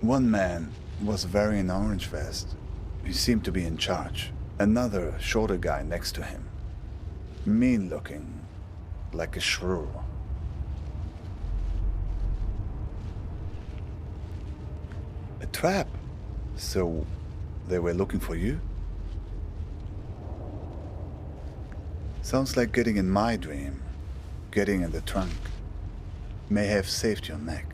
One man was wearing an orange vest. He seemed to be in charge. Another, shorter guy next to him. Mean-looking, like a shrew. A trap? So they were looking for you? Sounds like getting in my dream. Getting in the trunk. May have saved your neck.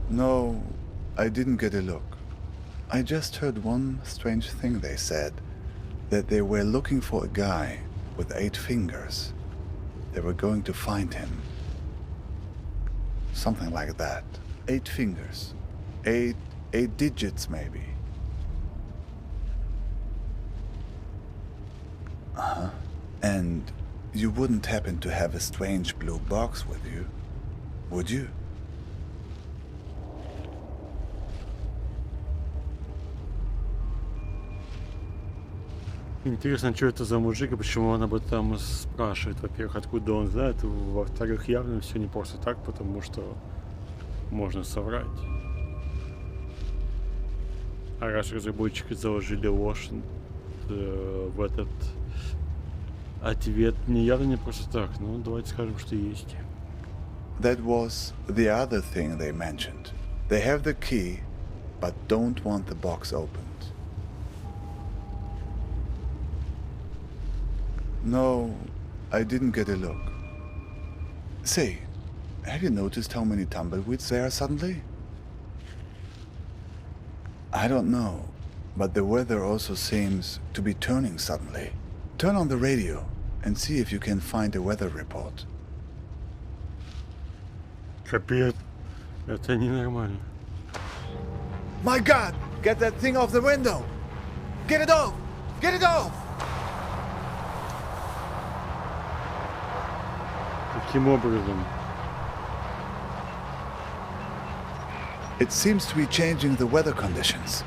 No, I didn't get a look. I just heard one strange thing they said. That they were looking for a guy with 8 fingers. They were going to find him. Something like that. 8 fingers. 8 digits, maybe. Uh-huh. And you wouldn't happen to have a strange blue box with you, would you? Интересно, что это за мужик и почему он об этом спрашивает. Во-первых, откуда он знает, во-вторых, явно все не просто так, потому что можно соврать. А раз разработчики заложили ложь в этот ответ, явно не просто так. Ну, давайте скажем, что есть. That was the other thing they mentioned. They have the key, but don't want the box opened. No, I didn't get a look. Say, have you noticed how many tumbleweeds there are suddenly? I don't know, but the weather also seems to be turning suddenly. Turn on the radio and see if you can find a weather report. Капец, это ненормально. My God! Get that thing off the window! Get it off! Get it off! Каким образом? It seems to be changing the weather conditions.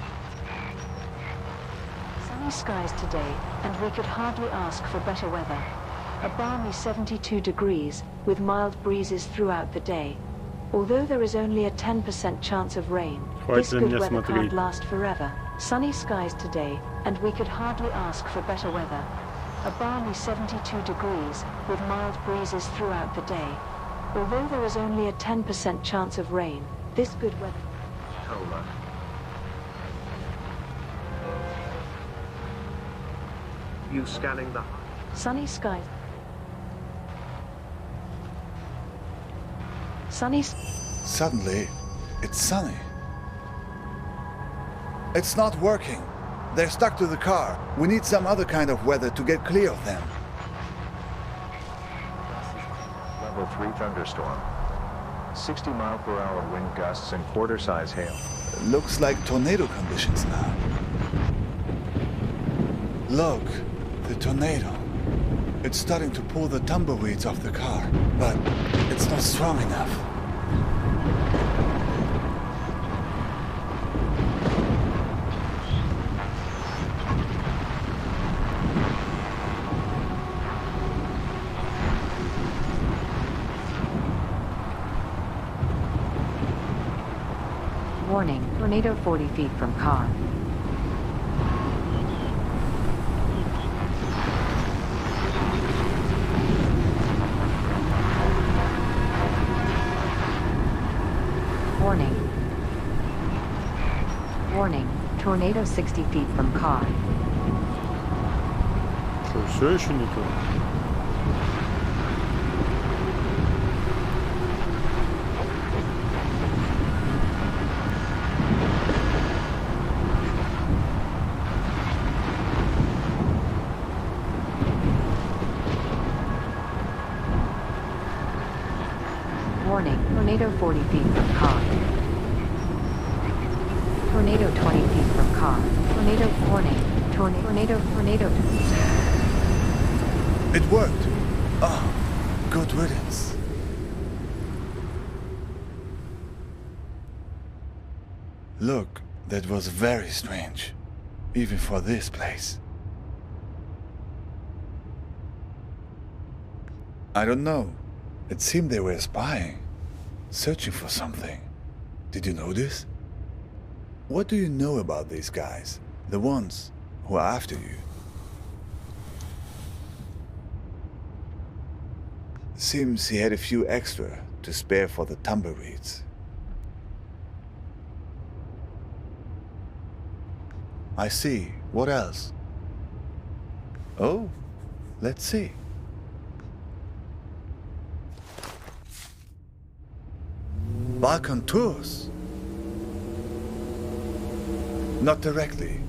Sunny skies today, and we could hardly ask for better weather. A balmy 72 degrees, with mild breezes throughout the day. Although there is only a 10% chance of rain, this good weather can't last forever. Sunny skies today, and we could hardly ask for better weather. A balmy 72 degrees, with mild breezes throughout the day. Although there is only a 10% chance of rain, this good weather... You scanning the... Sunny skies... Sunny... Suddenly, it's sunny. It's not working. They're stuck to the car. We need some other kind of weather to get clear of them. Level 3 thunderstorm. 60 mile per hour wind gusts and quarter-size hail. Looks like tornado conditions now. Look, the tornado. It's starting to pull the tumbleweeds off the car, but it's not strong enough. Warning, tornado 40 feet from car. Warning. Warning, tornado 60 feet from car. Что, все еще не то? Warning, tornado 40 feet from car. Tornado 20 feet from car. Tornado warning. Tornado. It worked! Ah, good riddance. Look, that was very strange. Even for this place. I don't know. It seemed they were spying. Searching for something. Did you notice? What do you know about these guys? The ones who are after you? Seems he had a few extra to spare for the tumbleweeds. I see. What else? Oh, let's see. Balkan tours? Not directly,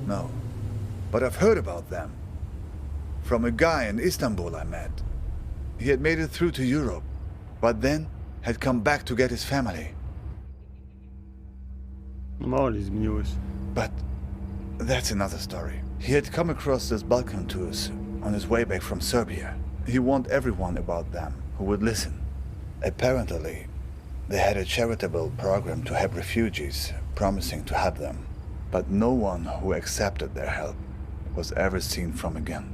no. But I've heard about them. From a guy in Istanbul I met. He had made it through to Europe, but then had come back to get his family. But that's another story. He had come across those Balkan tours on his way back from Serbia. He warned everyone about them who would listen. Apparently, they had a charitable program to help refugees, promising to help them. But no one who accepted their help was ever seen from again.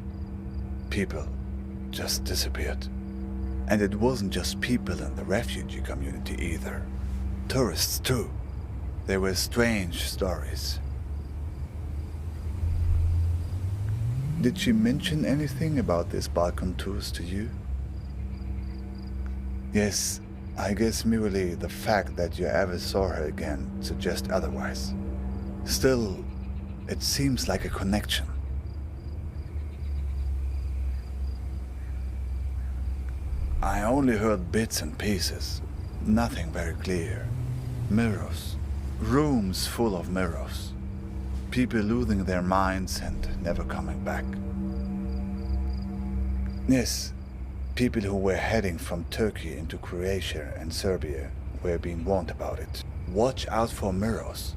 People just disappeared. And it wasn't just people in the refugee community either. Tourists too. There were strange stories. Did she mention anything about these Balkan tours to you? Yes, I guess merely the fact that you ever saw her again suggests otherwise. Still, it seems like a connection. I only heard bits and pieces, nothing very clear. Mirrors, rooms full of mirrors. People losing their minds and never coming back. Yes, people who were heading from Turkey into Croatia and Serbia were being warned about it. Watch out for mirrors.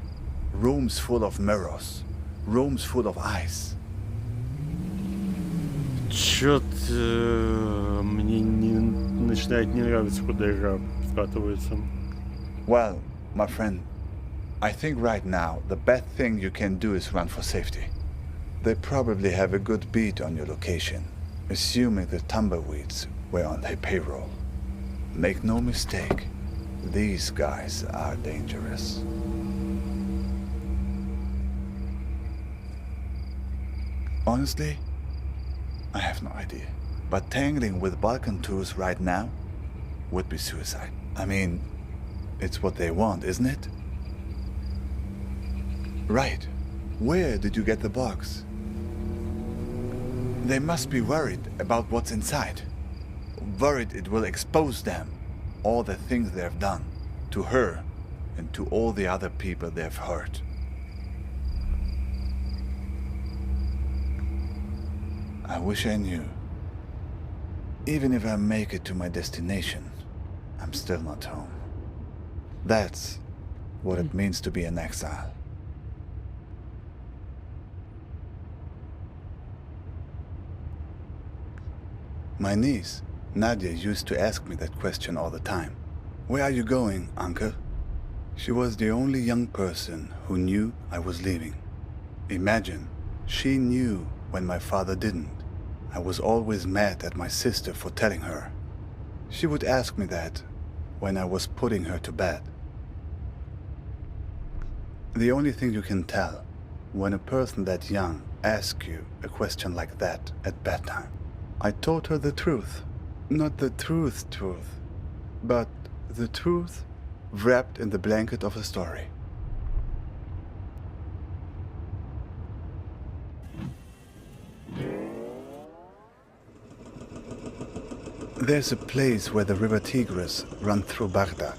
Rooms full of mirrors. Rooms full of ice. Чё-то мне начинает не нравиться, куда игра скатывается. Well, my friend, I think right now the best thing you can do is run for safety. They probably have a good beat on your location, assuming the tumbleweeds were on their payroll. Make no mistake, these guys are dangerous. Honestly, I have no idea. But tangling with Balkan tours right now would be suicide. I mean, it's what they want, isn't it? Right. Where did you get the box? They must be worried about what's inside. Worried it will expose them, all the things they've done, to her and to all the other people they've hurt. I wish I knew. Even if I make it to my destination, I'm still not home. That's what it means to be an exile. My niece, Nadia, used to ask me that question all the time. Where are you going, uncle? She was the only young person who knew I was leaving. Imagine, she knew when my father didn't. I was always mad at my sister for telling her. She would ask me that when I was putting her to bed. The only thing you can tell when a person that young asks you a question like that at bedtime. I told her the truth. Not the truth, but the truth wrapped in the blanket of a story. There's a place where the river Tigris runs through Baghdad.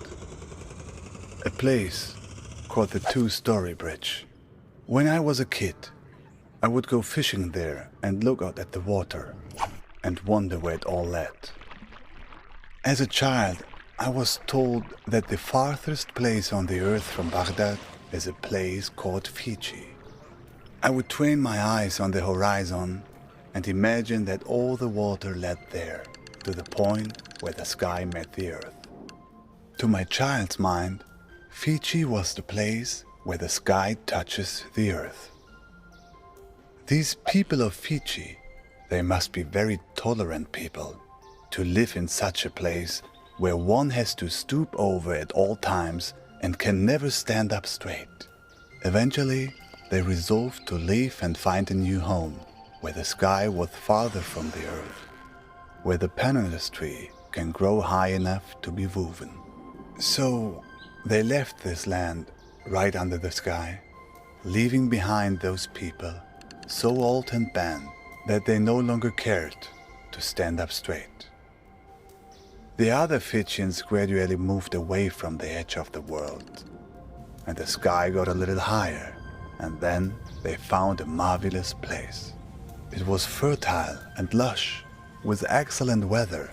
A place called the Two-Story Bridge. When I was a kid, I would go fishing there and look out at the water and wonder where it all led. As a child, I was told that the farthest place on the earth from Baghdad is a place called Fiji. I would train my eyes on the horizon and imagine that all the water led there, to the point where the sky met the earth. To my child's mind, Fiji was the place where the sky touches the earth. These people of Fiji, they must be very tolerant people, to live in such a place where one has to stoop over at all times and can never stand up straight. Eventually, they resolved to leave and find a new home, where the sky was farther from the earth, where the pandanus tree can grow high enough to be woven. So they left this land right under the sky, leaving behind those people so old and bent that they no longer cared to stand up straight. The other Fijians gradually moved away from the edge of the world, and the sky got a little higher, and then they found a marvelous place. It was fertile and lush, with excellent weather,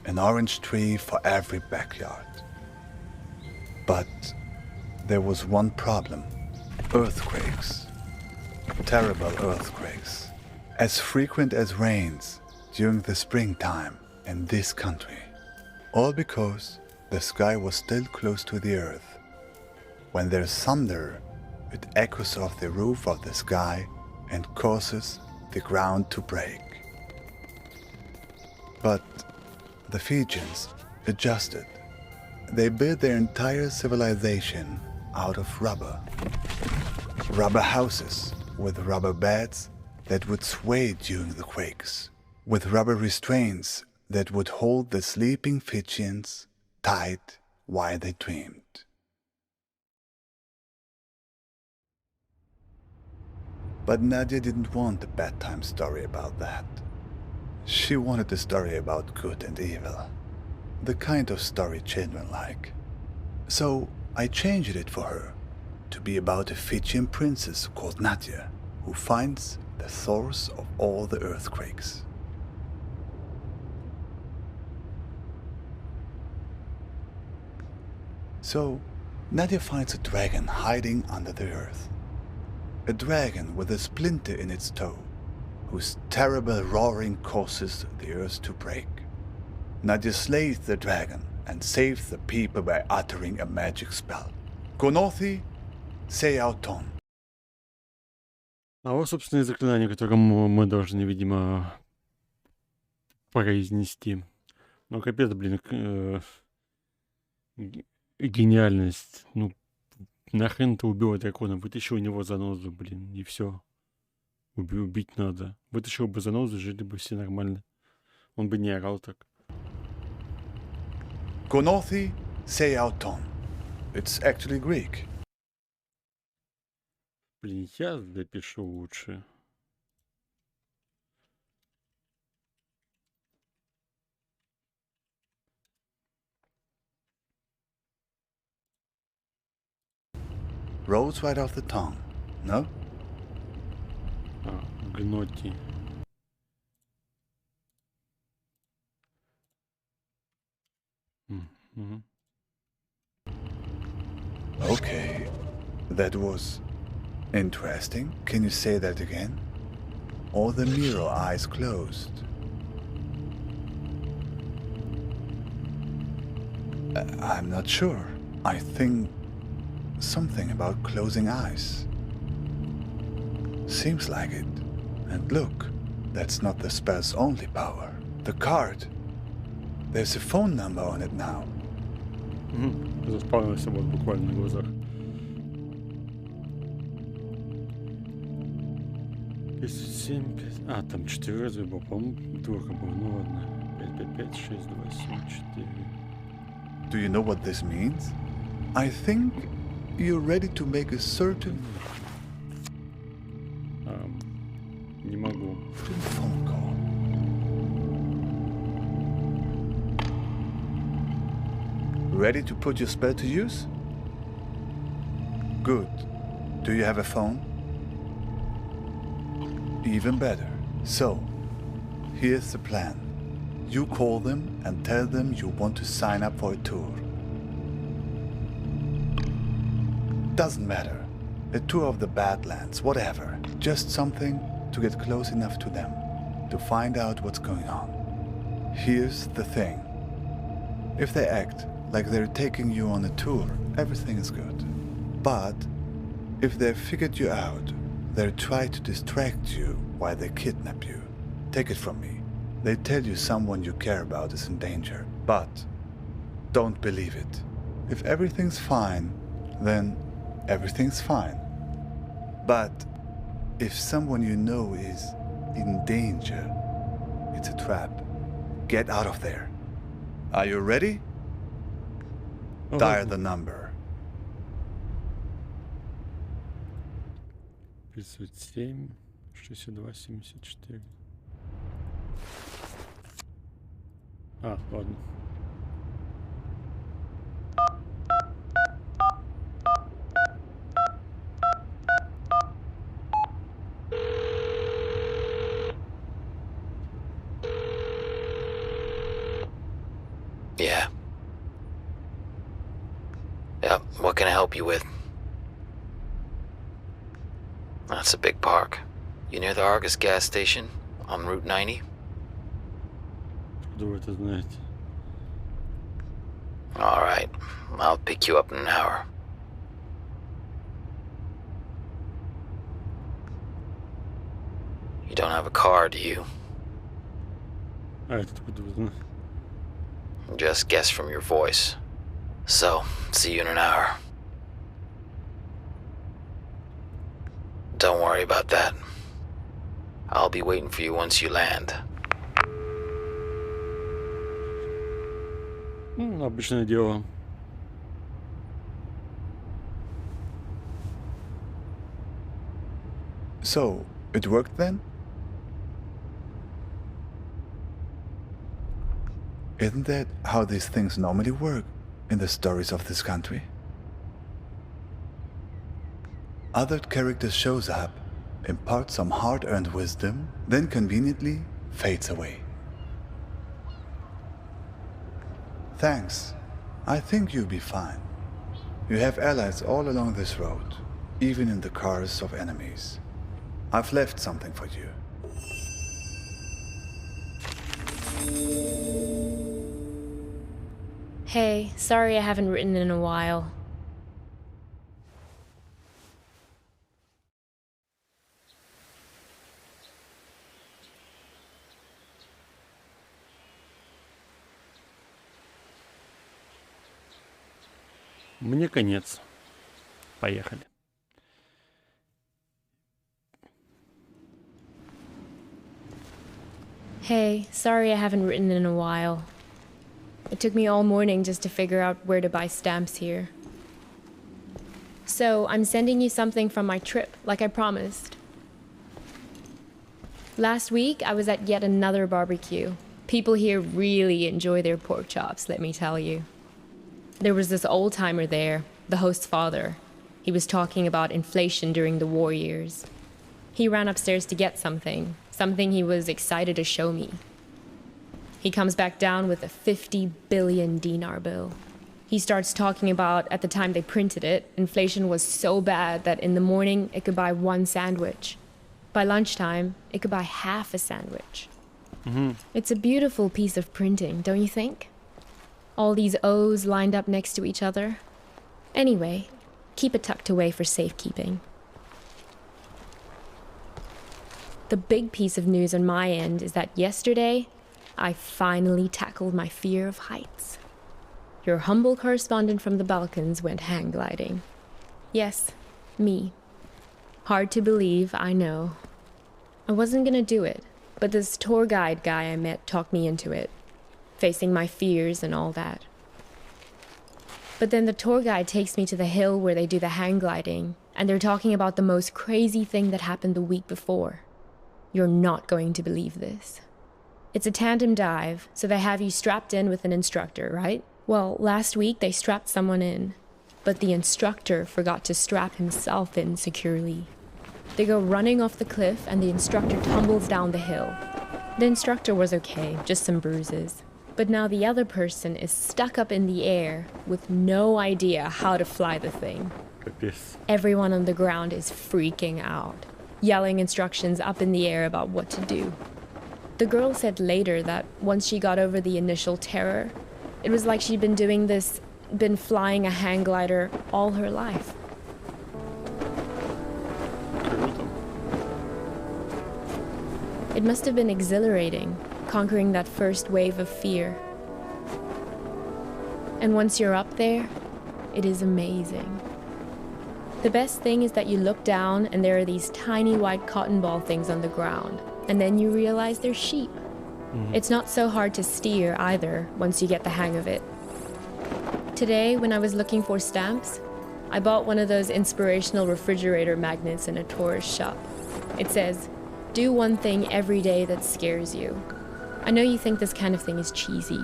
an orange tree for every backyard. But there was one problem: earthquakes. Terrible earthquakes, as frequent as rains during the springtime in this country. All because the sky was still close to the earth. When there's thunder, it echoes off the roof of the sky and causes the ground to break. But the Fijians adjusted. They built their entire civilization out of rubber. Rubber houses with rubber beds that would sway during the quakes, with rubber restraints that would hold the sleeping Fijians tight while they dreamed. But Nadia didn't want a bedtime story about that. She wanted a story about good and evil, the kind of story children like. So I changed it for her to be about a Fijian princess called Nadia, who finds the source of all the earthquakes. So, Nadia finds a dragon hiding under the earth. A dragon with a splinter in its toe, whose terrible roaring causes the earth to break. Nadia slays the dragon and saves the people by uttering a magic spell. Konothi Seyautон. А вот, собственно, и заклинание, которое мы должны, видимо, произнести. Ну, капец, блин, гениальность. Ну, нахрен ты убил дракона? Вытащил у него занозу, блин, и все. Убить надо. Вытащил бы занозу, жили бы все нормально. Он бы не орал так. Konothi Seyautón. It's actually Greek. Блин, я запишу лучше. Rolls right off the tongue, no? Гноти. Okay, that was interesting. Can you say that again? Or the mirror eyes closed? I'm not sure. I think something about closing eyes. Seems like it. And look, that's not the spell's only power. The card. There's a phone number on it now. Заспавнился вот буквально на глазах. 57, 5... А, там 4 разве было? По-моему, двойка была. Ну ладно. 5, 5, 5, 6, 2, 7, 4. Do you know what this means? I think you're ready to make a certain... Не могу. Phone call. Ready to put your spell to use? Good. Do you have a phone? Even better. So, here's the plan. You call them and tell them you want to sign up for a tour. Doesn't matter. A tour of the Badlands, whatever. Just something to get close enough to them. to find out what's going on. Here's the thing. If they act like they're taking you on a tour, everything is good. But if they've figured you out, they'll try to distract you while they kidnap you. Take it from me. They tell you someone you care about is in danger, but don't believe it. If everything's fine, then everything's fine. But if someone you know is in danger, it's a trap. Get out of there. Are you ready? Dial the number. 507 62 74. А, ладно. Yeah. Yep, what can I help you with? That's a big park. You near the Argus gas station on Route 90? Откуда вы это знаете? Alright, I'll pick you up in an hour. You don't have a car, do you? А это откуда вы знаете? Just guess from your voice. So, see you in an hour. Don't worry about that. I'll be waiting for you once you land. Обычное дело. So, it worked then? Isn't that how these things normally work in the stories of this country? Other character shows up, imparts some hard-earned wisdom, then conveniently fades away. Thanks. I think you'll be fine. You have allies all along this road, even in the cars of enemies. I've left something for you. Hey, sorry I haven't written in a while. Мне конец. Поехали. Hey, sorry I haven't written in a while. It took me all morning just to figure out where to buy stamps here. So, I'm sending you something from my trip, like I promised. Last week, I was at yet another barbecue. People here really enjoy their pork chops, let me tell you. There was this old-timer there, the host's father. He was talking about inflation during the war years. He ran upstairs to get something he was excited to show me. He comes back down with a 50 billion dinar bill. He starts talking about, at the time they printed it, inflation was so bad that in the morning it could buy one sandwich. By lunchtime, it could buy half a sandwich. It's a beautiful piece of printing, don't you think? All these O's lined up next to each other. Anyway, keep it tucked away for safekeeping. The big piece of news on my end is that yesterday, I finally tackled my fear of heights. Your humble correspondent from the Balkans went hang gliding. Yes, me. Hard to believe, I know. I wasn't gonna do it, but this tour guide guy I met talked me into it. Facing my fears and all that. But then the tour guide takes me to the hill where they do the hang gliding, and they're talking about the most crazy thing that happened the week before. You're not going to believe this. It's a tandem dive, so they have you strapped in with an instructor, right? Well, last week they strapped someone in, but the instructor forgot to strap himself in securely. They go running off the cliff and the instructor tumbles down the hill. The instructor was okay, just some bruises. But now the other person is stuck up in the air with no idea how to fly the thing. Everyone on the ground is freaking out, yelling instructions up in the air about what to do. The girl said later that once she got over the initial terror, it was like she'd been flying a hang glider all her life. It must have been exhilarating, conquering that first wave of fear. And once you're up there, it is amazing. The best thing is that you look down and there are these tiny white cotton ball things on the ground, and then you realize they're sheep. It's not so hard to steer either once you get the hang of it. Today, when I was looking for stamps, I bought one of those inspirational refrigerator magnets in a tourist shop. It says, "Do one thing every day that scares you." I know you think this kind of thing is cheesy,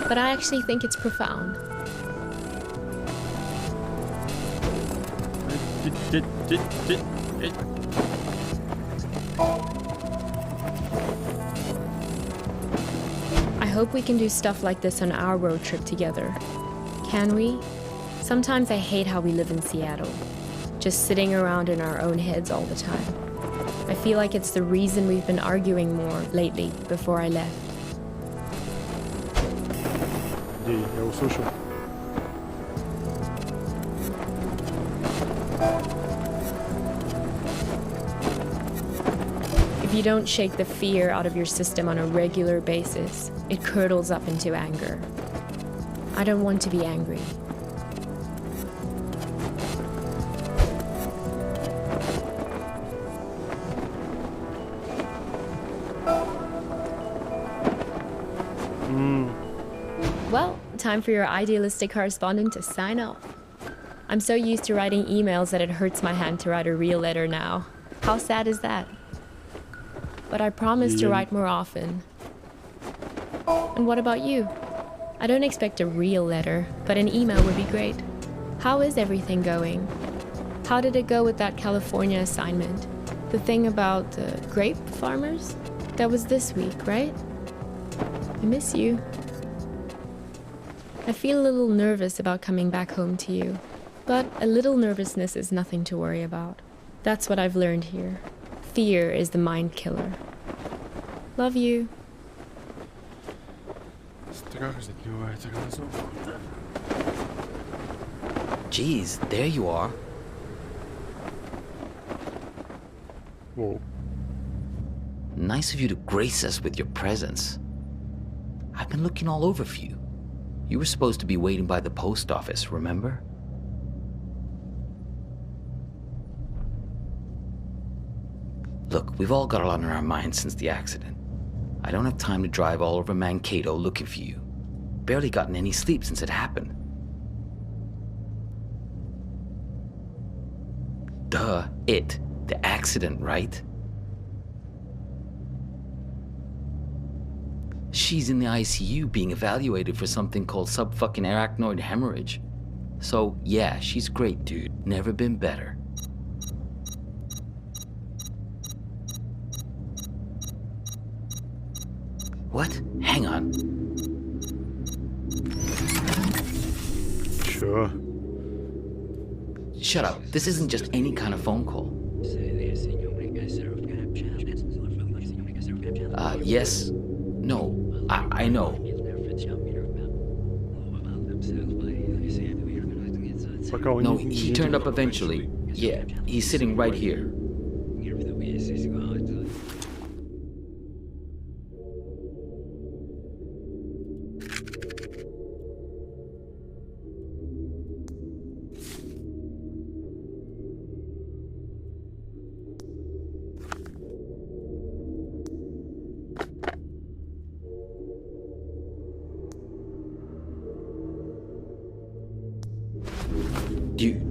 but I actually think it's profound. I hope we can do stuff like this on our road trip together. Can we? Sometimes I hate how we live in Seattle, just sitting around in our own heads all the time. I feel like it's the reason we've been arguing more lately before I left. Я услышал. If you don't shake the fear out of your system on a regular basis, it curdles up into anger. I don't want to be angry. Well, time for your idealistic correspondent to sign off. I'm so used to writing emails that it hurts my hand to write a real letter now. How sad is that? But I promise to write more often. And what about you? I don't expect a real letter, but an email would be great. How is everything going? How did it go with that California assignment? The thing about grape farmers? That was this week, right? I miss you. I feel a little nervous about coming back home to you, but a little nervousness is nothing to worry about. That's what I've learned here. Fear is the mind killer. Love you. Geez, there you are. Whoa. Nice of you to grace us with your presence. I've been looking all over for you. You were supposed to be waiting by the post office, remember? Look, we've all got a lot on our minds since the accident. I don't have time to drive all over Mankato looking for you. Barely gotten any sleep since it happened. Duh, the accident, right? She's in the ICU being evaluated for something called sub-fucking arachnoid hemorrhage. So, yeah, she's great, dude. Never been better. What? Hang on. Sure. Shut up. This isn't just any kind of phone call. Yes. No. I know. No, he turned up eventually. Yeah, he's sitting right here.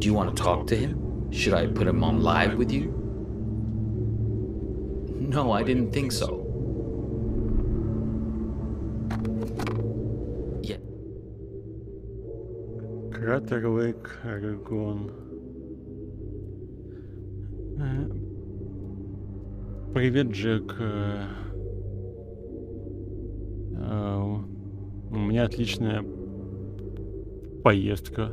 Do you want to talk to him? Should I put him on live with you? No, I didn't think so. Yeah. Кратер Лейк, Орегон. Привет, Джек. У меня отличная поездка.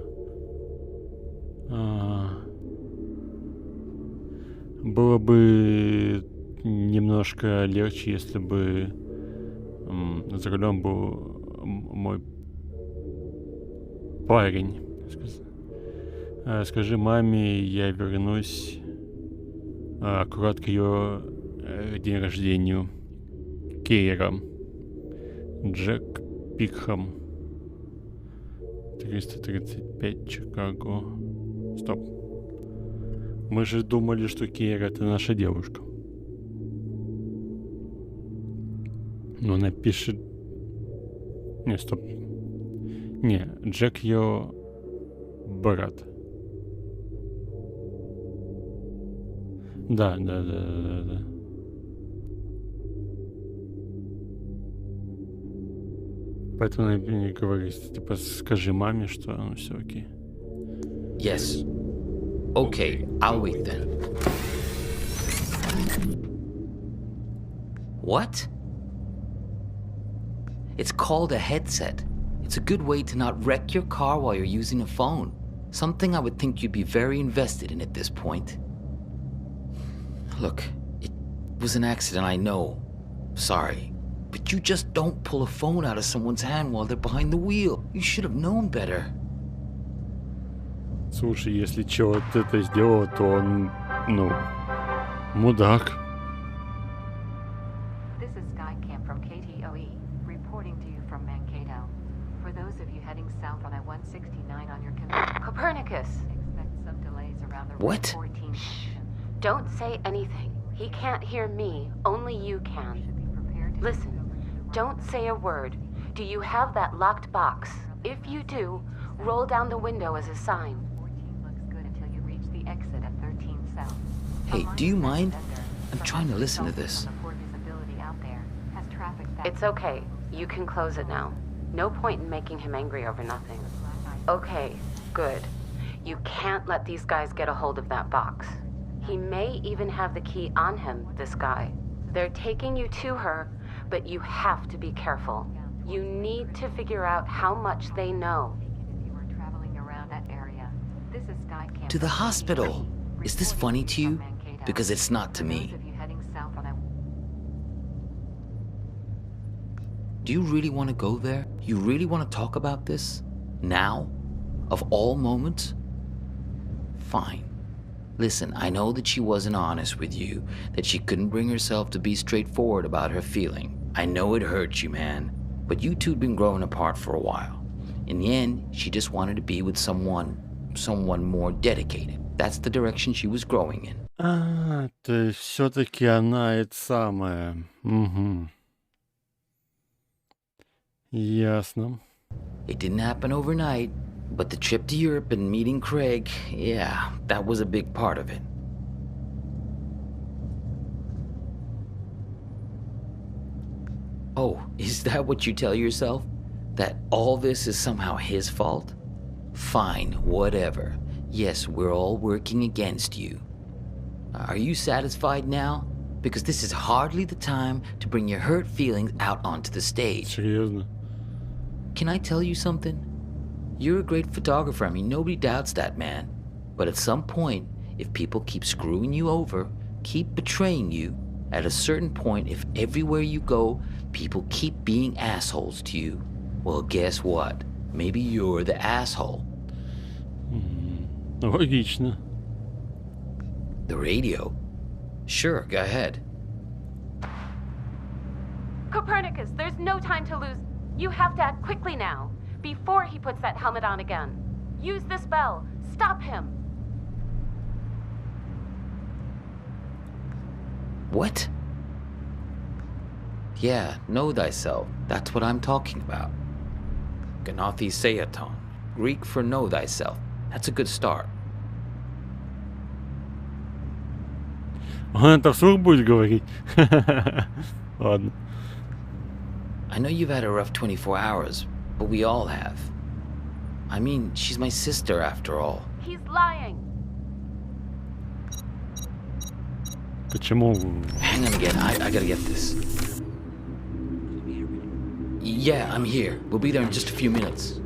Было бы немножко легче, если бы за рулем был мой парень. Скажи маме, я вернусь аккурат к ее день рождения. Кейра. Джек Пикхам. 335 Чикаго. Стоп. Мы же думали, что Кейра это наша девушка. Но она пишет... Не, стоп. Не, Джек ее брат. Да. Поэтому она мне говорит, типа, скажи маме, что ну все окей. Yes. Okay, I'll wait then. What? It's called a headset. It's a good way to not wreck your car while you're using a phone. Something I would think you'd be very invested in at this point. Look, it was an accident, I know. Sorry. But you just don't pull a phone out of someone's hand while they're behind the wheel. You should have known better. Слушай, если чё вот это сделал, то он, ну, мудак. This is Skycam from KTOE, reporting to you from Mankato. For those of you heading south on I-169 on your commute, Copernicus! expect some delays around the What? 14 section. Don't say anything. He can't hear me. Only you can. Listen, don't say a word. Do you have that locked box? If you do, roll down the window as a sign. 14 looks good until you reach the exit at 13 south. Hey, do you mind? I'm trying to listen to this. Poor visibility out there. Has traffic It's okay. You can close it now. No point in making him angry over nothing. Okay, good. You can't let these guys get a hold of that box. He may even have the key on him, this guy. They're taking you to her, but you have to be careful. You need to figure out how much they know. If you were traveling around that area. This is Skycam. To the hospital. Is this funny to you? Because it's not to For me. those of you heading south on I- Do you really want to go there? You really want to talk about this? Now? Of all moments? Fine. Listen, I know that she wasn't honest with you, that she couldn't bring herself to be straightforward about her feeling. I know it hurt you, man, but you two'd been growing apart for a while. In the end, she just wanted to be with someone more dedicated. That's the direction she was growing in. То есть все-таки она это самая. Угу. Ясно. It didn't happen overnight, but the trip to Europe and meeting Craig, yeah, that was a big part of it. Oh, is that what you tell yourself? That all this is somehow his fault? Fine, whatever. Yes, we're all working against you. Are you satisfied now? Because this is hardly the time to bring your hurt feelings out onto the stage. Серьезно? Can I tell you something? You're a great photographer, I mean, nobody doubts that, man. But at some point, if people keep screwing you over, keep betraying you, at a certain point, if everywhere you go, people keep being assholes to you, well, guess what? Maybe you're the asshole. Логично. The radio? Sure, go ahead. Copernicus, there's no time to lose. You have to act quickly now, before he puts that helmet on again. Use this bell. Stop him. What? Yeah, know thyself. That's what I'm talking about. Gnathi Seaton. Greek for know thyself. That's a good start. Он это вслух будет говорить? Ладно. I know you've had a rough 24 hours, but we all have. I mean, she's my sister after all. He's lying. Почему? Hang on again, I gotta get this. Yeah, I'm here. We'll be there in just a few minutes.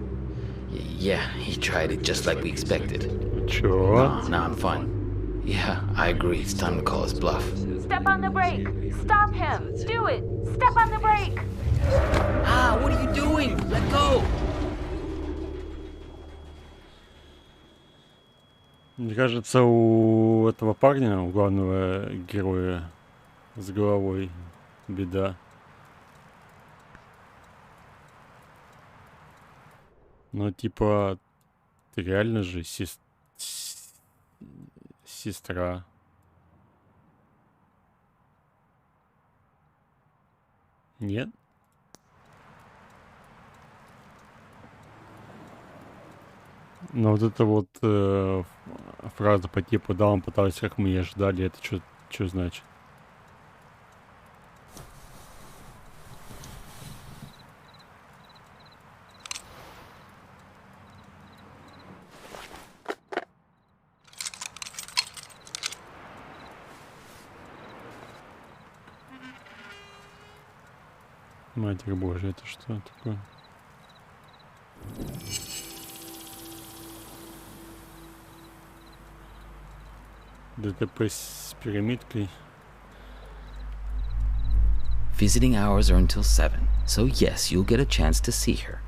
Yeah, he tried it just like we expected. Чё? No, I'm fine. Yeah, I agree. It's time to call his bluff. Step on the brake! Stop him! Do it! Step on the brake! Ah, what are you doing? Let go! Мне кажется, у этого парня, у главного героя, с головой беда. Ну, типа, ты реально же сестра. Нет? Но вот эта вот фраза по типу «да, он пытался, как мы и ожидали», это что значит? Матерь Божья, это что такое? ДТП с пирамидкой. Visiting hours are until 7, so yes, you'll get a chance to see her.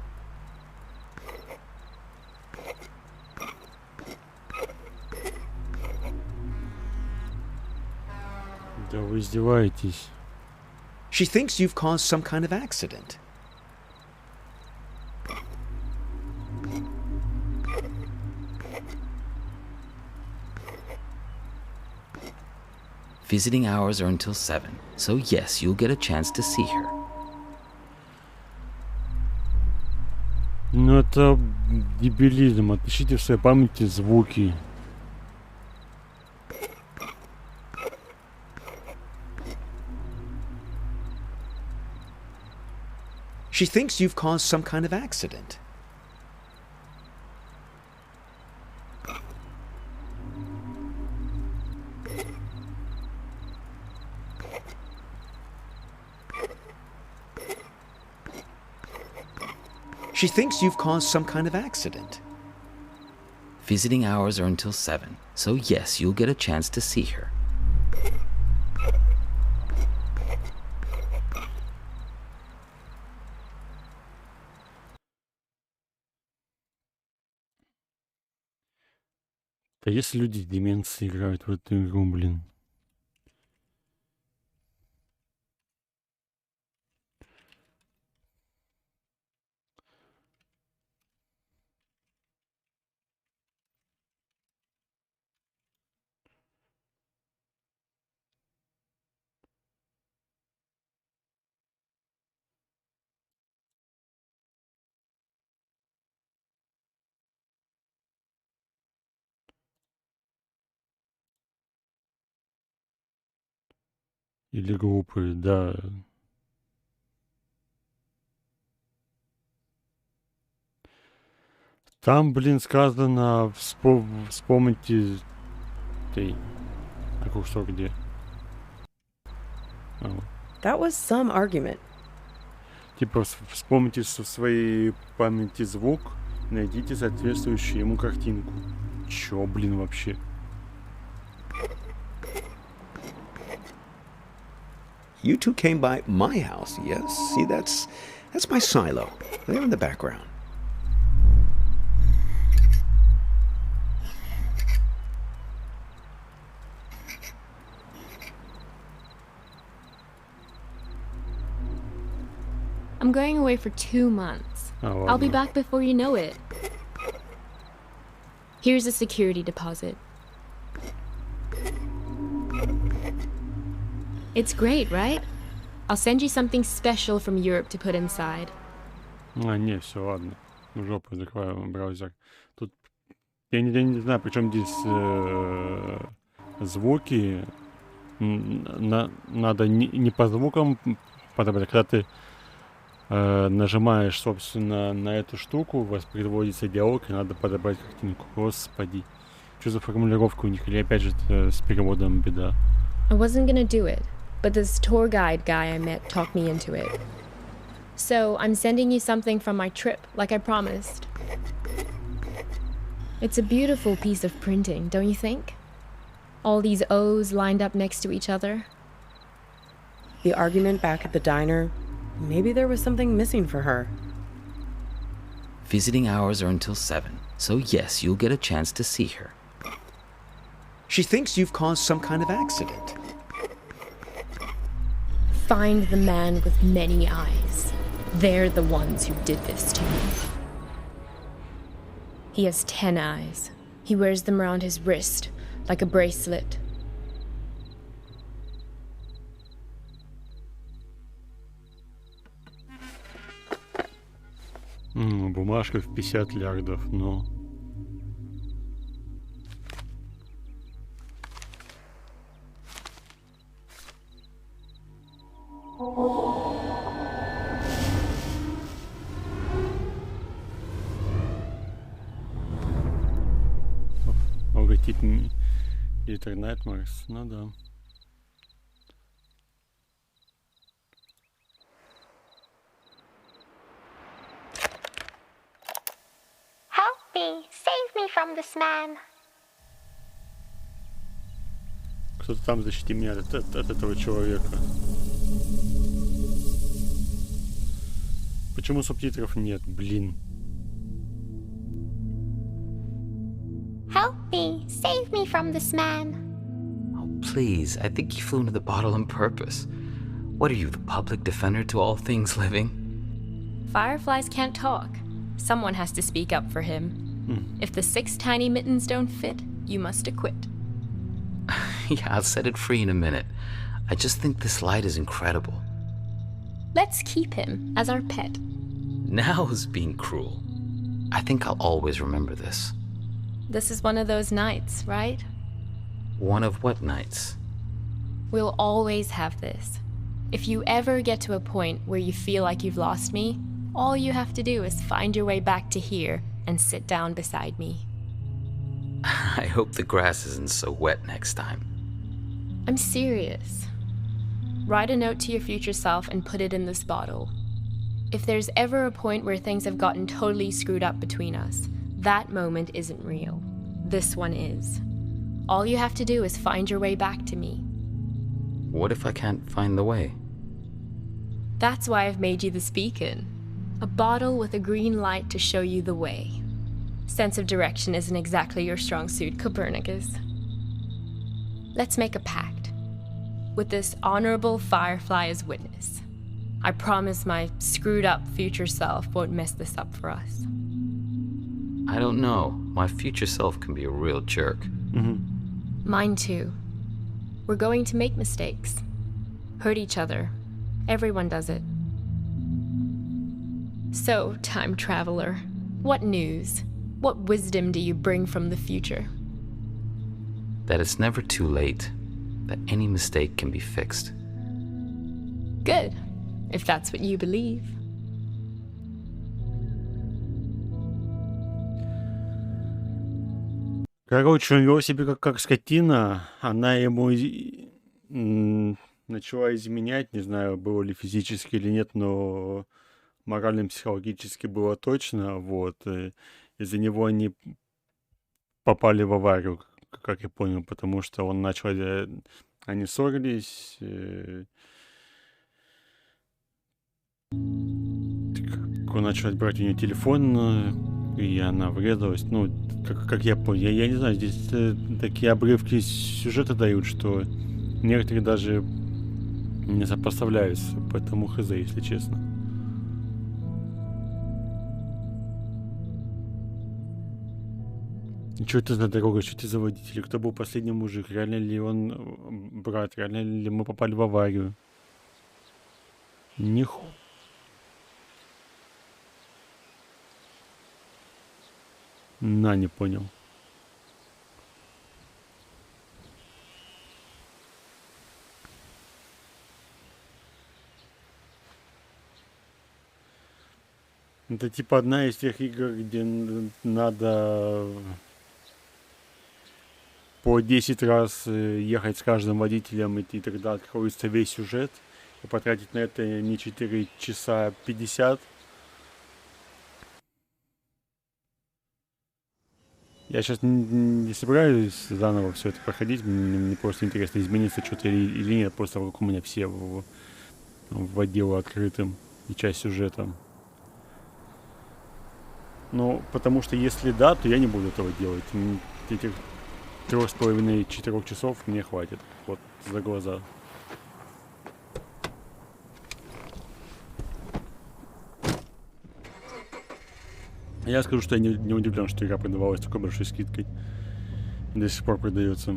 Да вы издеваетесь. She thinks you've caused some kind of accident. Visiting hours are until 7, so yes, you'll get a chance to see her. Ну это дебилизм. Отпишите в своей памяти звуки. She thinks you've caused some kind of accident. She thinks you've caused some kind of accident. Visiting hours are until 7, so yes, you'll get a chance to see her. Да если люди с деменцией играют в эту игру, блин. Или глупые, да. Там, блин, сказано, вспомните... Ты, а кусок где? А, вот. That was some argument. Типа, вспомните в своей памяти звук, найдите соответствующую ему картинку. Чё, блин, вообще? You two came by my house, yes? See, that's my silo. There in the background. I'm going away for 2 months. I'll be back before you know it. Here's a security deposit. It's great, right? I'll send you something special from Europe to put inside. А, не, все, ладно. Жопу закрываю браузер. Тут я не знаю, причем здесь звуки. Надо не по звукам подобрать. Когда ты нажимаешь, собственно, на эту штуку, воспроизводится диалог, и надо подобрать картинку. Господи. Что за формулировка у них? Или опять же с переводом беда? I wasn't gonna do it, but this tour guide guy I met talked me into it. So I'm sending you something from my trip, like I promised. It's a beautiful piece of printing, don't you think? All these O's lined up next to each other. The argument back at the diner, maybe there was something missing for her. Visiting hours are until 7, so yes, you'll get a chance to see her. She thinks you've caused some kind of accident. Find the man with many eyes. They're the ones who did this to me. He has 10 eyes. He wears them around his wrist, like a bracelet. Бумажка в 50 лярдов, но... Обратить интернет, Марс, ну да. Help me! Save me from this man! Кто-то там защити меня от этого человека. Почему субтитров нет, блин? Help me! Save me from this man! Oh, please, I think you flew into the bottle on purpose. What are you, the public defender to all things living? Fireflies can't talk. Someone has to speak up for him. If the 6 tiny mittens don't fit, you must acquit. Yeah, I'll set it free in a minute. I just think this light is incredible. Let's keep him as our pet. Now is being cruel. I think I'll always remember this. This is one of those nights, right? One of what nights? We'll always have this. If you ever get to a point where you feel like you've lost me, all you have to do is find your way back to here and sit down beside me. I hope the grass isn't so wet next time. I'm serious. Write a note to your future self and put it in this bottle. If there's ever a point where things have gotten totally screwed up between us, that moment isn't real. This one is. All you have to do is find your way back to me. What if I can't find the way? That's why I've made you this beacon. A bottle with a green light to show you the way. Sense of direction isn't exactly your strong suit, Copernicus. Let's make a pact. With this honorable firefly as witness. I promise my screwed up future self won't mess this up for us. I don't know. My future self can be a real jerk. Mine too. We're going to make mistakes. Hurt each other. Everyone does it. So, time traveler, what news? What wisdom do you bring from the future? That it's never too late. That any mistake can be fixed. Good, if that's what you believe. Короче, он вел себя как скотина, она ему начала изменять, не знаю, было ли физически или нет, но морально-психологически было точно, вот. Из-за него они попали в аварию, как я понял, потому что он начал, они ссорились, он начал брать у нее телефон, и она врезалась, ну, как я понял, я не знаю, здесь такие обрывки сюжета дают, что некоторые даже не сопоставляются, поэтому хз, если честно. Что это за дорога, что это за водитель, кто был последний мужик, реально ли он брат, реально ли мы попали в аварию? Ниху. На, не понял. Это типа одна из тех игр, где надо по 10 раз ехать с каждым водителем, и тогда откроется весь сюжет, и потратить на это не 4 часа 50. Я сейчас не собираюсь заново все это проходить. Мне просто интересно, изменится что-то или нет. Просто вокруг у меня все в отделу открытым и часть сюжета. Ну, потому что если да, то я не буду этого делать. Этих 3,5-4 часов мне хватит. Вот, за глаза. Я скажу, что я не удивлен, что игра продавалась такой большой скидкой. До сих пор продается.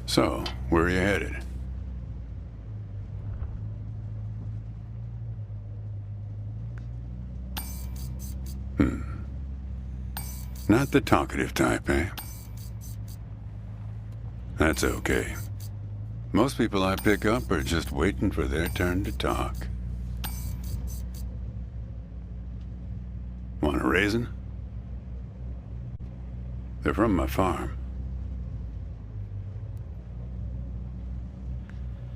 So, where are you headed? Not the talkative type, eh? That's okay. Most people I pick up are just waiting for their turn to talk. Want a raisin? They're from my farm.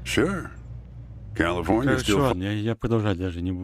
Sure. California Хорошо, still... я продолжать даже не буду.